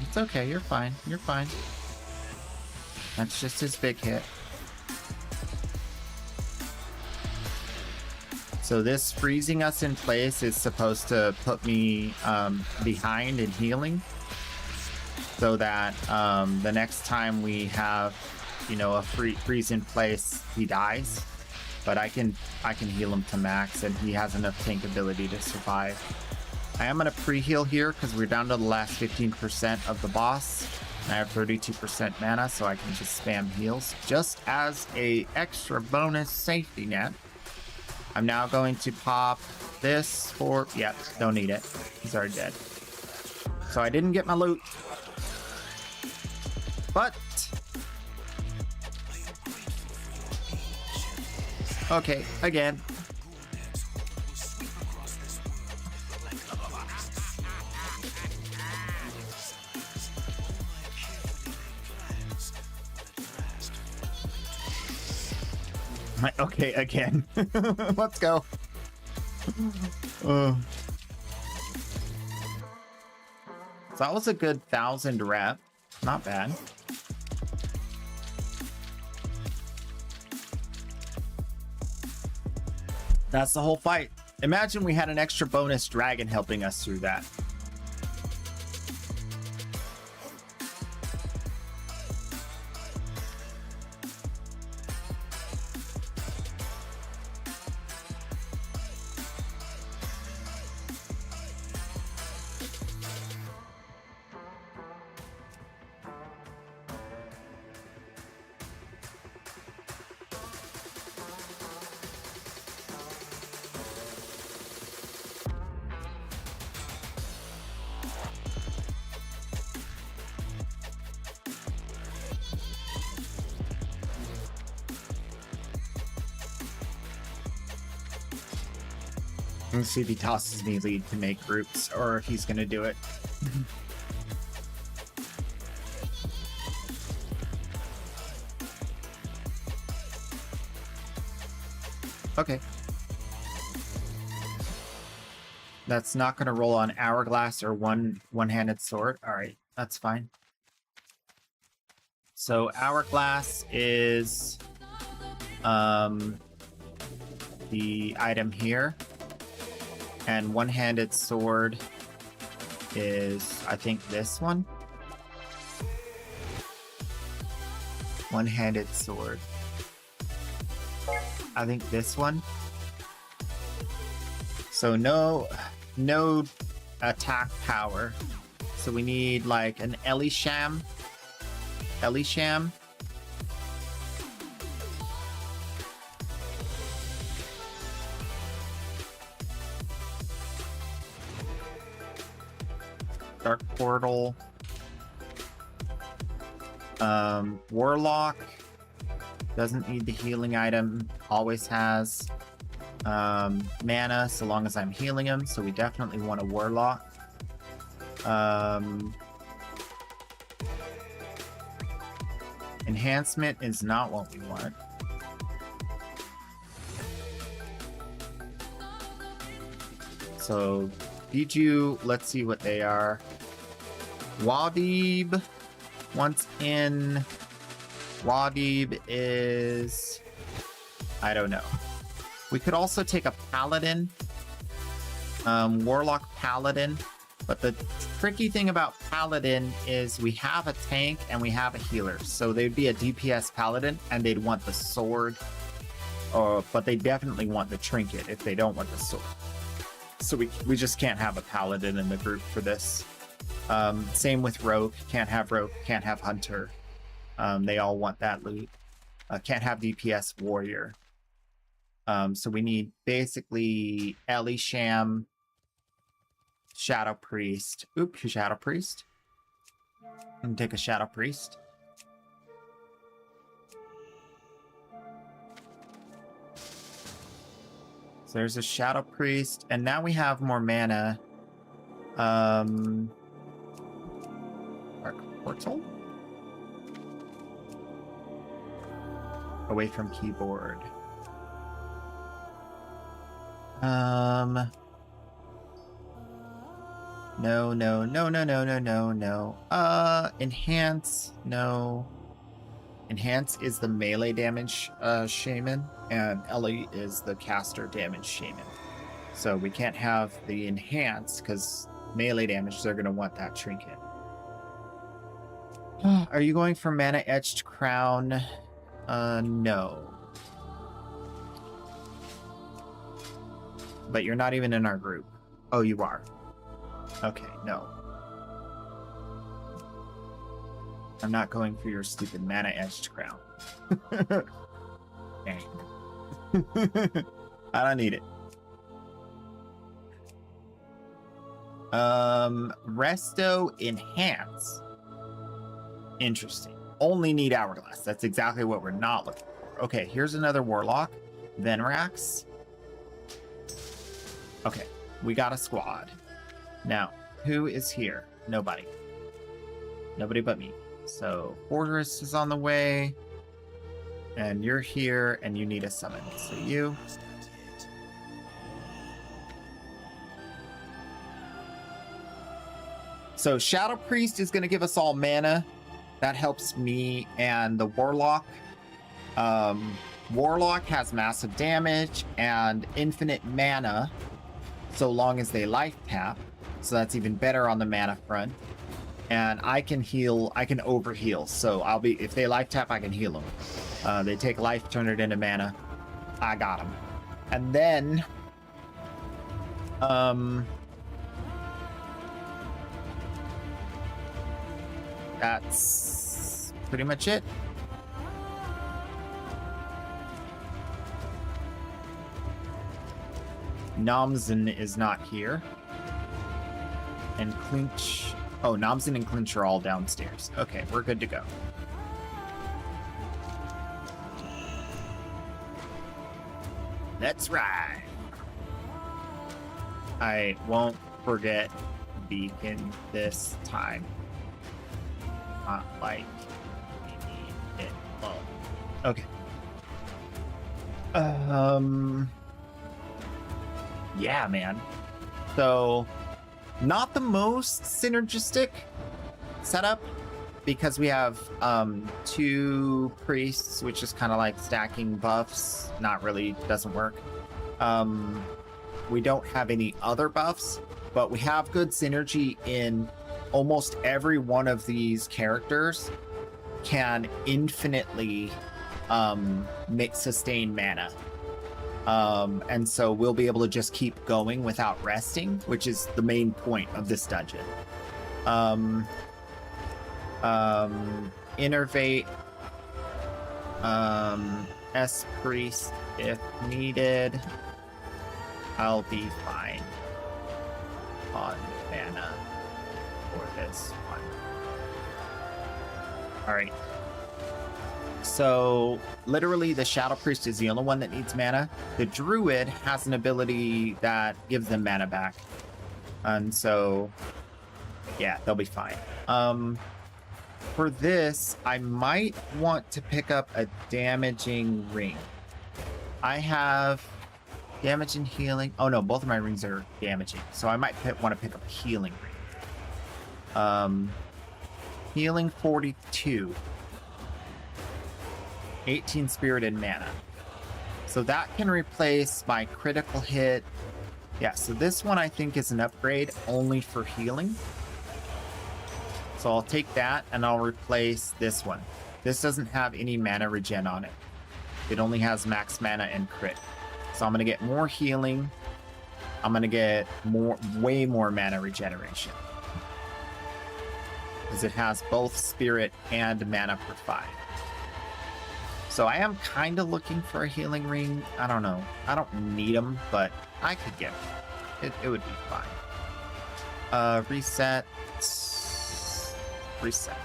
It's okay, you're fine. You're fine. That's just his big hit. So this freezing us in place is supposed to put me behind in healing, so that the next time we have, you know, a freeze in place, he dies. But I can heal him to max, and he has enough tank ability to survive. I am going to pre-heal here because we're down to the last 15% of the boss. I have 32% mana, so I can just spam heals just as a extra bonus safety net. I'm now going to pop this for... Yeah, don't need it. He's already dead. So I didn't get my loot. But... Okay, again. Okay, again. Let's go. So that was a good 1,000 rep. Not bad. That's the whole fight. Imagine we had an extra bonus dragon helping us through that. Let's see if he tosses me lead to make groups, or if he's gonna do it. Okay. That's not gonna roll on hourglass or one-handed sword. All right, that's fine. So hourglass is the item here. And one-handed sword is, I think, this one. One-handed sword. I think this one. So no attack power. So we need like an Elisham. Elisham. Dark Portal. Warlock. Doesn't need the healing item. Always has mana so long as I'm healing him. So we definitely want a Warlock. Enhancement is not what we want. So Biju, let's see what they are. Wadib, once in. Wadib is... I don't know. We could also take a Paladin. Warlock Paladin. But the tricky thing about Paladin is we have a tank and we have a healer. So they'd be a DPS Paladin and they'd want the sword. But they definitely want the trinket if they don't want the sword. So we just can't have a Paladin in the group for this. Same with Rogue. Can't have Rogue. Can't have Hunter. They all want that loot. Can't have DPS Warrior. So we need basically Elisham, Shadow Priest. Oop, Shadow Priest. And take a Shadow Priest. So there's a Shadow Priest, and now we have more mana. Dark Portal? Away from keyboard. No. Enhance, no. Enhance is the melee damage shaman, and Ellie is the caster damage shaman. So we can't have the enhance, because melee damage, they're going to want that trinket. Are you going for Mana Etched Crown? No. But you're not even in our group. Oh, you are. Okay, no. I'm not going for your stupid Mana Etched Crown. Dang. I don't need it. Resto Enhance. Interesting. Only need Hourglass. That's exactly what we're not looking for. Okay, here's another Warlock. Venrax. Okay, we got a squad. Now, who is here? Nobody. Nobody but me. So, Fortress is on the way. And you're here, and you need a summon. So you... So, Shadow Priest is going to give us all mana. That helps me and the Warlock. Warlock has massive damage and infinite mana, so long as they life tap. So that's even better on the mana front. And I can heal, I can overheal. So I'll be, if they life tap, I can heal them. They take life, turn it into mana. I got them. And then, that's pretty much it. Namzen is not here. And Clinch... Oh, Namzen and Clinch are all downstairs. Okay, we're good to go. Let's ride. I won't forget Beacon this time. Not like we need it. Well, okay. Yeah, man. So, not the most synergistic setup because we have 2 priests, which is kind of like stacking buffs. Not really, doesn't work. We don't have any other buffs, but we have good synergy in almost every one of these characters. can infinitely sustain mana. And so we'll be able to just keep going without resting, which is the main point of this dungeon. Innervate, S Priest if needed. I'll be fine on mana for this one. All right. So literally the Shadow Priest is the only one that needs mana. The Druid has an ability that gives them mana back. And so yeah, they'll be fine. For this, I might want to pick up a damaging ring. I have damage and healing. Oh no, both of my rings are damaging. So I might want to pick up a healing ring. Healing 42. 18 spirit and mana. So that can replace my critical hit. Yeah, so this one I think is an upgrade only for healing. So I'll take that and I'll replace this one. This doesn't have any mana regen on it. It only has max mana and crit. So I'm going to get more healing. I'm going to get way more mana regeneration. Because it has both spirit and mana for 5. So I am kind of looking for a healing ring. I don't know. I don't need them, but I could get them. It would be fine. Reset. Reset.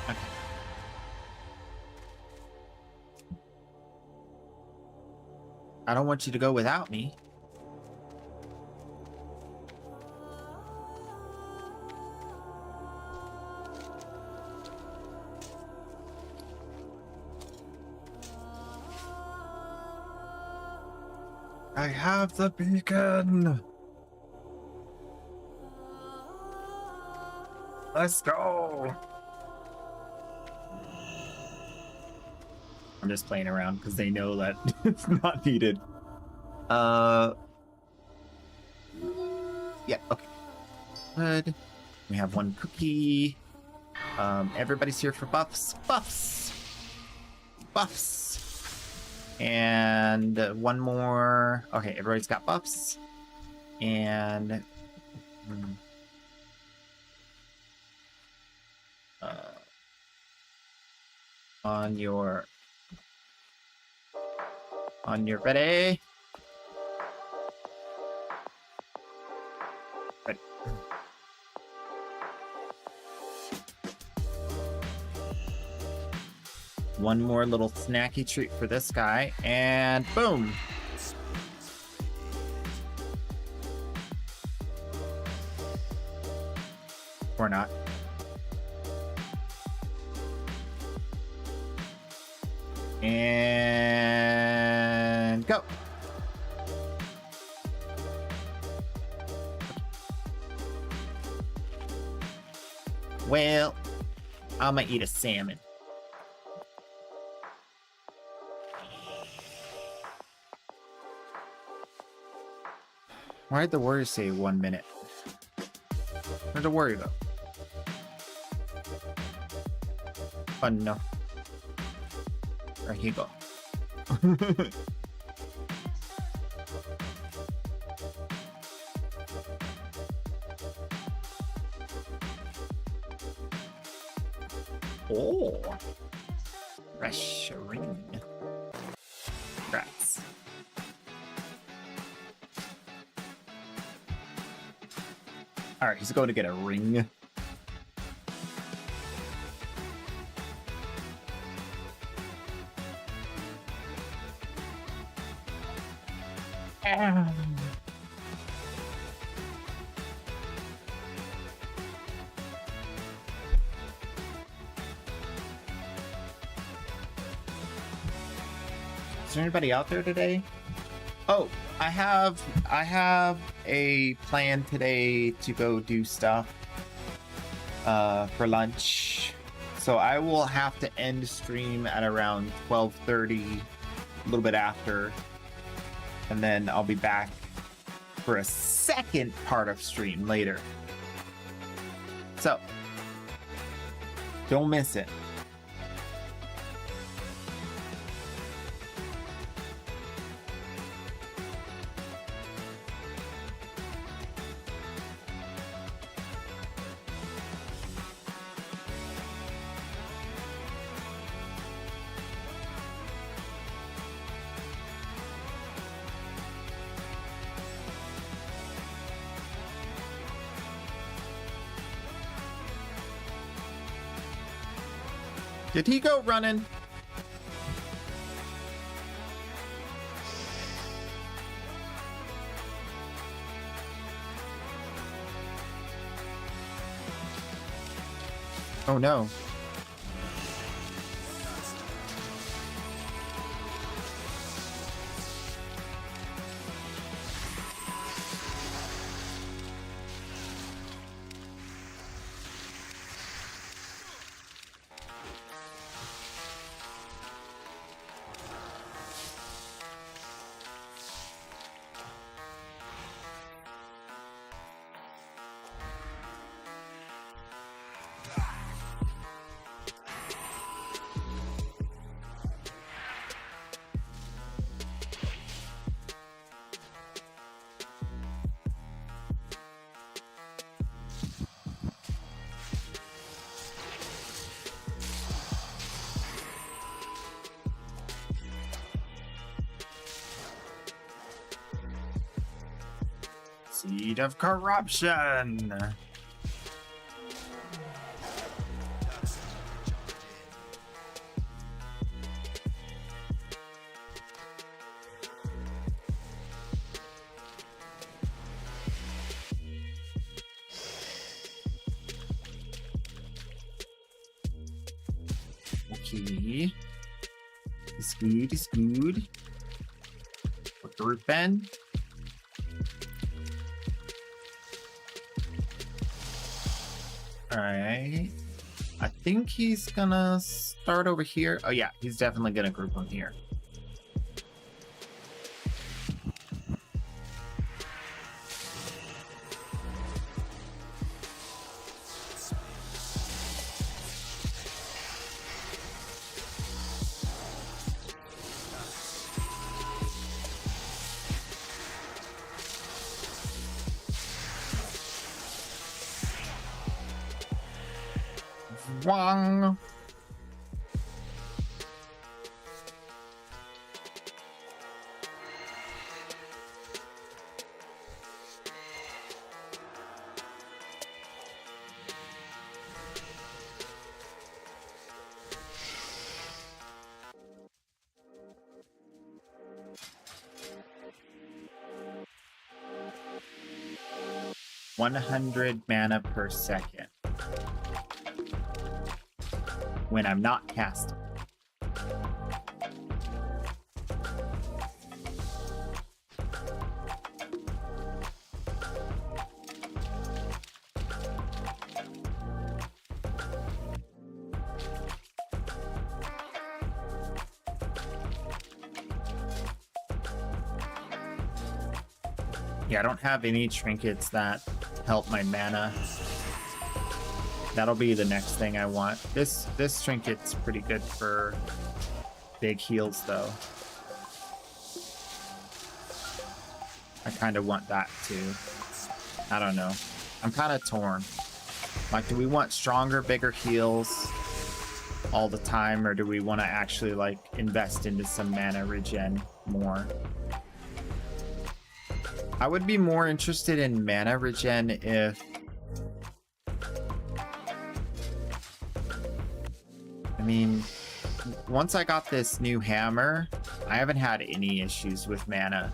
Okay. I don't want you to go without me. I have the beacon. Let's go. I'm just playing around because they know that it's not needed. Yeah, okay. Good. We have one cookie. Everybody's here for buffs. Buffs. Buffs. And one more. Okay, everybody's got buffs. And on your ready. Ready. One more little snacky treat for this guy, and boom. Or not. And go. Well, I'm gonna eat a salmon. Why'd the warrior say 1 minute? Where'd the warrior go? Oh no. There he go. Oh. Fresh ring. Congrats. Alright, he's going to get a ring. Is there anybody out there today? Oh, I have a plan today to go do stuff for lunch. So I will have to end stream at around 12:30, a little bit after. And then I'll be back for a second part of stream later. So, Don't miss it. Did he go running? Oh no. Seed of corruption. Okay. It's good, it's good. What the root bend? Alright. I think he's gonna start over here. Oh yeah, he's definitely gonna group them here. Wong. $100 mana per second when I'm not casting. Yeah, I don't have any trinkets that help my mana. That'll be the next thing I want. This trinket's pretty good for big heals though. I kind of want that too. I don't know. I'm kind of torn. Like, do we want stronger, bigger heals all the time, or do we want to actually like invest into some mana regen more? I would be more interested in mana regen if I mean, once I got this new hammer, I haven't had any issues with mana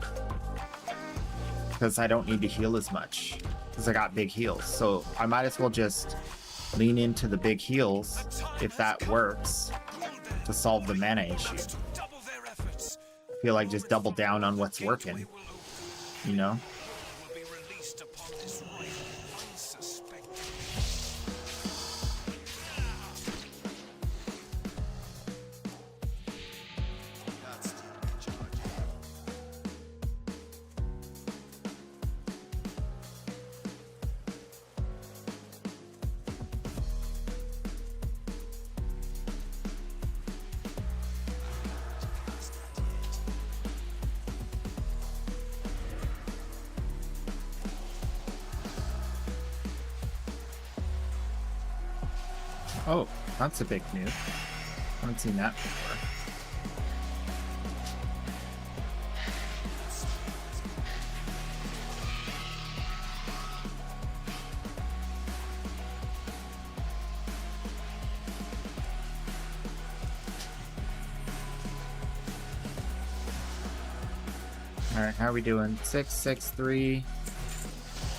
because I don't need to heal as much because I got big heals. So I might as well just lean into the big heals if that works to solve the mana issue. I feel like just double down on what's working, you know? Oh, that's a big nuke. Haven't seen that before. Alright, how are we doing? 6, 6, 3,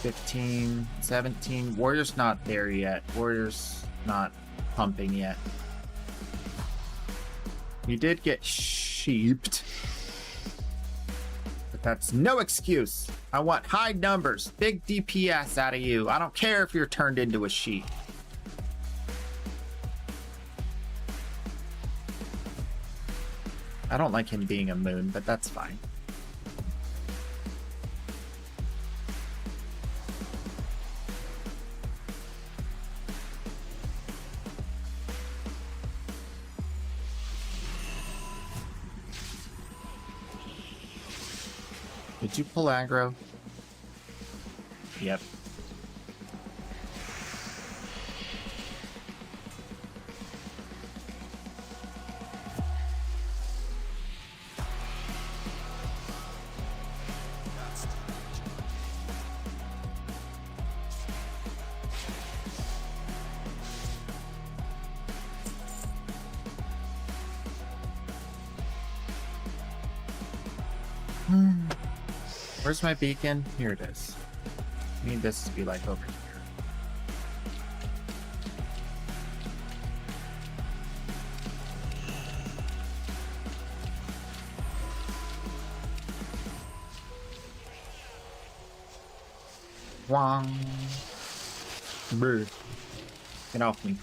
15, 17. Warrior's not there yet. Warrior's not pumping yet. You did get sheeped. But that's no excuse. I want high numbers, big DPS out of you. I don't care if you're turned into a sheep. I don't like him being a moon, but that's fine. Did you pull aggro? Yep. Where's my beacon? Here it is. I need this to be like over here. Wong. Brr. Get off me.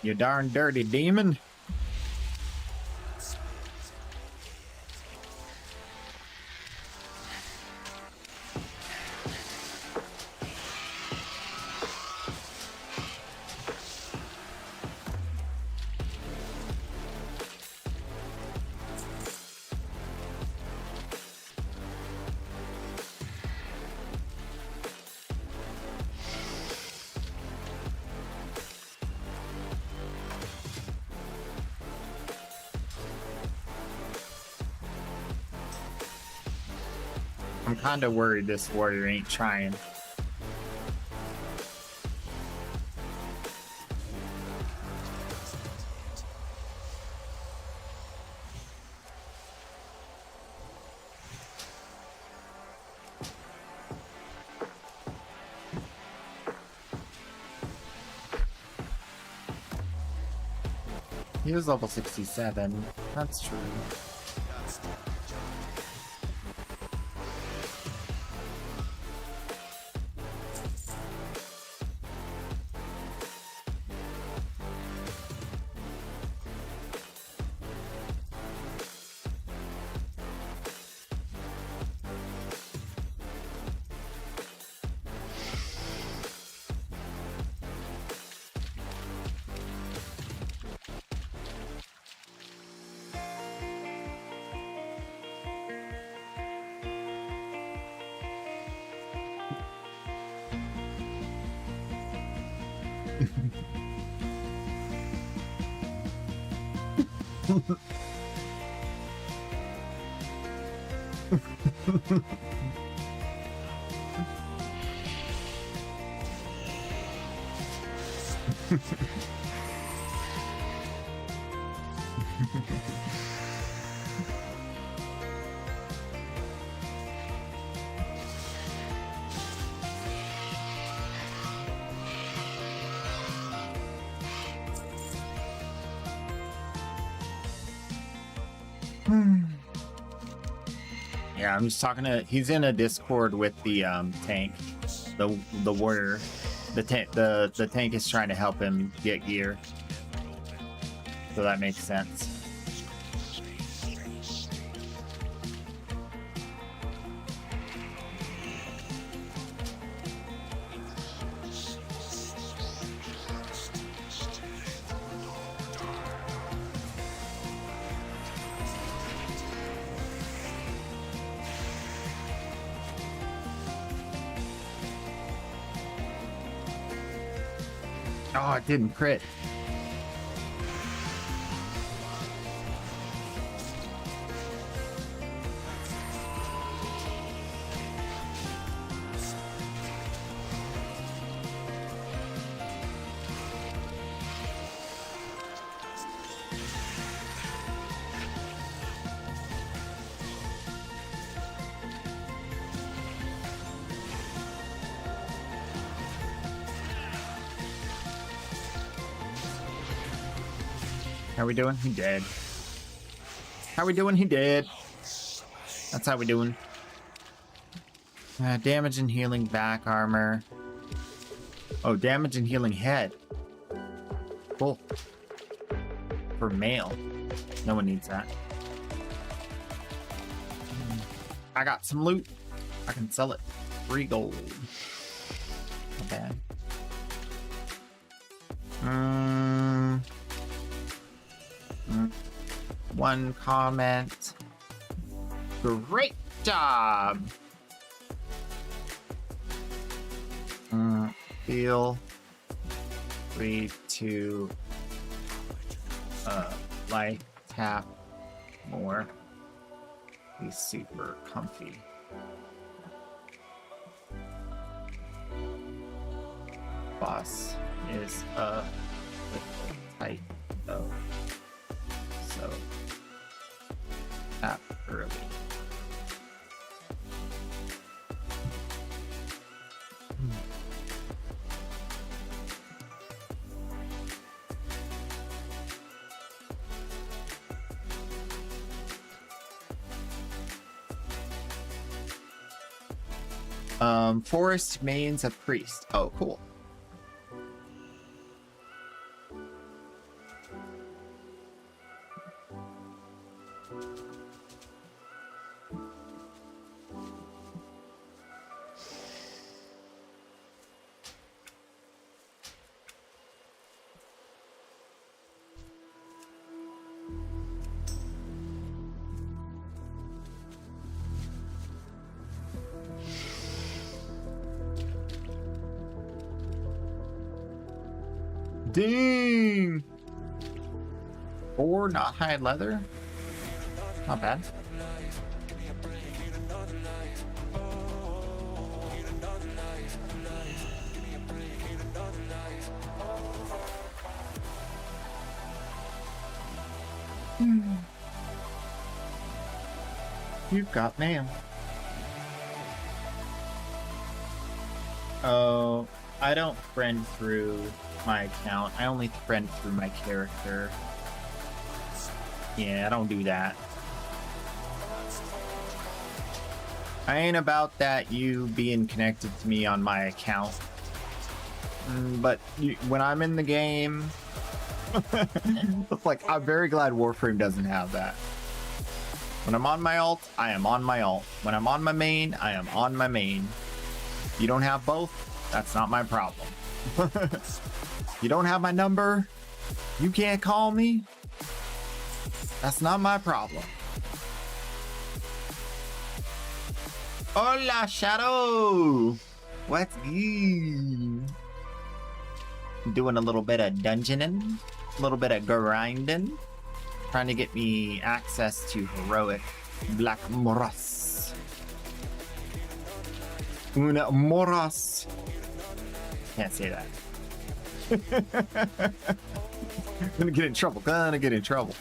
You darn dirty demon. I'm kinda worried this warrior ain't trying. He was level 67. That's true. Yeah, I'm just talking to. He's in a Discord with the tank, the warrior. The tank is trying to help him get gear, so that makes sense. Oh, it didn't crit. How we doing? He dead. How we doing? He dead. That's how we doing. Damage and healing back armor. Oh, damage and healing head. Cool. For male. No one needs that. I got some loot. I can sell it. 3 gold. Not bad. One comment. Great job. Feel free to light tap more. He's super comfy. Boss is a little tight though. So tap early. Forest mains a priest. Oh, cool. Dang! Or not hide leather? Not bad. You've got mail. Oh, I don't friend through my account. I only friend through my character. Yeah, I don't do that. I ain't about that you being connected to me on my account. But when I'm in the game, it's like, I'm very glad Warframe doesn't have that. When I'm on my alt, I am on my alt. When I'm on my main, I am on my main. You don't have both? That's not my problem. You don't have my number? You can't call me? That's not my problem. Hola, Shadow! What's good? Doing a little bit of dungeoning, a little bit of grinding, trying to get me access to heroic Black Moras. Una Moras. Can't say that. Gonna get in trouble. Gonna get in trouble.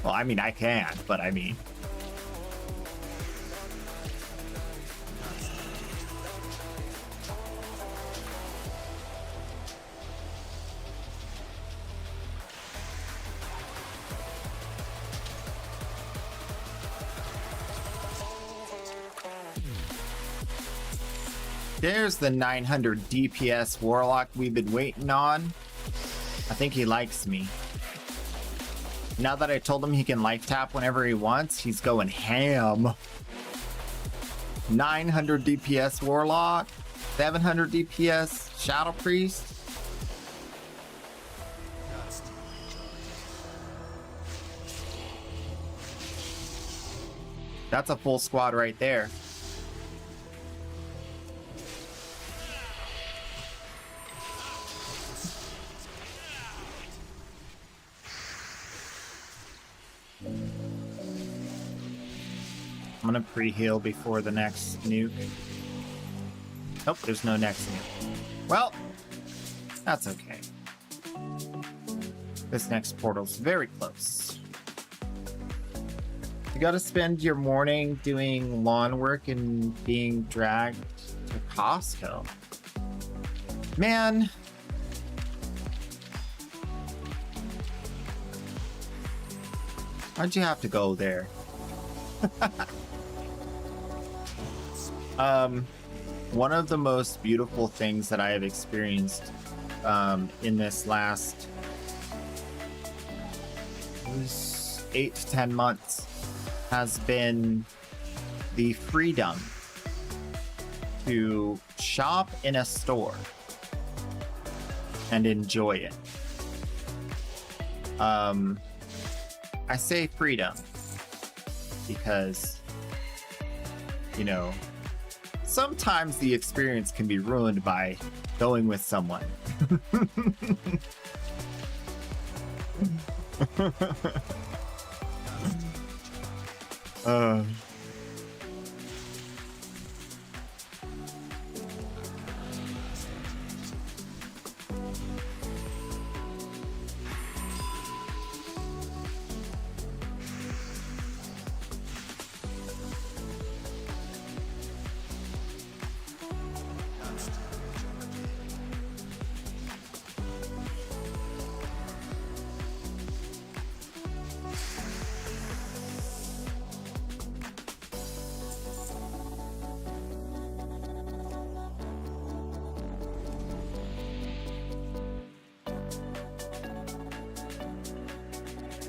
Well, I mean, I can, but I mean. There's the 900 DPS Warlock we've been waiting on. I think he likes me. Now that I told him he can life tap whenever he wants, he's going ham. 900 DPS Warlock, 700 DPS Shadow Priest. That's a full squad right there. I'm gonna pre-heal before the next nuke. Nope, there's no next nuke. Well, that's okay. This next portal's very close. You gotta spend your morning doing lawn work and being dragged to Costco. Man. Why'd you have to go there? One of the most beautiful things that I have experienced in this last 8 to 10 months has been the freedom to shop in a store and enjoy it. I say freedom because, you know, sometimes the experience can be ruined by going with someone.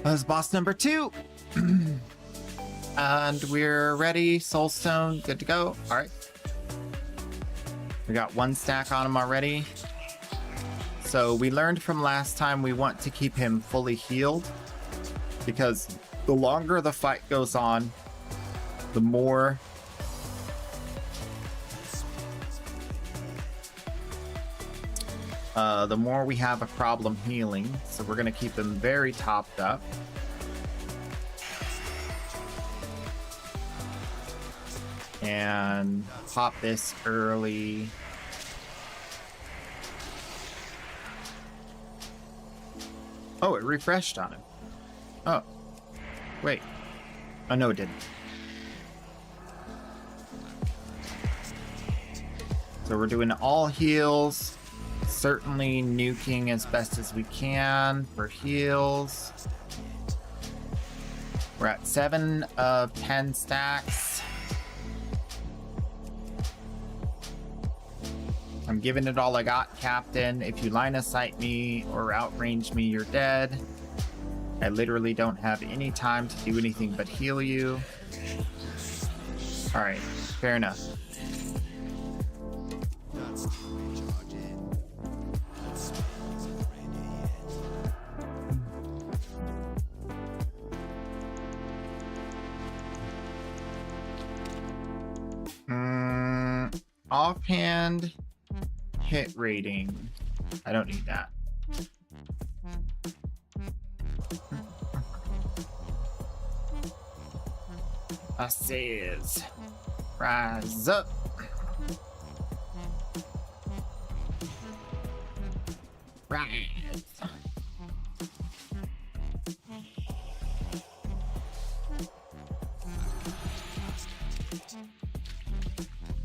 That's boss number 2. And we're ready. Soulstone, good to go. All right. We got 1 stack on him already. So we learned from last time we want to keep him fully healed, because the longer the fight goes on, the more we have a problem healing. So we're gonna keep him very topped up. And pop this early. Oh, it refreshed on him. Oh, wait. Oh, no, it didn't. So we're doing all heals. Certainly nuking as best as we can for heals. We're at 7 of 10 stacks. I'm giving it all I got, Captain. If you line of sight me or outrange me, you're dead. I literally don't have any time to do anything but heal you. All right, fair enough. Offhand hit rating. I don't need that. I says, rise up. Rise.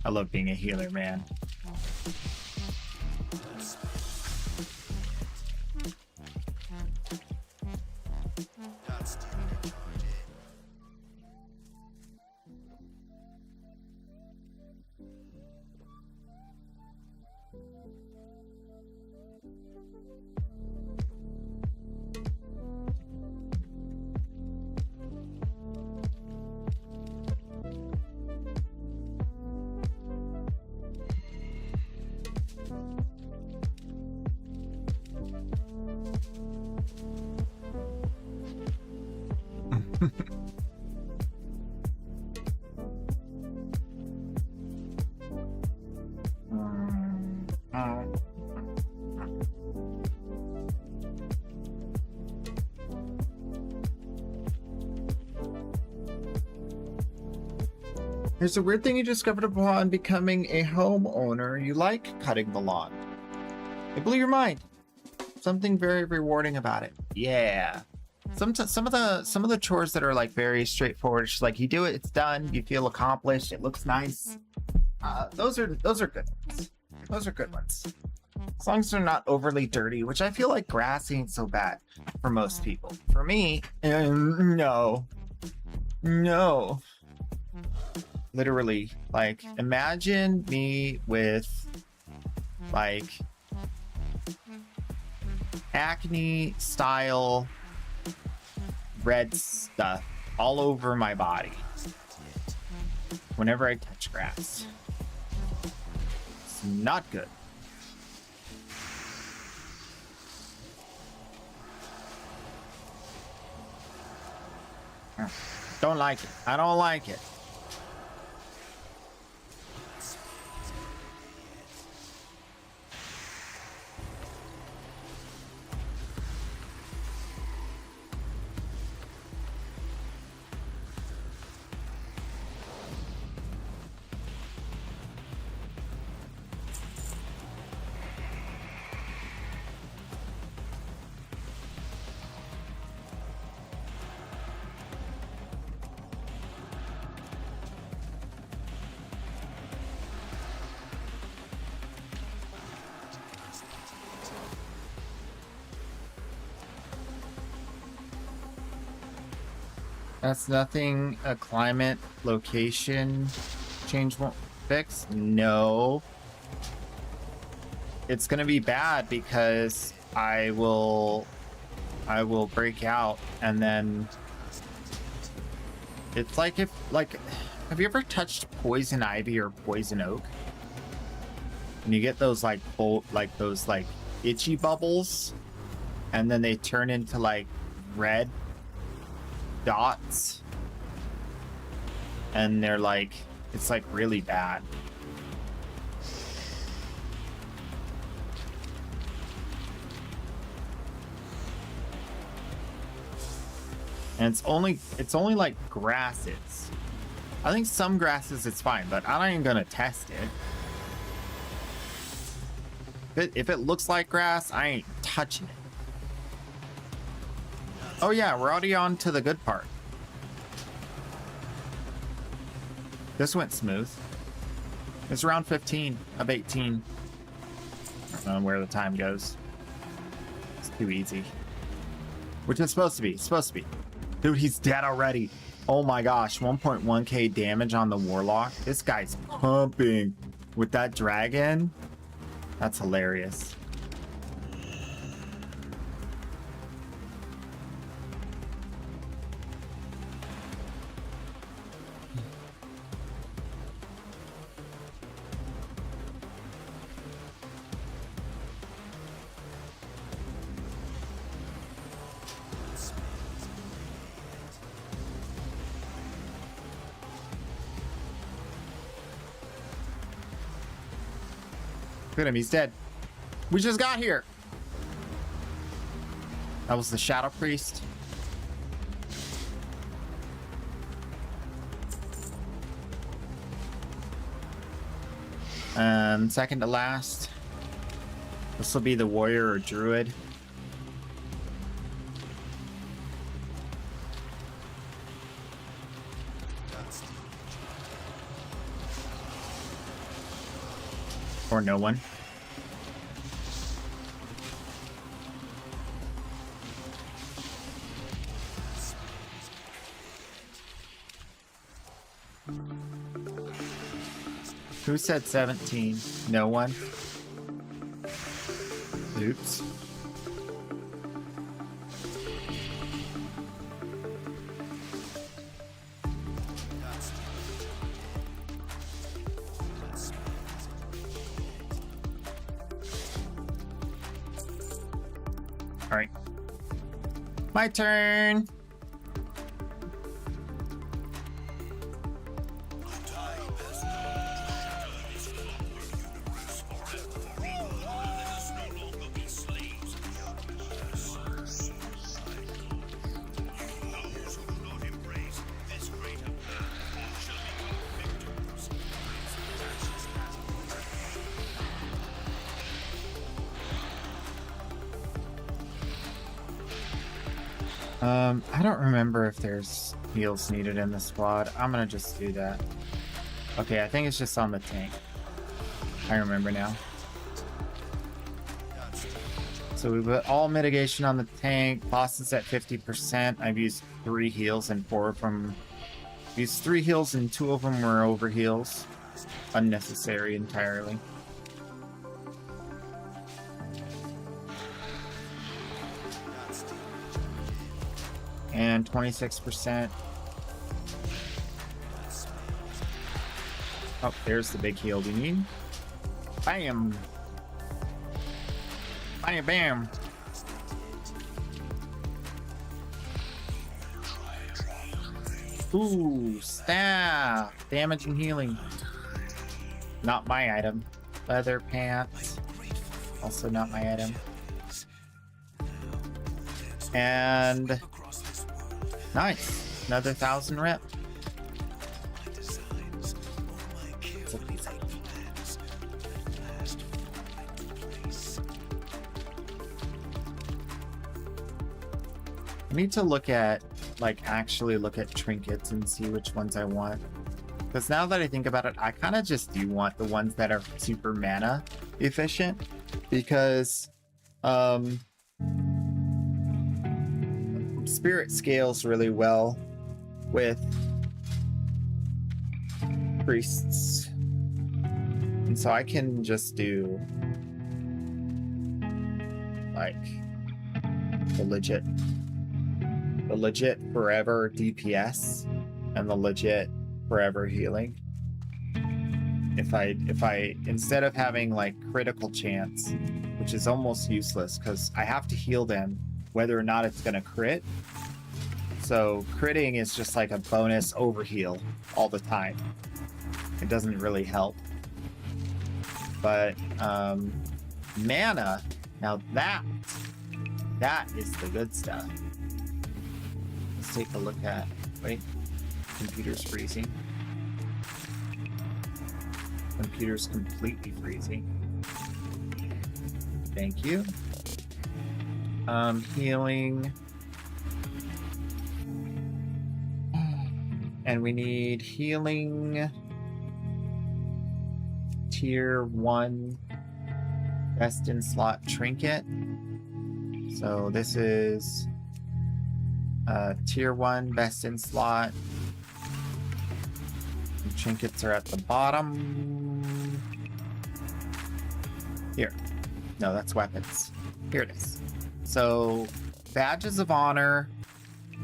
I love being a healer, man. Here's a weird thing you discovered upon becoming a homeowner. You like cutting the lawn. It blew your mind. Something very rewarding about it. Yeah. Some of the chores that are like very straightforward, it's like you do it, it's done, you feel accomplished, it looks nice. Those are good ones. Those are good ones. As long as they're not overly dirty, which I feel like grass ain't so bad for most people. For me, no. Literally, like, imagine me with like acne style red stuff all over my body whenever I touch grass. It's not good. Don't like it. I don't like it. That's nothing a climate location change won't fix? No. It's gonna be bad because I will break out, and then it's like have you ever touched poison ivy or poison oak? And you get those those itchy bubbles, and then they turn into like red dots, and they're like, it's like really bad. And it's only like grasses. I think some grasses it's fine, but I'm not even gonna test it. If it looks like grass, I ain't touching it. Oh yeah, we're already on to the good part. This went smooth. It's round 15 of 18. I don't know where the time goes. It's too easy. Which it's supposed to be. It's supposed to be. Dude, he's dead already. Oh my gosh, 1.1k damage on the Warlock. This guy's pumping with that dragon. That's hilarious. Look at him, he's dead. We just got here. That was the Shadow Priest. Second to last. This will be the Warrior or Druid. Or no one. Who said 17? No one? Oops. All right. My turn. I don't remember if there's heals needed in the squad. I'm gonna just do that. Okay, I think it's just on the tank. I remember now. So we put all mitigation on the tank. Boss is at 50%. I've used 3 heals and 4 of them. Used 3 heals and 2 of them were over heals. Unnecessary entirely. And 26%. Oh, there's the big heal we need. Bam! Bam, bam! Ooh, staff! Damage and healing. Not my item. Leather pants. Also not my item. And... nice! Another 1,000 rep. I need to look at, like, actually look at trinkets and see which ones I want. Because now that I think about it, I kind of just do want the ones that are super mana efficient. Because, Spirit scales really well with priests. And so I can just do, like, the legit forever DPS and the legit forever healing. If I instead of having like critical chance, which is almost useless because I have to heal them whether or not it's gonna crit. So critting is just like a bonus overheal all the time. It doesn't really help. But mana, now that is the good stuff. Let's take a look at, wait, computer's freezing. Computer's completely freezing. Thank you. Healing. And we need healing tier 1 best in slot trinket. So this is tier 1 best in slot. The trinkets are at the bottom. Here. No, that's weapons. Here it is. So badges of honor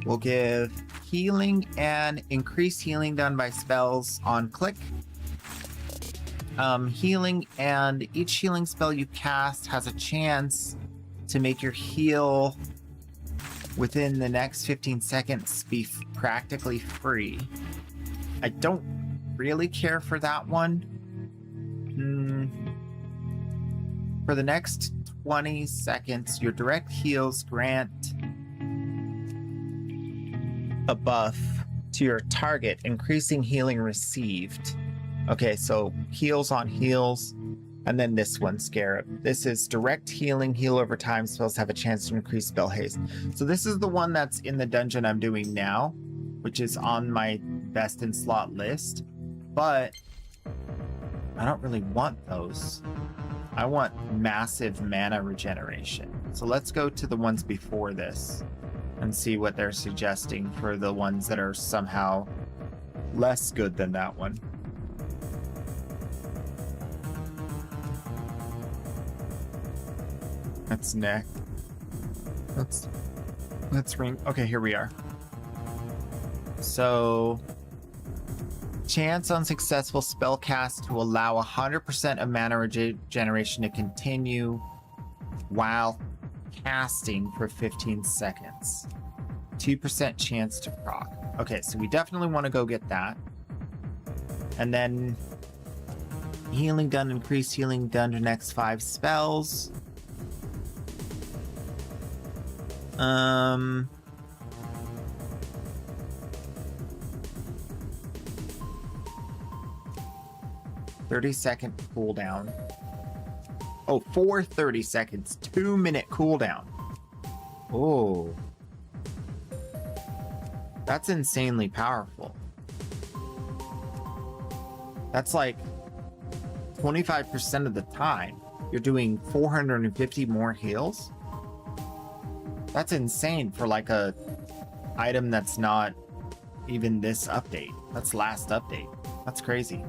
will give healing and increased healing done by spells on click. Healing, and each healing spell you cast has a chance to make your heal within the next 15 seconds be practically free. I don't really care for that one. For the next 20 seconds, your direct heals grant a buff to your target, increasing healing received. Okay, so heals on heals, and then this one, Scarab. This is direct healing, heal over time. Spells have a chance to increase spell haste. So this is the one that's in the dungeon I'm doing now, which is on my best in slot list. But I don't really want those. I want massive mana regeneration. So let's go to the ones before this and see what they're suggesting for the ones that are somehow less good than that one. That's neck. Let's ring. Okay, here we are. So, chance on successful spell cast to allow 100% of mana regeneration to continue while casting for 15 seconds. 2% chance to proc. Okay, so we definitely want to go get that. And then healing done, increased healing done to next 5 spells. 30-second cooldown. Oh, for 30 seconds, 2-minute cooldown. Oh. That's insanely powerful. That's like 25% of the time you're doing 450 more heals. That's insane for like a item that's not even this update. That's last update. That's crazy.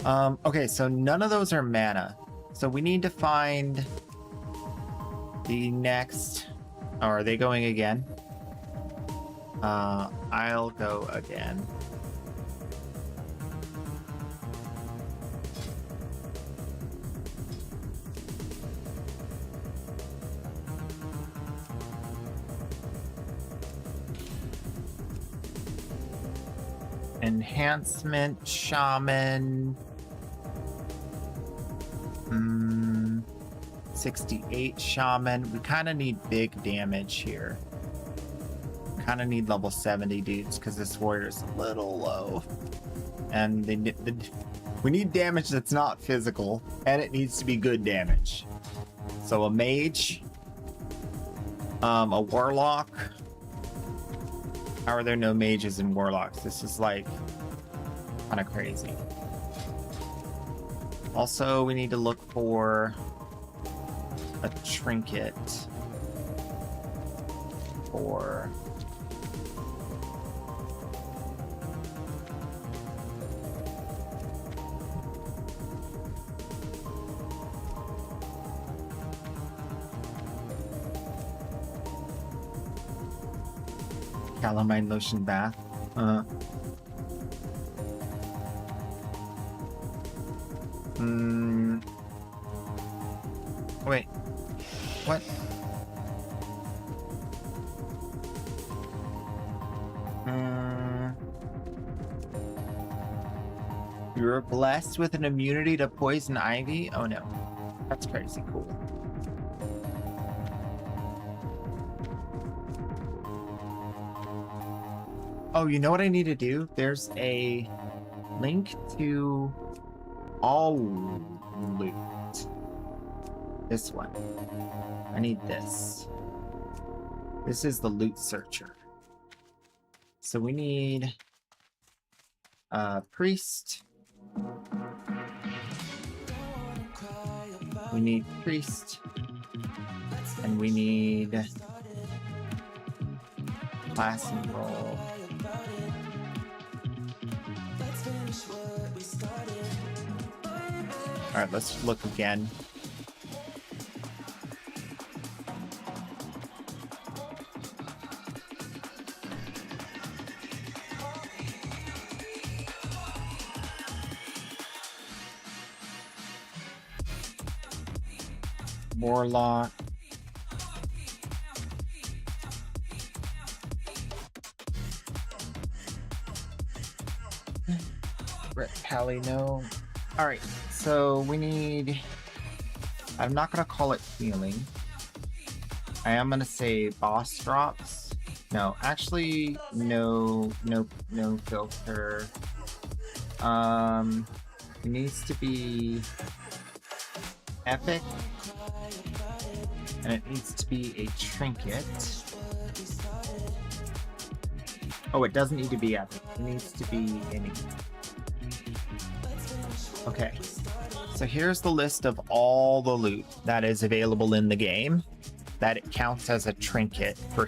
Okay, so none of those are mana. So we need to find the next. Oh, are they going again? I'll go again. Enhancement Shaman. 68 Shaman. We kind of need big damage here. Kind of need level 70 dudes because this warrior's a little low. And we need damage that's not physical, and it needs to be good damage. So a mage, a warlock. How are there no mages and warlocks? This is like kind of crazy. Also, we need to look for a trinket for calamine lotion bath. Wait. What? You're blessed with an immunity to poison ivy? Oh no. That's crazy cool. Oh, you know what I need to do? There's a link to all loot. This one. I need this. This is the loot searcher. So we need priest. We need priest. And we need class and roll. All right, let's look again. Warlock. Ret Pally, no. All right, so we need. I'm not gonna call it healing. I am gonna say boss drops. No, actually, no filter. It needs to be epic, and it needs to be a trinket. Oh, it doesn't need to be epic. It needs to be any. Okay, so here's the list of all the loot that is available in the game that it counts as a trinket for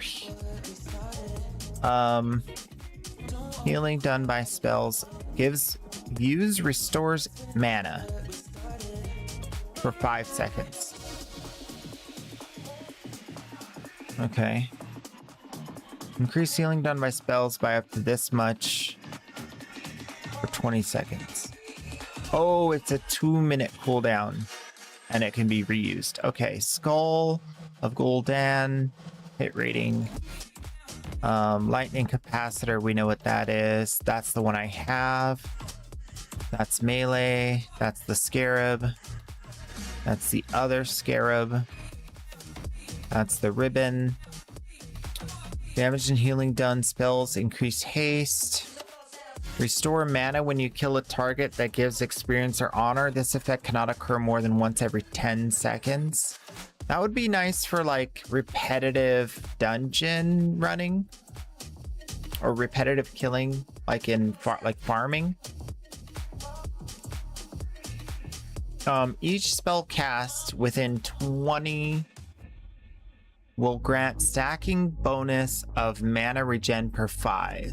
healing done by spells. Restores mana for 5 seconds. Okay. Increase healing done by spells by up to this much for 20 seconds. Oh, it's a 2-minute cooldown and it can be reused. Okay, Skull of Gul'dan, hit rating. Lightning Capacitor, we know what that is. That's the one I have. That's melee. That's the Scarab. That's the other Scarab. That's the Ribbon. Damage and healing done spells increase haste. Restore mana when you kill a target that gives experience or honor. This effect cannot occur more than once every 10 seconds. That would be nice for like repetitive dungeon running. or repetitive killing, like in farming. Each spell cast within 20 will grant stacking bonus of mana regen per 5.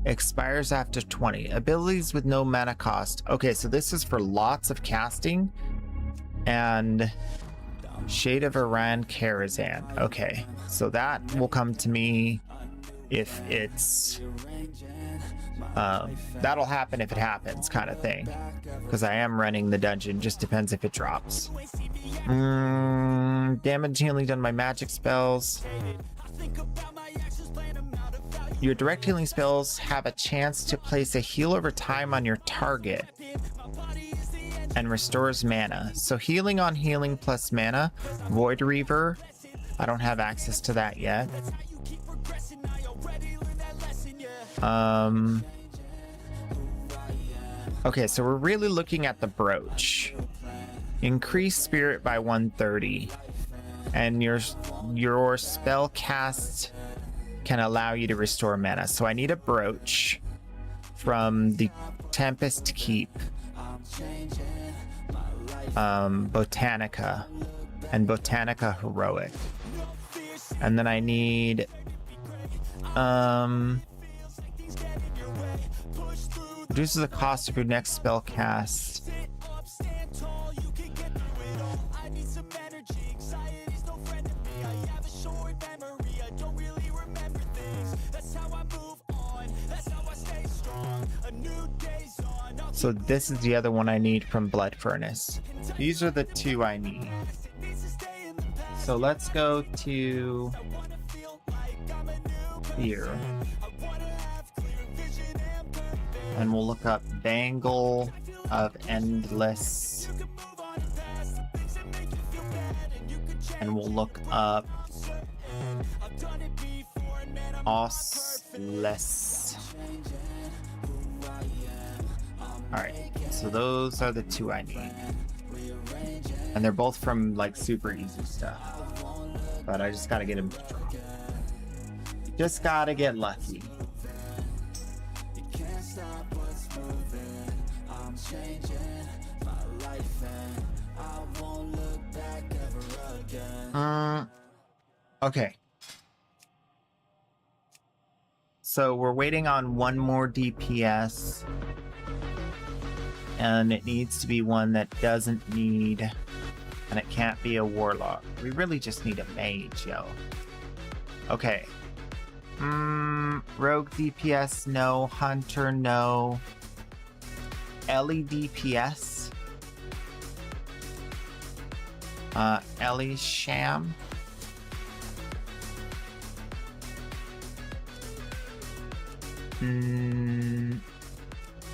Expires after 20. Abilities with no mana cost. Okay, so this is for lots of casting. And Shade of Iran Karazhan. Okay, so that will come to me if it's... that'll happen if it happens, kind of thing. Because I am running the dungeon, just depends if it drops. Damage healing done by magic spells. Your direct healing spells have a chance to place a heal over time on your target and restores mana. So healing on healing plus mana. Void Reaver. I don't have access to that yet. Okay, so we're really looking at the brooch. Increase spirit by 130. And your spell cast can allow you to restore mana. So I need a brooch from the Tempest Keep. Botanica. And Botanica Heroic. And then I need reduces the cost of your next spell cast. So this is the other one I need from Blood Furnace. These are the two I need. So let's go to here. And we'll look up Bangle of Endless. And we'll look up Ossless. Alright, so those are the two I need. And they're both from like super easy stuff. But I just gotta get them. Just gotta get lucky. Okay. So we're waiting on one more DPS. And it needs to be one that doesn't need... And it can't be a warlock. We really just need a mage, yo. Okay. Rogue DPS, no. Hunter, no. Ellie DPS. Ellie Sham.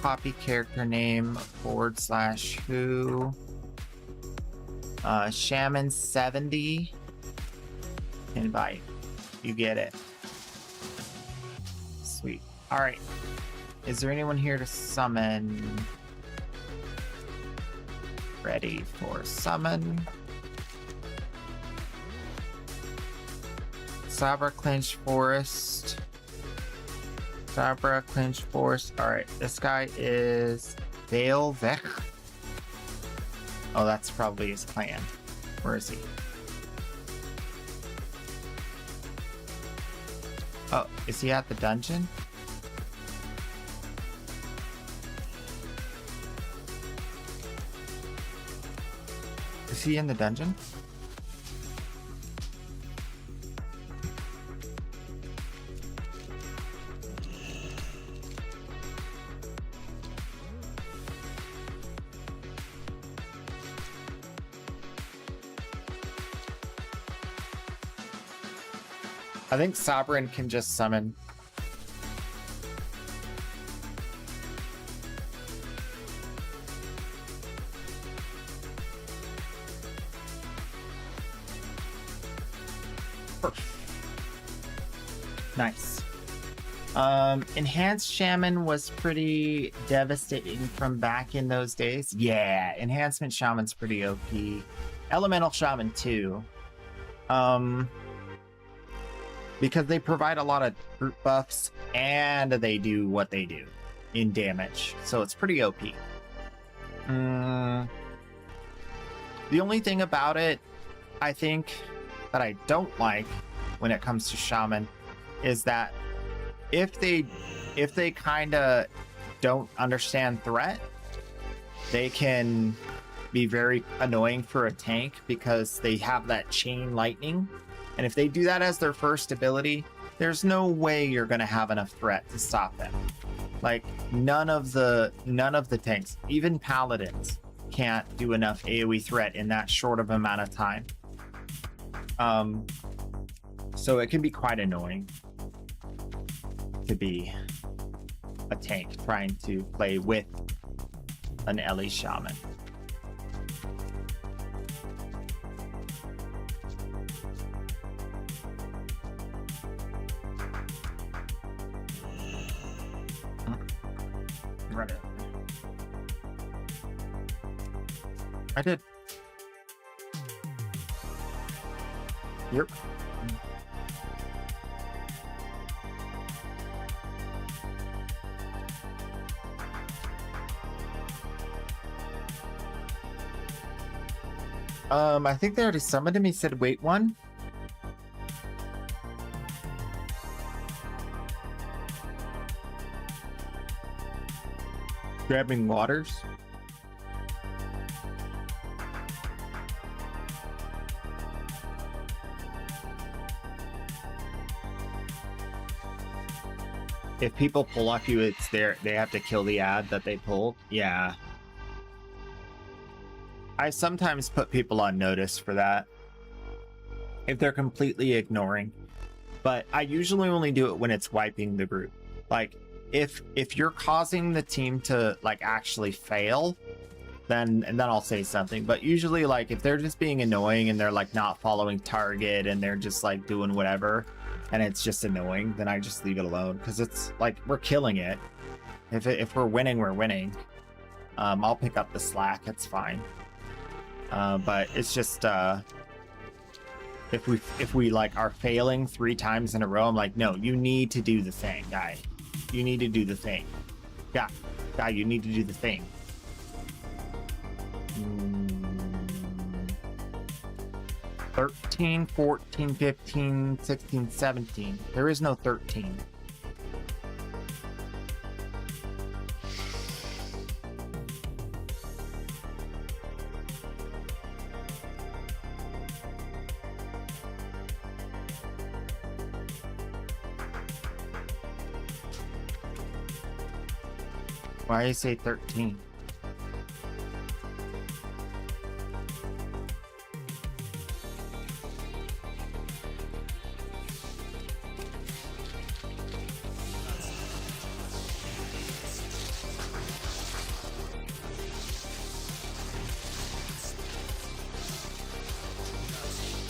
Copy character name / who. Shaman 70. Invite. You get it. Sweet. Alright. Is there anyone here to summon? Ready for summon. Sabra Clinch Forest. Sabra Clinch Forest. Alright, this guy is Vale Vech. Oh, that's probably his clan. Where is he? Oh, is he at the dungeon? Is he in the dungeon? I think Sovereign can just summon. Nice. Enhanced Shaman was pretty devastating from back in those days. Yeah, Enhancement Shaman's pretty OP. Elemental Shaman too. because they provide a lot of group buffs and they do what they do in damage. So it's pretty OP. The only thing about it, I think, that I don't like when it comes to Shaman is that if they kind of don't understand threat, they can be very annoying for a tank because they have that chain lightning. And if they do that as their first ability, there's no way you're going to have enough threat to stop them. Like none of the tanks, even paladins, can't do enough AoE threat in that short of amount of time. So it can be quite annoying to be a tank trying to play with an Ellie Shaman. Run it. I did. Yep. I think they already summoned him. He said, wait one. Grabbing waters. If people pull off you, it's there. They have to kill the ad that they pulled. Yeah. I sometimes put people on notice for that if they're completely ignoring, but I usually only do it when it's wiping the group. Like if you're causing the team to like actually fail, then I'll say something. But usually like if they're just being annoying and they're like not following target and they're just like doing whatever and it's just annoying, then I just leave it alone because it's like we're killing it. If we're winning, we're winning. I'll pick up the slack. It's fine. But it's just if we like are failing 3 times in a row, I'm like, no, you need to do the thing, guy. You need to do the thing. Guy, you need to do the thing. 13, 14, 15, 16, 17. There is no 13. Why do you say 13?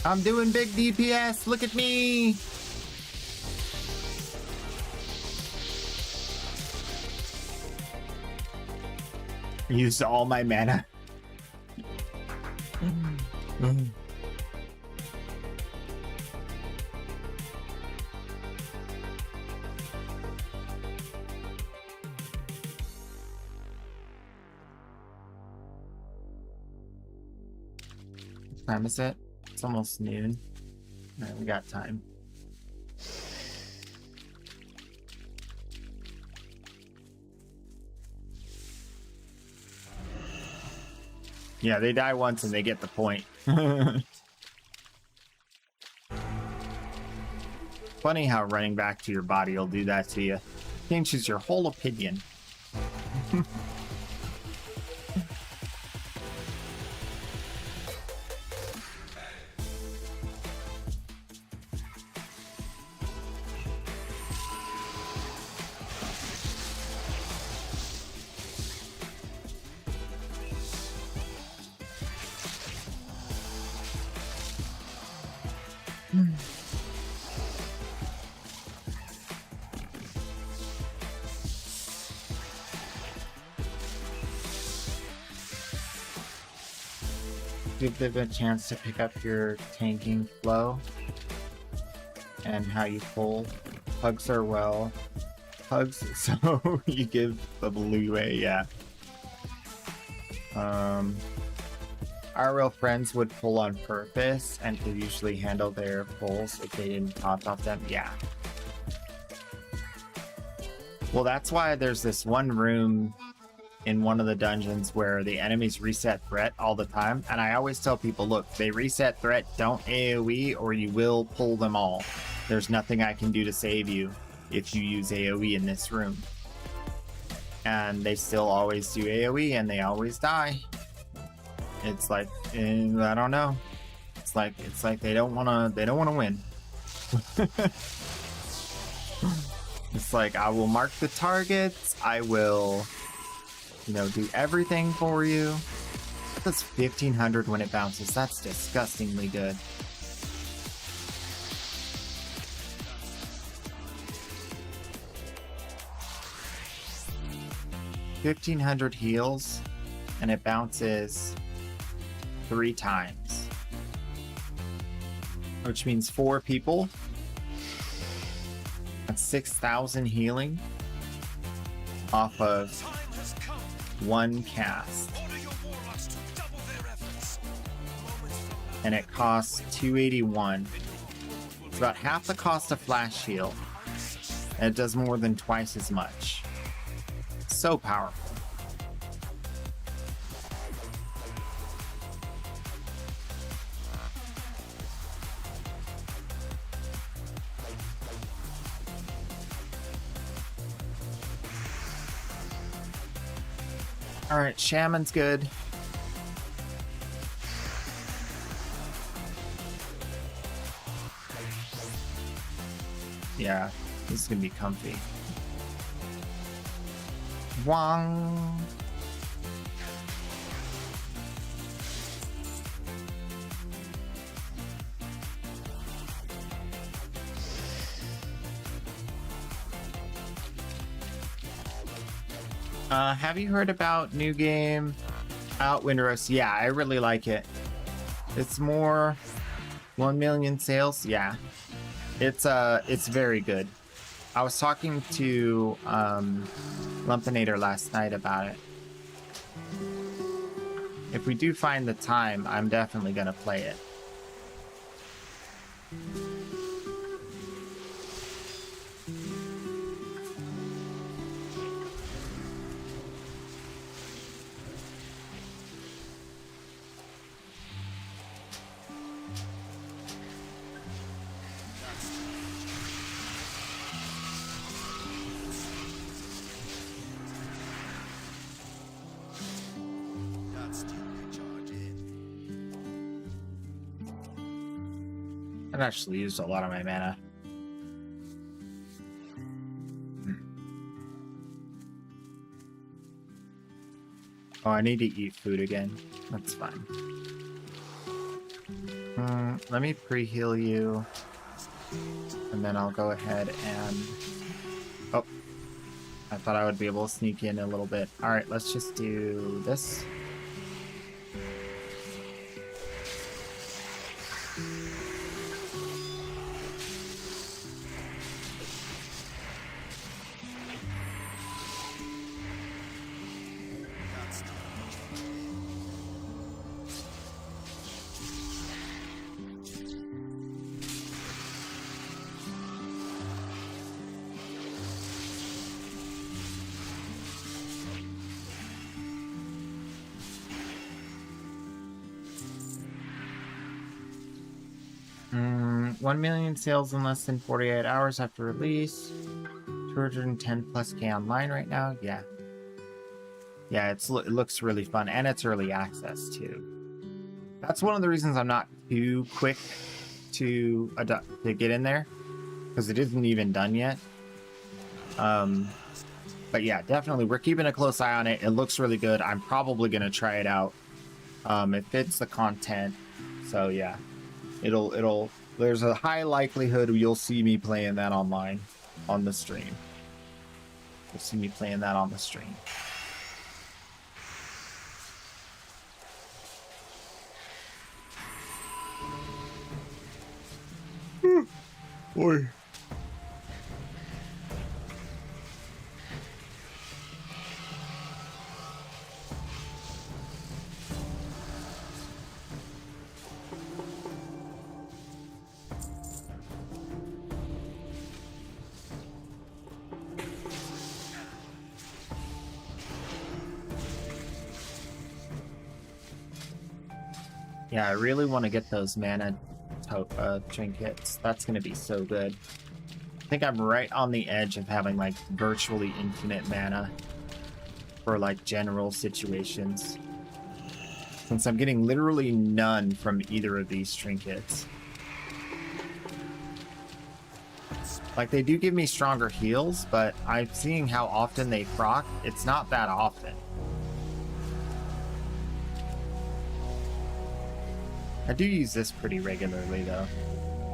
I'm doing big DPS. Look at me. Used all my mana. What time is it? It's almost noon. All right, we got time. Yeah, they die once and they get the point. Funny how running back to your body will do that to you. Changes your whole opinion. Give them a chance to pick up your tanking flow. and how you pull. Hugs are well. Hugs, so you give the leeway, yeah. Our real friends would pull on purpose and could usually handle their pulls if they didn't taunt off them, yeah. Well, that's why there's this one room in one of the dungeons where the enemies reset threat all the time, and I always tell people, look, they reset threat, don't AoE or you will pull them all. There's nothing I can do to save you if you use AoE in this room. And they still always do AoE and they always die. It's like, I don't know. It's like they don't wanna win. It's like, I will mark the targets, I will, you know, do everything for you. That's 1500 when it bounces. That's disgustingly good. $1,500 heals, and it bounces 3 times, which means 4 people. That's 6,000 healing off of 1 cast, and it costs 281. It's about half the cost of flash heal, and it does more than twice as much. So powerful. All right, Shaman's good. Yeah, this is gonna be comfy. Wong. Have you heard about new game out Windrose? Yeah, I really like it. It's more 1 million sales. Yeah, it's very good. I was talking to Lumpinator last night about it. If we do find the time, I'm definitely gonna play it. I've actually used a lot of my mana. Oh, I need to eat food again. That's fine. Let me pre-heal you. And then I'll go ahead and... Oh. I thought I would be able to sneak in a little bit. Alright, let's just do this. Mm, 1 million sales in less than 48 hours after release. 210 plus K online right now. Yeah. Yeah, it looks really fun, and it's early access too. That's one of the reasons I'm not too quick to get in there, because it isn't even done yet. But yeah, definitely we're keeping a close eye on it. It looks really good. I'm probably gonna try it out. It fits the content, so yeah, it'll. There's a high likelihood you'll see me playing that online on the stream. You'll see me playing that on the stream. Oi. Yeah, I really want to get those mana trinkets. That's going to be so good. I think I'm right on the edge of having like virtually infinite mana for like general situations. Since I'm getting literally none from either of these trinkets. Like they do give me stronger heals, but I'm seeing how often they proc. It's not that often. I do use this pretty regularly though,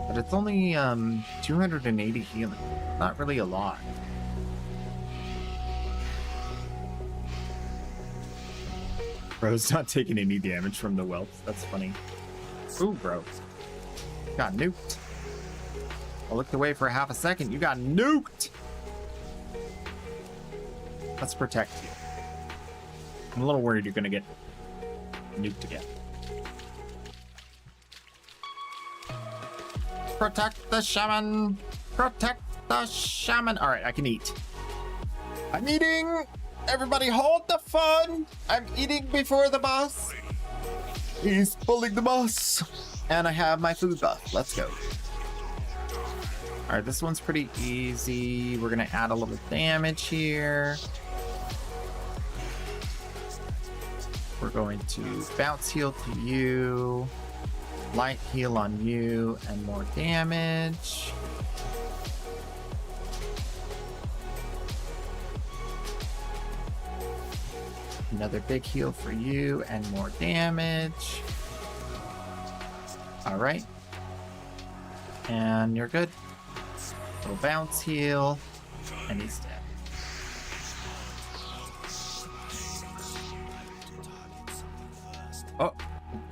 but it's only 280 healing, not really a lot. Bro's not taking any damage from the wealth, that's funny. Ooh, bro. Got nuked. I looked away for half a second, you got nuked! Let's protect you. I'm a little worried you're gonna get nuked again. Protect the shaman! Protect the shaman! Alright, I can eat. I'm eating! Everybody hold the fun! I'm eating before the boss. He's pulling the boss. And I have my food buff. Let's go. Alright, this one's pretty easy. We're gonna add a little damage here. We're going to bounce heal to you. Light heal on you and more damage. Another big heal for you and more damage. All right. And you're good. Little bounce heal and he's dead. Oh.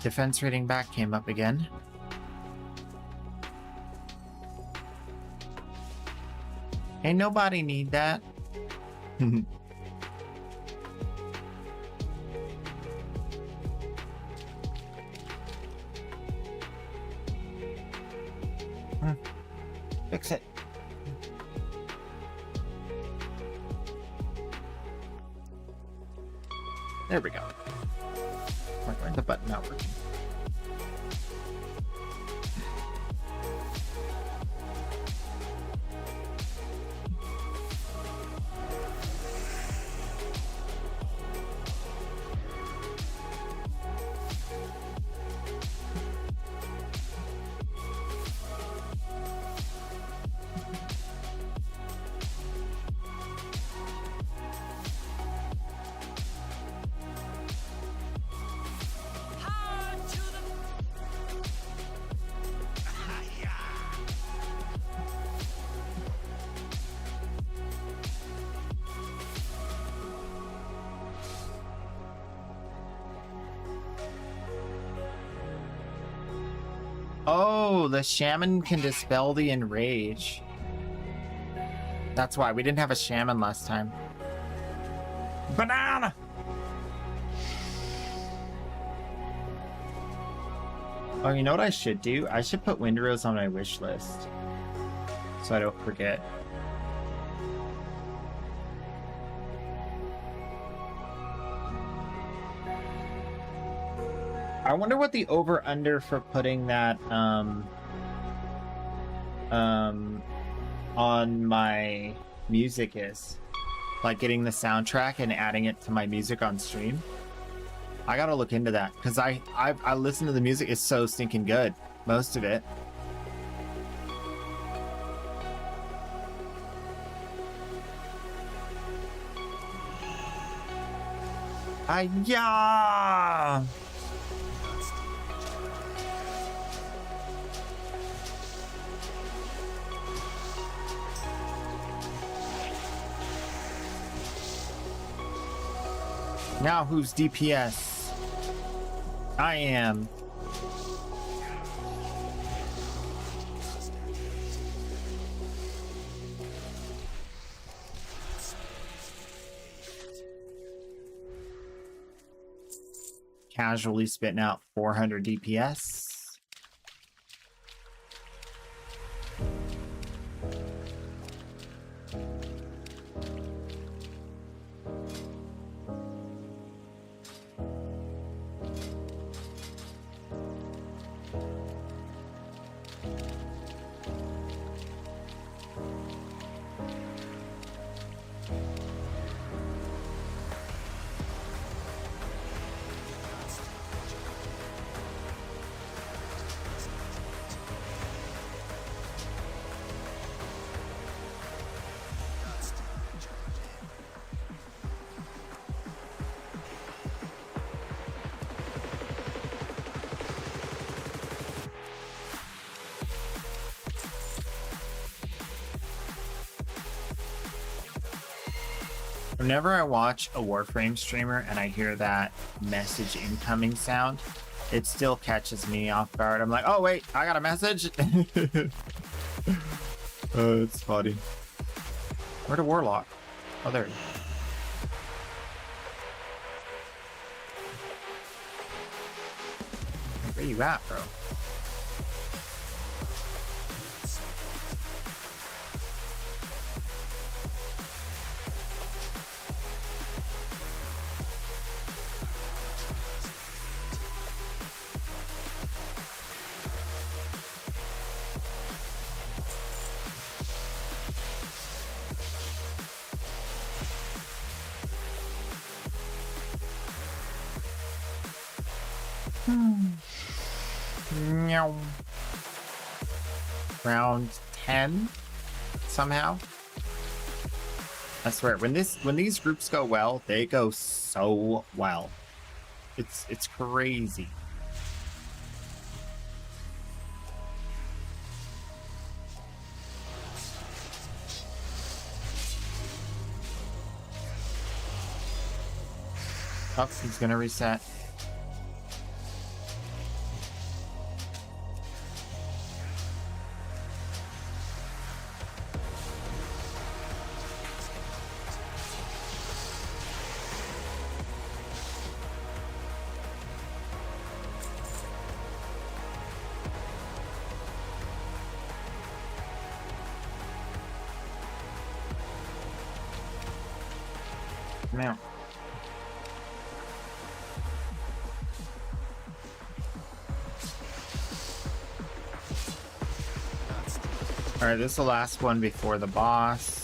Defense rating back came up again. Ain't nobody need that. Fix it. There we go. Why is the button not working? Oh, the shaman can dispel the enrage. That's why we didn't have a shaman last time. Banana! Oh, you know what I should do? I should put Windrose on my wish list. So I don't forget. I wonder what the over-under for putting that on my music is. Like getting the soundtrack and adding it to my music on stream. I gotta look into that because I listen to the music. It's so stinking good, most of it. Yeah. Now who's DPS? I am. casually spitting out 400 DPS. Whenever I watch a Warframe streamer and I hear that message incoming sound, it still catches me off guard. I'm like, oh wait, I got a message. It's funny. Where'd a Warlock? Oh, there he is. Where you at, bro? Meow. Round 10 somehow. I swear, when these groups go well, they go so well. It's crazy. Oh, he's gonna reset. Now. Alright, this is the last one before the boss.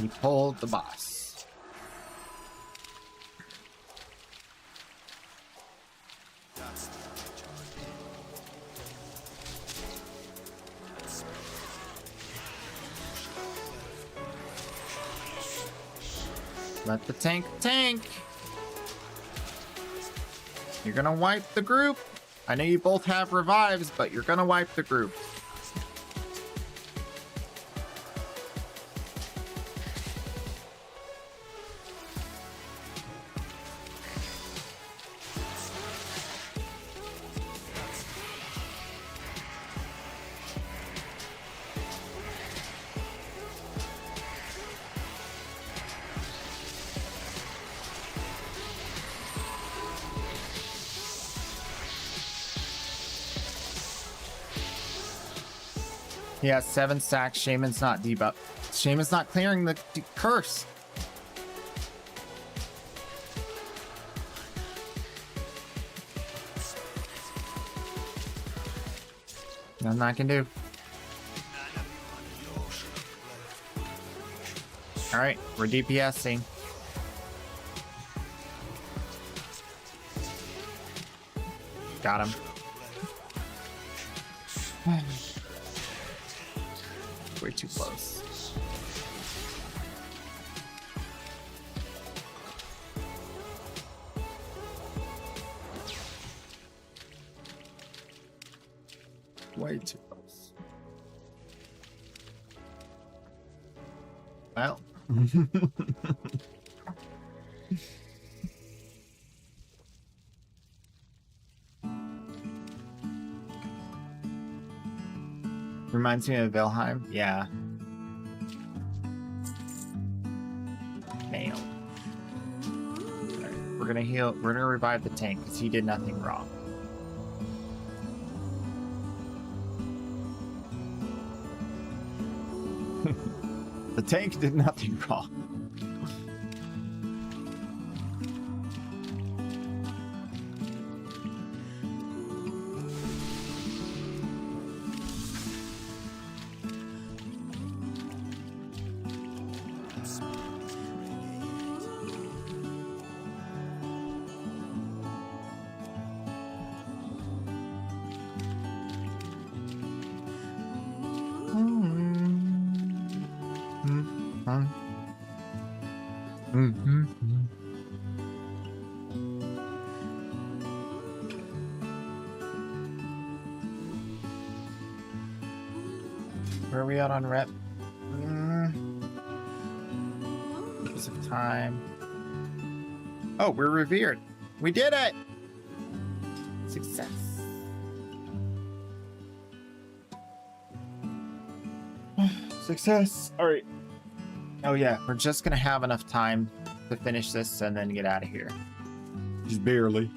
He pulled the boss. Let the tank tank. You're gonna wipe the group. I know you both have revives, but you're gonna wipe the group. He has 7 stacks. Shaman's not debuff. Shaman's not clearing the curse. Nothing I can do. Alright, we're DPSing. Got him. Way too close. Way too close. Well. Reminds me of Vilheim. Yeah. Nailed. Alright, we're gonna heal. We're gonna revive the tank because he did nothing wrong. The tank did nothing wrong. Where are we at on rep? Use of time. Oh, we're revered. We did it! Success. Success. All right. Oh yeah, we're just gonna have enough time to finish this and then get out of here. Just barely.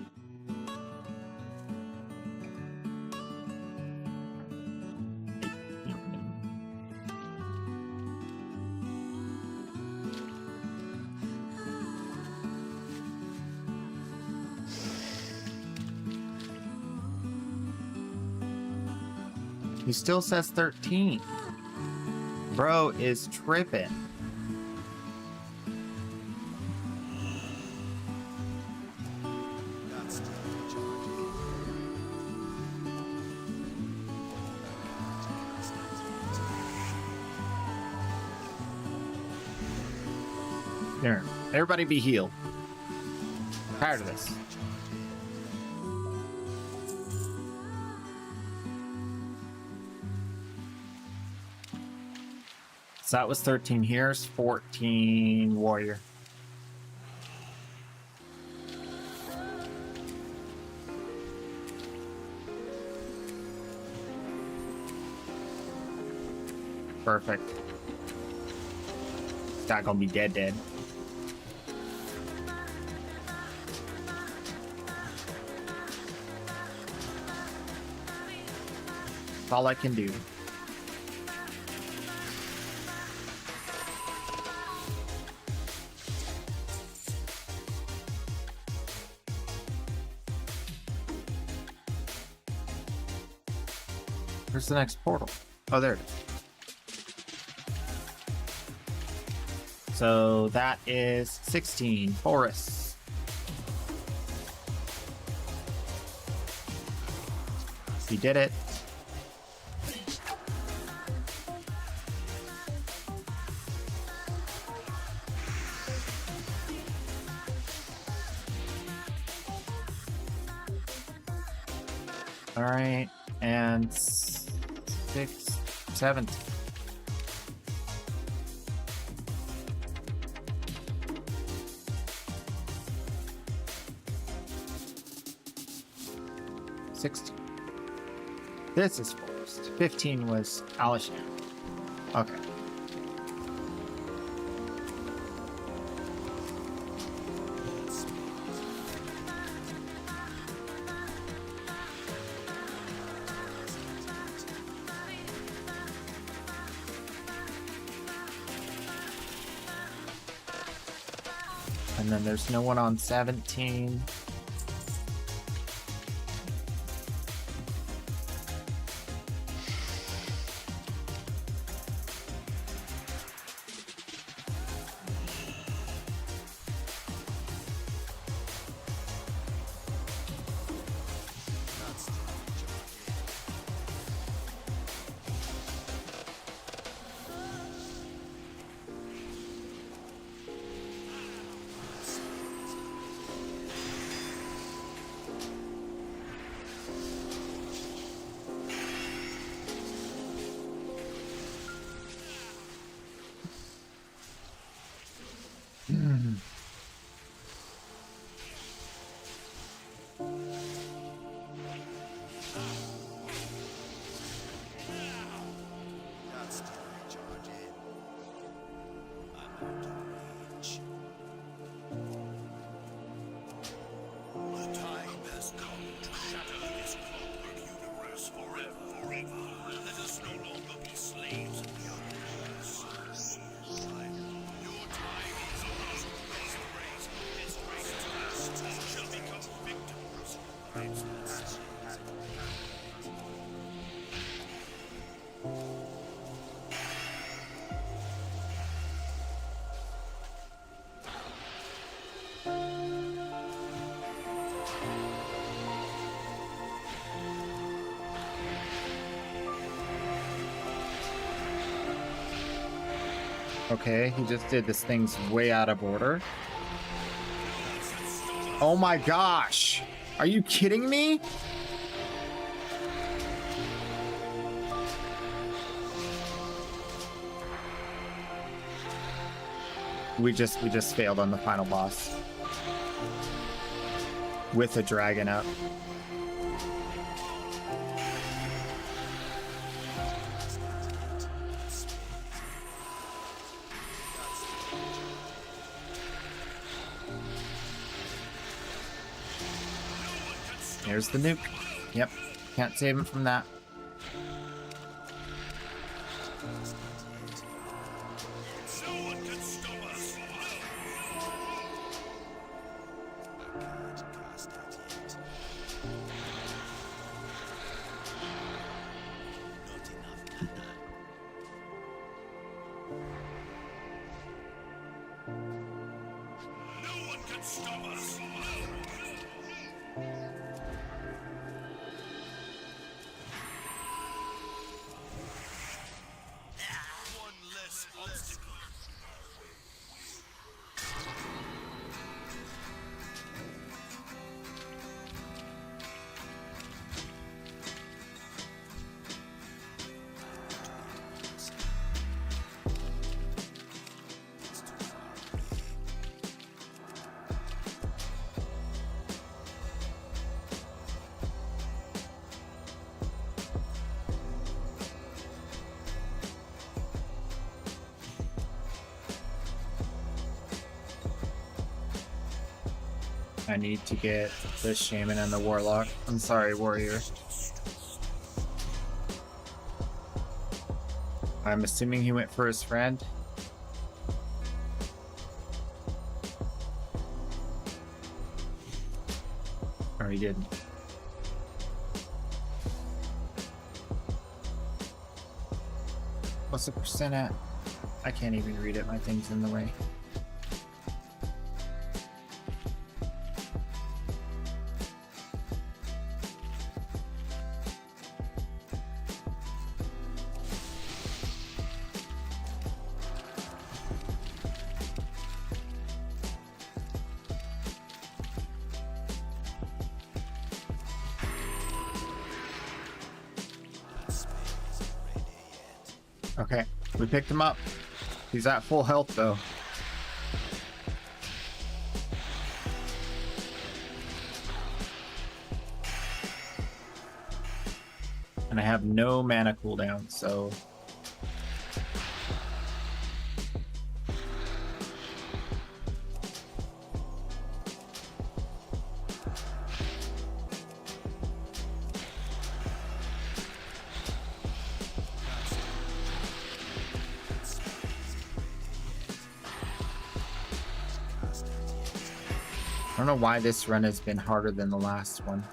He still says 13. Bro is tripping. There. Everybody be healed. Tired of this. So that was 13. Here's 14 warrior. Perfect. It's not gonna be dead. That's all I can do. Where's the next portal? Oh, there it is. So that is 16 forests. We did it. All right, and 6, 7. This is forest. 15 was Alishan. Okay. And then there's no one on 17. Okay, he just did this thing's way out of order. Oh my gosh! Are you kidding me? We just failed on the final boss. With a dragon up. Here's the nuke. Yep, can't save him from that. I need to get the shaman and the warlock. I'm sorry, warrior. I'm assuming he went for his friend. Or he didn't. What's the percent at? I can't even read it, my thing's in the way. Okay, we picked him up. He's at full health though. And I have no mana cooldown, so I don't know why this run has been harder than the last one.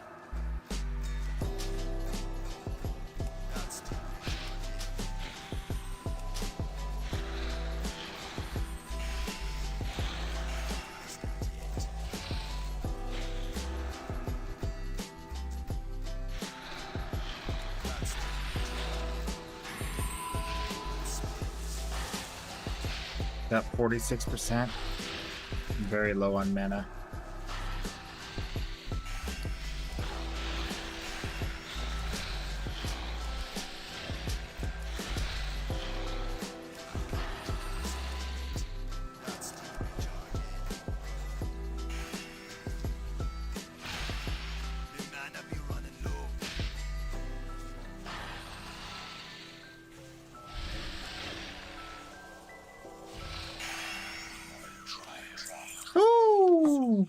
That 46%. Very low on mana. Ooh.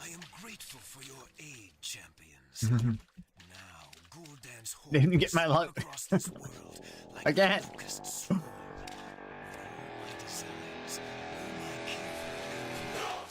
I am grateful for your aid, champions. Now, Gul'dan's hordes Didn't get my luck. across this world like Again. locusts swarm. All my designs, all my careful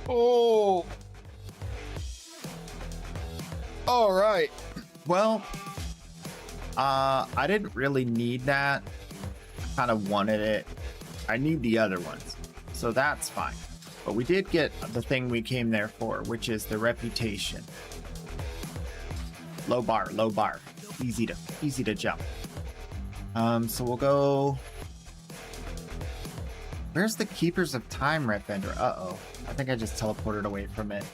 Well, oh, all right. Well, I didn't really need that. Kind of wanted it. I need the other ones, so that's fine. But we did get the thing we came there for, which is the reputation. Low bar, easy to jump. So we'll go. Where's the Keepers of Time Red Vendor? Uh-oh. I think I just teleported away from it.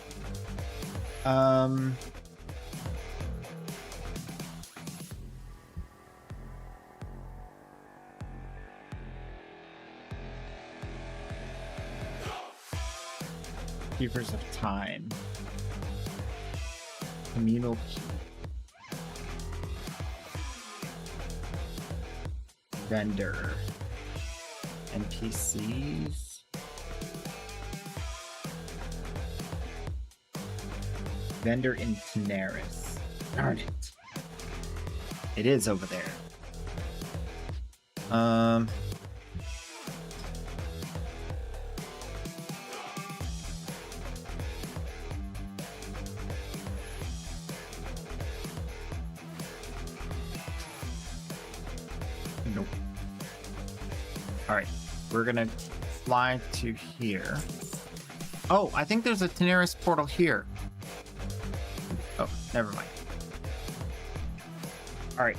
Keepers of Time. Communal key. Vendor. NPCs. Vendor in Tanaris. Darn it. It is over there. Nope. All right, we're gonna fly to here. Oh, I think there's a Tanaris portal here. Oh, never mind. All right.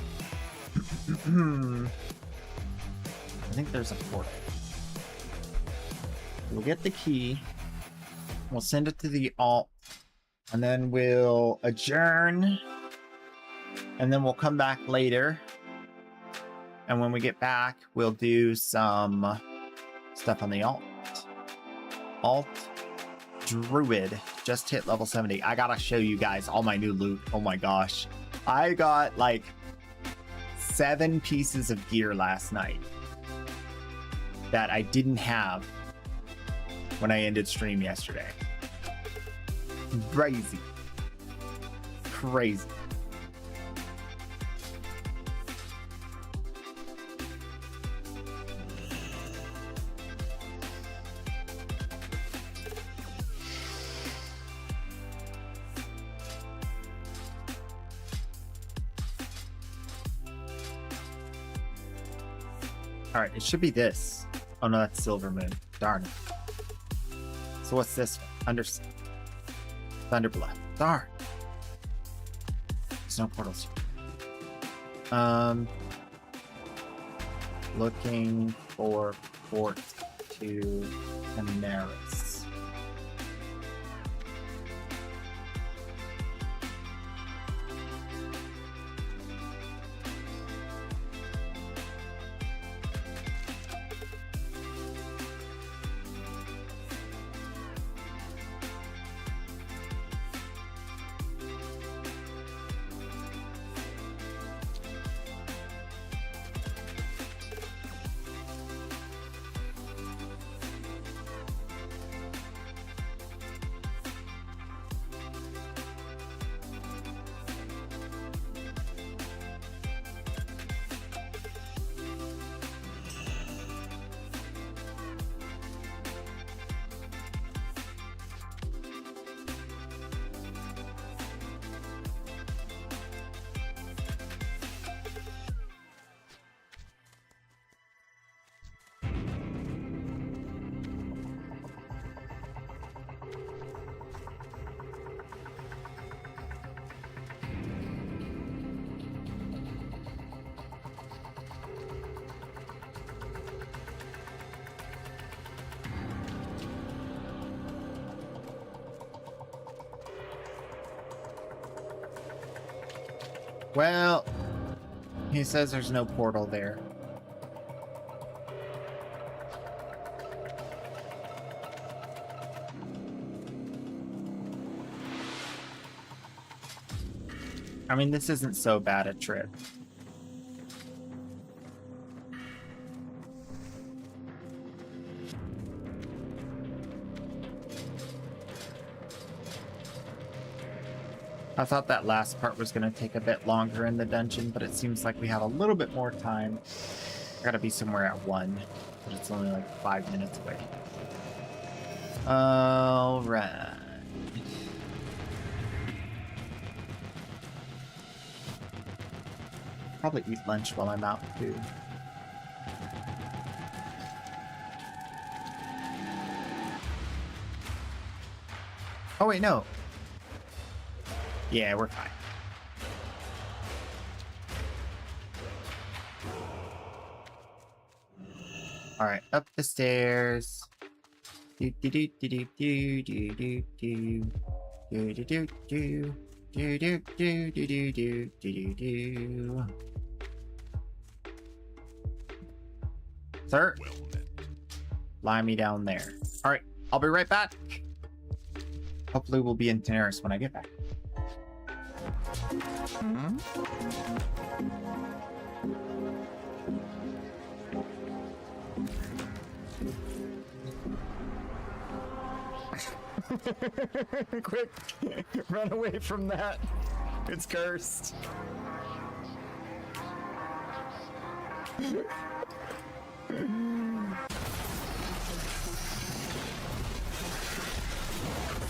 I think there's a portal. We'll get the key. We'll send it to the alt, and then we'll adjourn, and then we'll come back later. And when we get back, we'll do some stuff on the alt. Alt Druid just hit level 70. I gotta show you guys all my new loot. Oh my gosh. I got like 7 pieces of gear last night that I didn't have when I ended stream yesterday. Crazy. Crazy. All right, it should be this. Oh no, that's Silver Moon. Darn it. So what's this one? Thunderblood. Darn. There's no portals here. Looking for port to Tanaris. Well, he says there's no portal there. I mean, this isn't so bad a trip. I thought that last part was going to take a bit longer in the dungeon, but it seems like we have a little bit more time. I gotta be somewhere at 1, but it's only like 5 minutes away. Alright. Probably eat lunch while I'm out too. Oh wait, no. Yeah, we're fine. All right, up the stairs. Do do do do do do do do do do do do do do do do do do do do. Sir, lie me down there. All right, I'll be right back. Hopefully, we'll be in Daenerys when I get back. Quick, run away from that. It's cursed.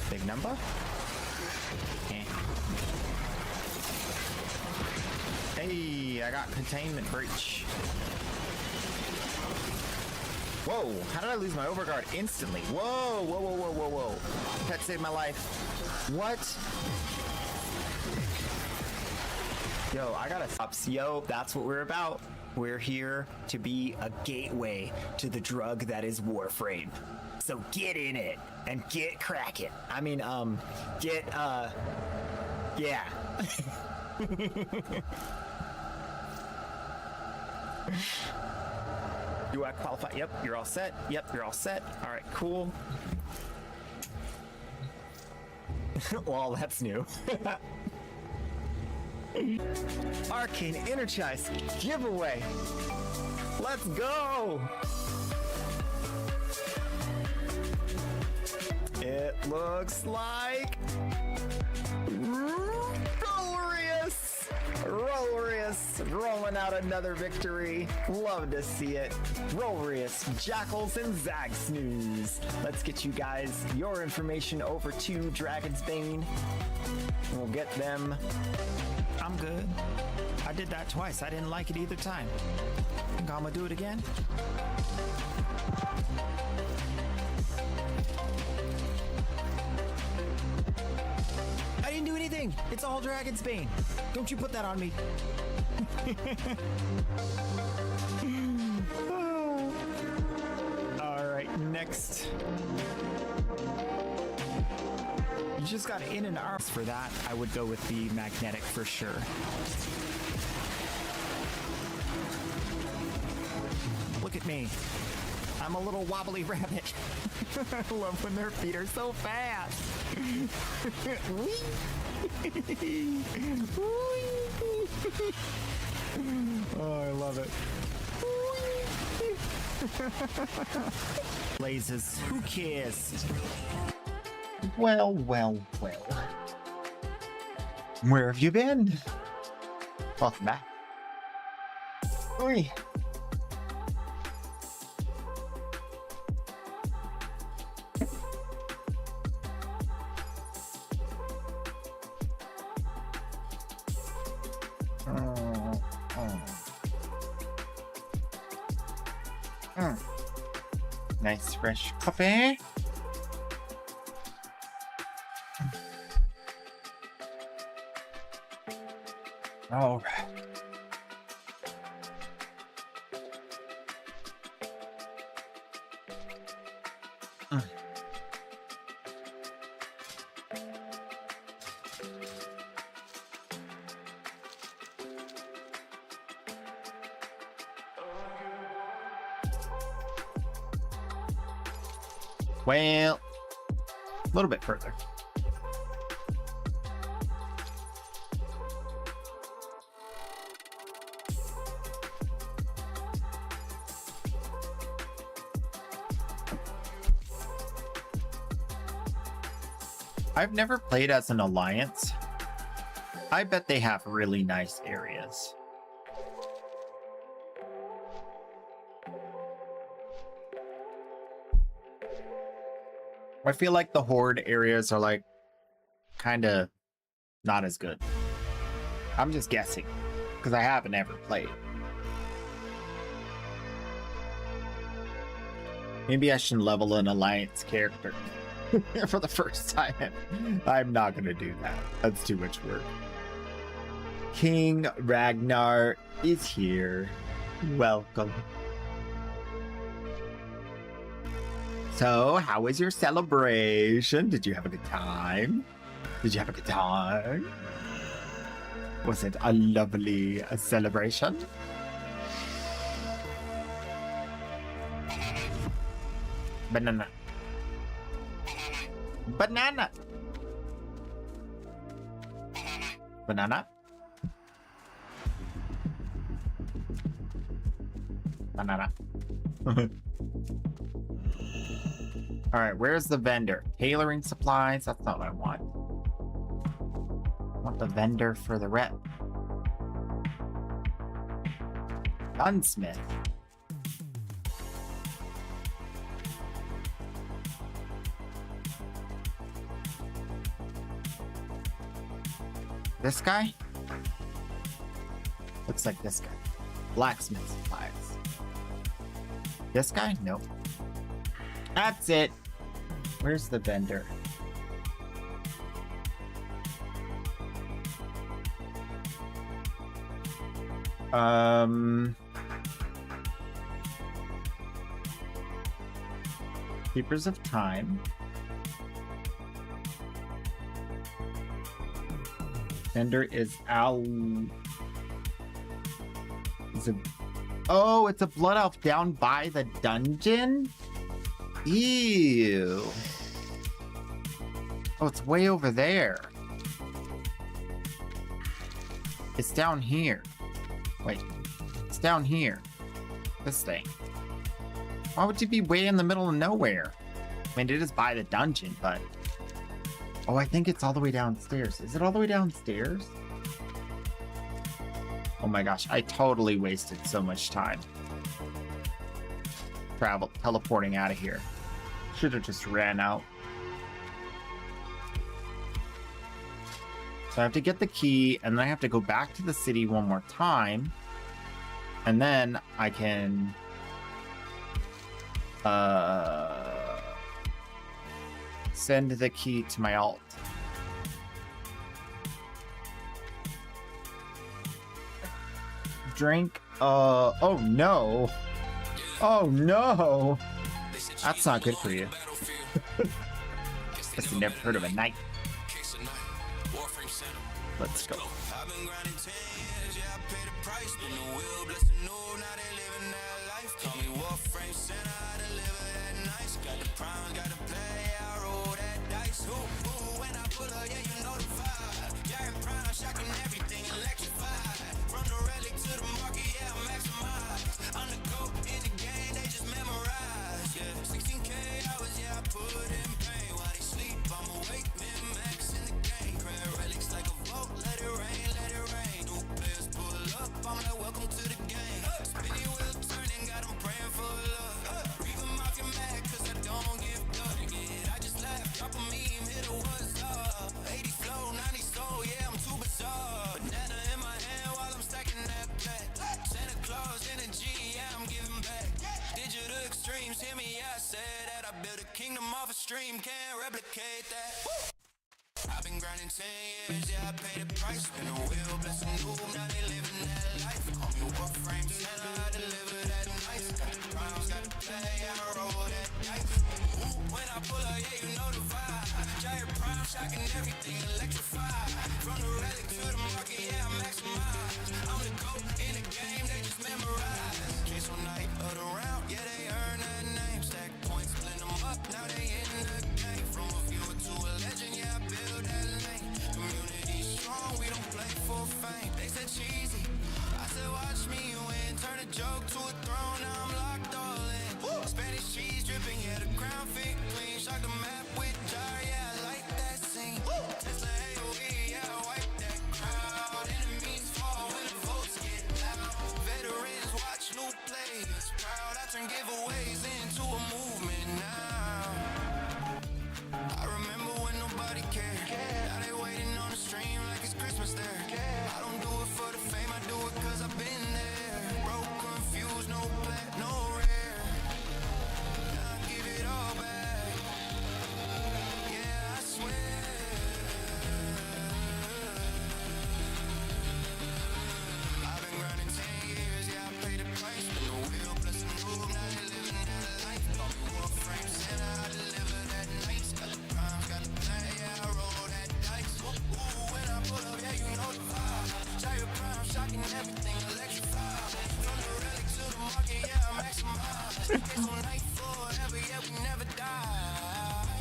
Big number? Hey, I got containment breach. Whoa, how did I lose my overguard instantly? Whoa, whoa, whoa, whoa, whoa, whoa. Pet saved my life. What? Yo, I gotta stop. Yo, that's what we're about. We're here to be a gateway to the drug that is Warframe. So get in it and get cracking. I mean, yeah. Do I qualify? Yep, you're all set. Yep, you're all set. All right, cool. Well, that's new. Arcane Energize giveaway. Let's go. It looks like Rolrius rolling out another victory. Love to see it. Rolrius, Jackals, and Zag Snooze. Let's get you guys your information over to Dragon's Bane. We'll get them. I'm good. I did that twice. I didn't like it either time. Think I'm gonna do it again? I didn't do anything. It's all Dragon's Bane. Don't you put that on me. All right, next. You just got in and out. For that, I would go with the magnetic for sure. Look at me. I'm a little wobbly rabbit. I love when their feet are so fast. Oh, I love it. Blazes. Who cares? Well, well, well. Where have you been? Welcome back. Oi. Nice fresh coffee. All right. Well, a little bit further. I've never played as an alliance. I bet they have really nice areas. I feel like the horde areas are like kind of not as good. I'm just guessing because I haven't ever played. Maybe I should level an alliance character for the first time. I'm not going to do that. That's too much work. King Ragnar is here. Welcome. So, how was your celebration? Did you have a good time? Did you have a good time? Was it a lovely celebration? Banana. Banana. Banana. Banana. All right, where's the vendor? Tailoring supplies? That's not what I want. I want the vendor for the rep. Gunsmith. This guy? Looks like this guy. Blacksmith supplies. This guy? Nope. That's it. Where's the vendor? Keepers of Time. Vendor is Al. Is it? Oh, it's a blood elf down by the dungeon? Ew. Oh, it's way over there. It's down here. Wait. It's down here. This thing. Why would you be way in the middle of nowhere? I mean, it is by the dungeon, but... Oh, I think it's all the way downstairs. Is it all the way downstairs? Oh my gosh, I totally wasted so much time. Teleporting out of here. Should have just ran out. So I have to get the key, and then I have to go back to the city one more time. And then I can... send the key to my alt. Drink. Oh no. Oh no. That's not good for you. Guess you never heard of a knight. Let's go. Stream can't replicate that. I've been grinding 10 years, yeah, I paid the price. Spin a wheel, bless a noob, now they living that life. Call me Warframe Santa, I deliver that nice. Got the crowns, got the play, I roll that dice. Ooh, when I pull up, yeah, you know the vibe. Giant prime, shocking everything, electrified. From the relic to the market, yeah, I maximize. I'm the GOAT in the game, they just memorize. Case on night of the round, yeah, they earn that name. Stack points, blend them up, now they in. fame. They said cheesy. I said, watch me win. Turn a joke to a throne. Now I'm locked all in. Spanish cheese dripping, yeah, the crown fit clean. Shock the map with jar, yeah, I like that scene. Tesla AOE, yeah, I wipe that crowd. Enemies fall when the votes get loud. Veterans watch new players proud. I turn giveaways into a movement now. I remember when nobody cared. Now they waiting on the stream like it's Christmas there. I don't do it for the fame, I do it cause I've been there. Broke, confused, no black, no rare. Now I give it all back. Yeah, I swear. I've been grinding 10 years, yeah, I paid the price. Been the wheel, plus the move, now they living that life. Call me Warframe Santa, I deliver that night. Got the crimes, got the plan, yeah, I roll that dice. Ooh, when I pull up, yeah, you know the vibe. Giant prime, shocking everything, electrified. From the relic to the market, yeah, I maximize. It's on night forever, yeah, we never die.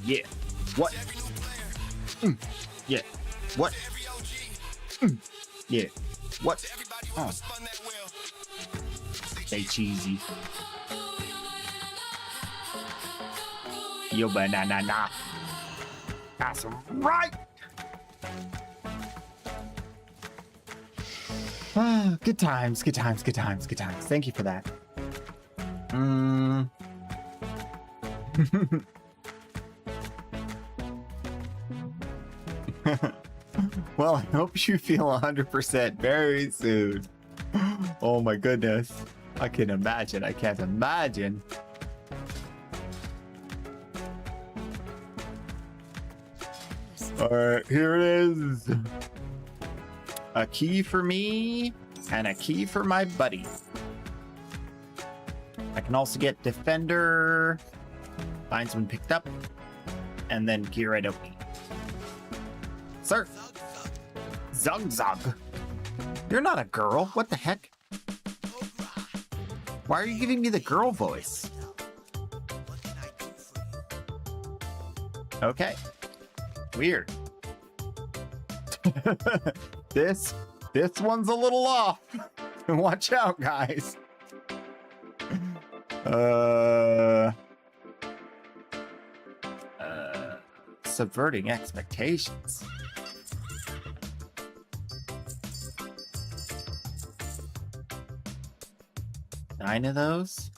Yeah. What? Every new player, Yeah. What? every OG, Yeah. What? everybody Oh. who spun that wheel. Stay cheesy. Yo, banana. That's right. Ah, good times, good times, good times, good times. Thank you for that. Well, I hope you feel 100% very soon. Oh my goodness. I can imagine. I can't imagine. Alright, here it is. A key for me and a key for my buddy. I can also get Defender, finds when picked up, and then Gyaradoki. Sir! Zug Zug! You're not a girl. What the heck? Why are you giving me the girl voice? Okay. Weird. This one's a little off. Watch out, guys. Subverting expectations. Nine of those.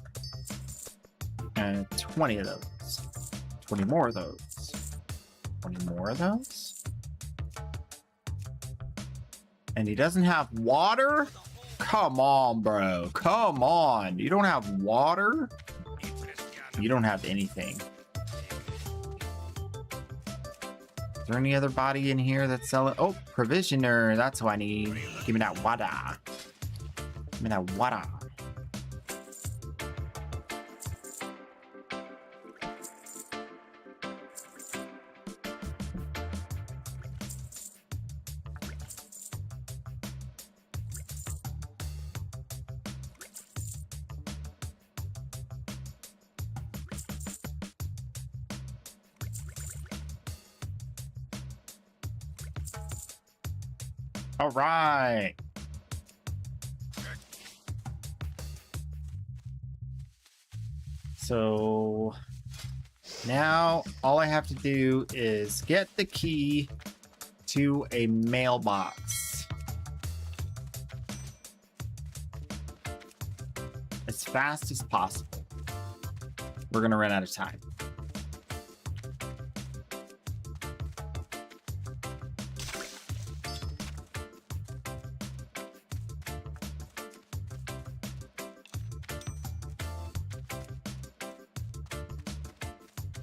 And 20 of those. 20 more of those. 20 more of those. And he doesn't have water? Come on, bro. Come on. You don't have water? You don't have anything. Is there any other body in here that's selling? Oh, provisioner. That's what I need. Give me that water. Give me that water. All right. So now all I have to do is get the key to a mailbox as fast as possible. We're gonna run out of time.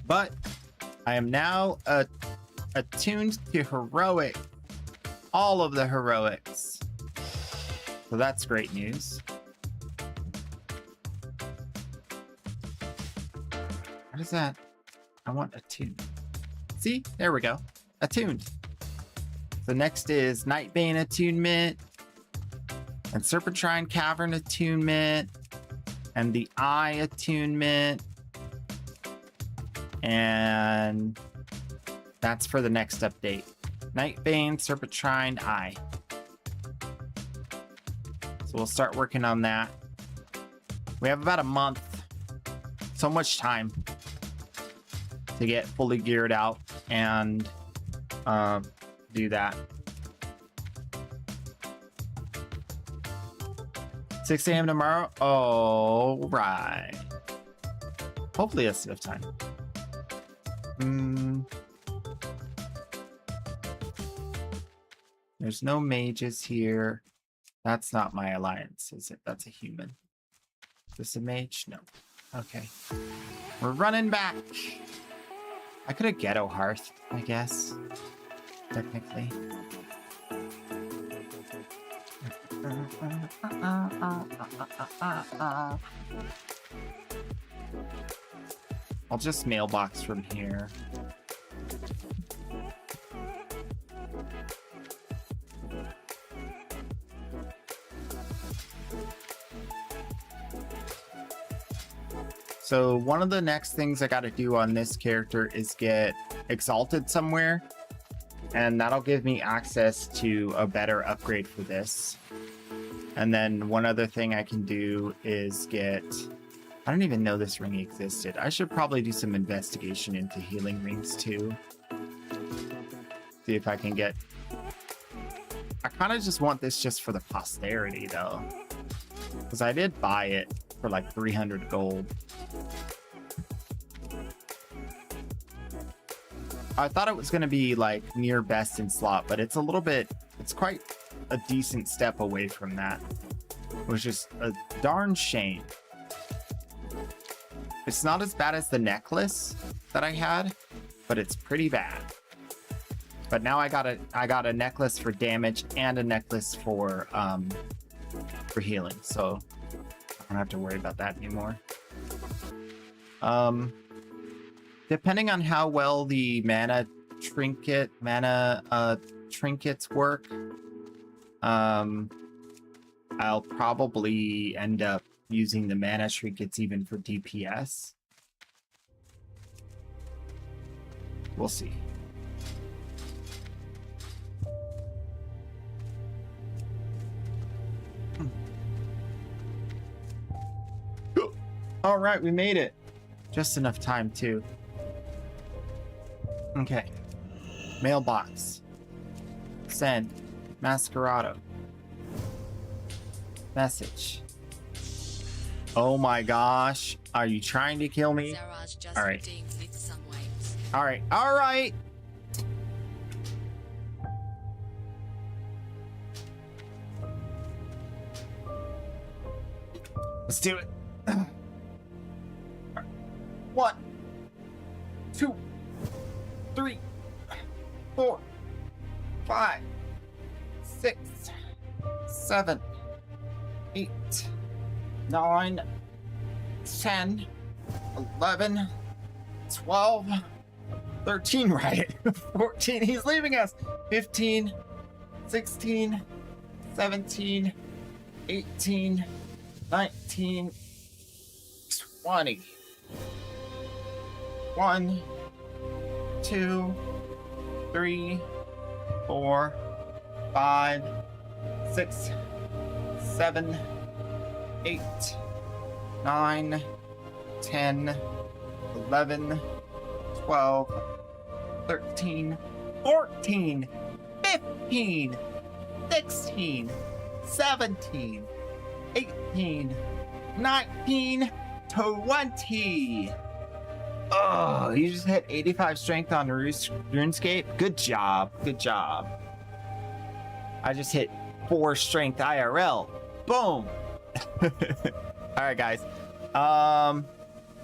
But I am now attuned to heroic, all of the heroics. So that's great news. What is that? I want attuned. See, there we go. Attuned. So next is Nightbane attunement and Serpentine Cavern attunement and the Eye attunement. And that's for the next update. Nightbane, Serpentrine, Eye. So we'll start working on that. We have about a month. So much time to get fully geared out and do that. 6 a.m. tomorrow? All right. Hopefully that's enough time. There's no mages here. That's not my alliance, is it? That's a human. Is this a mage? No. Okay. We're running back. I could have ghetto hearthed, I guess. Technically. I'll just mailbox from here. So one of the next things I got to do on this character is get exalted somewhere, and that'll give me access to a better upgrade for this. And then one other thing I can do is get, I don't even know this ring existed. I should probably do some investigation into healing rings too. See if I can get, I kind of just want this just for the posterity though, because I did buy it for like 300 gold. I thought it was going to be like near best in slot, but it's a little bit, it's quite a decent step away from that. It was just a darn shame. It's not as bad as the necklace that I had, but it's pretty bad. But now I got a necklace for damage and a necklace for healing, so I don't have to worry about that anymore. Depending on how well the mana trinkets work, I'll probably end up using the mana trinkets even for DPS. We'll see. All right, we made it. Just enough time too. Okay. Mailbox. Send. Masquerado. Message. Oh my gosh. Are you trying to kill me? Zaraj just All right. redeemed with some waves. All right. All right. Let's do it. 1, 2, 3, 4, 5, 6, 7, 8, 9, 10, 11, 12, 13, right? 14, he's leaving us. 15, 16, 17, 18, 19, 20. 1, 2, 3, 4, 5, 6, 7, 8, 9, 10, 11, 12, 13, 14, 15, 16, 17, 18, 19, 20. Oh, you just hit 85 strength on RuneScape. Good job. Good job. I just hit 4 strength IRL. Boom. All right, guys.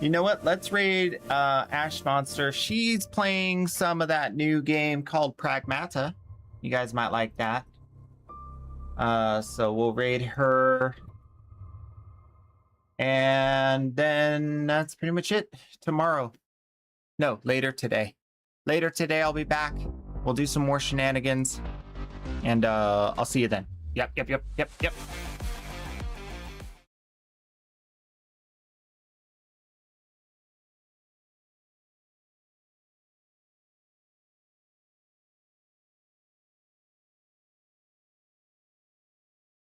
You know what? Let's raid Ash Monster. She's playing some of that new game called Pragmata. You guys might like that. So we'll raid her. And then that's pretty much it. Tomorrow. No, later today. Later today, I'll be back. We'll do some more shenanigans. And I'll see you then. Yep.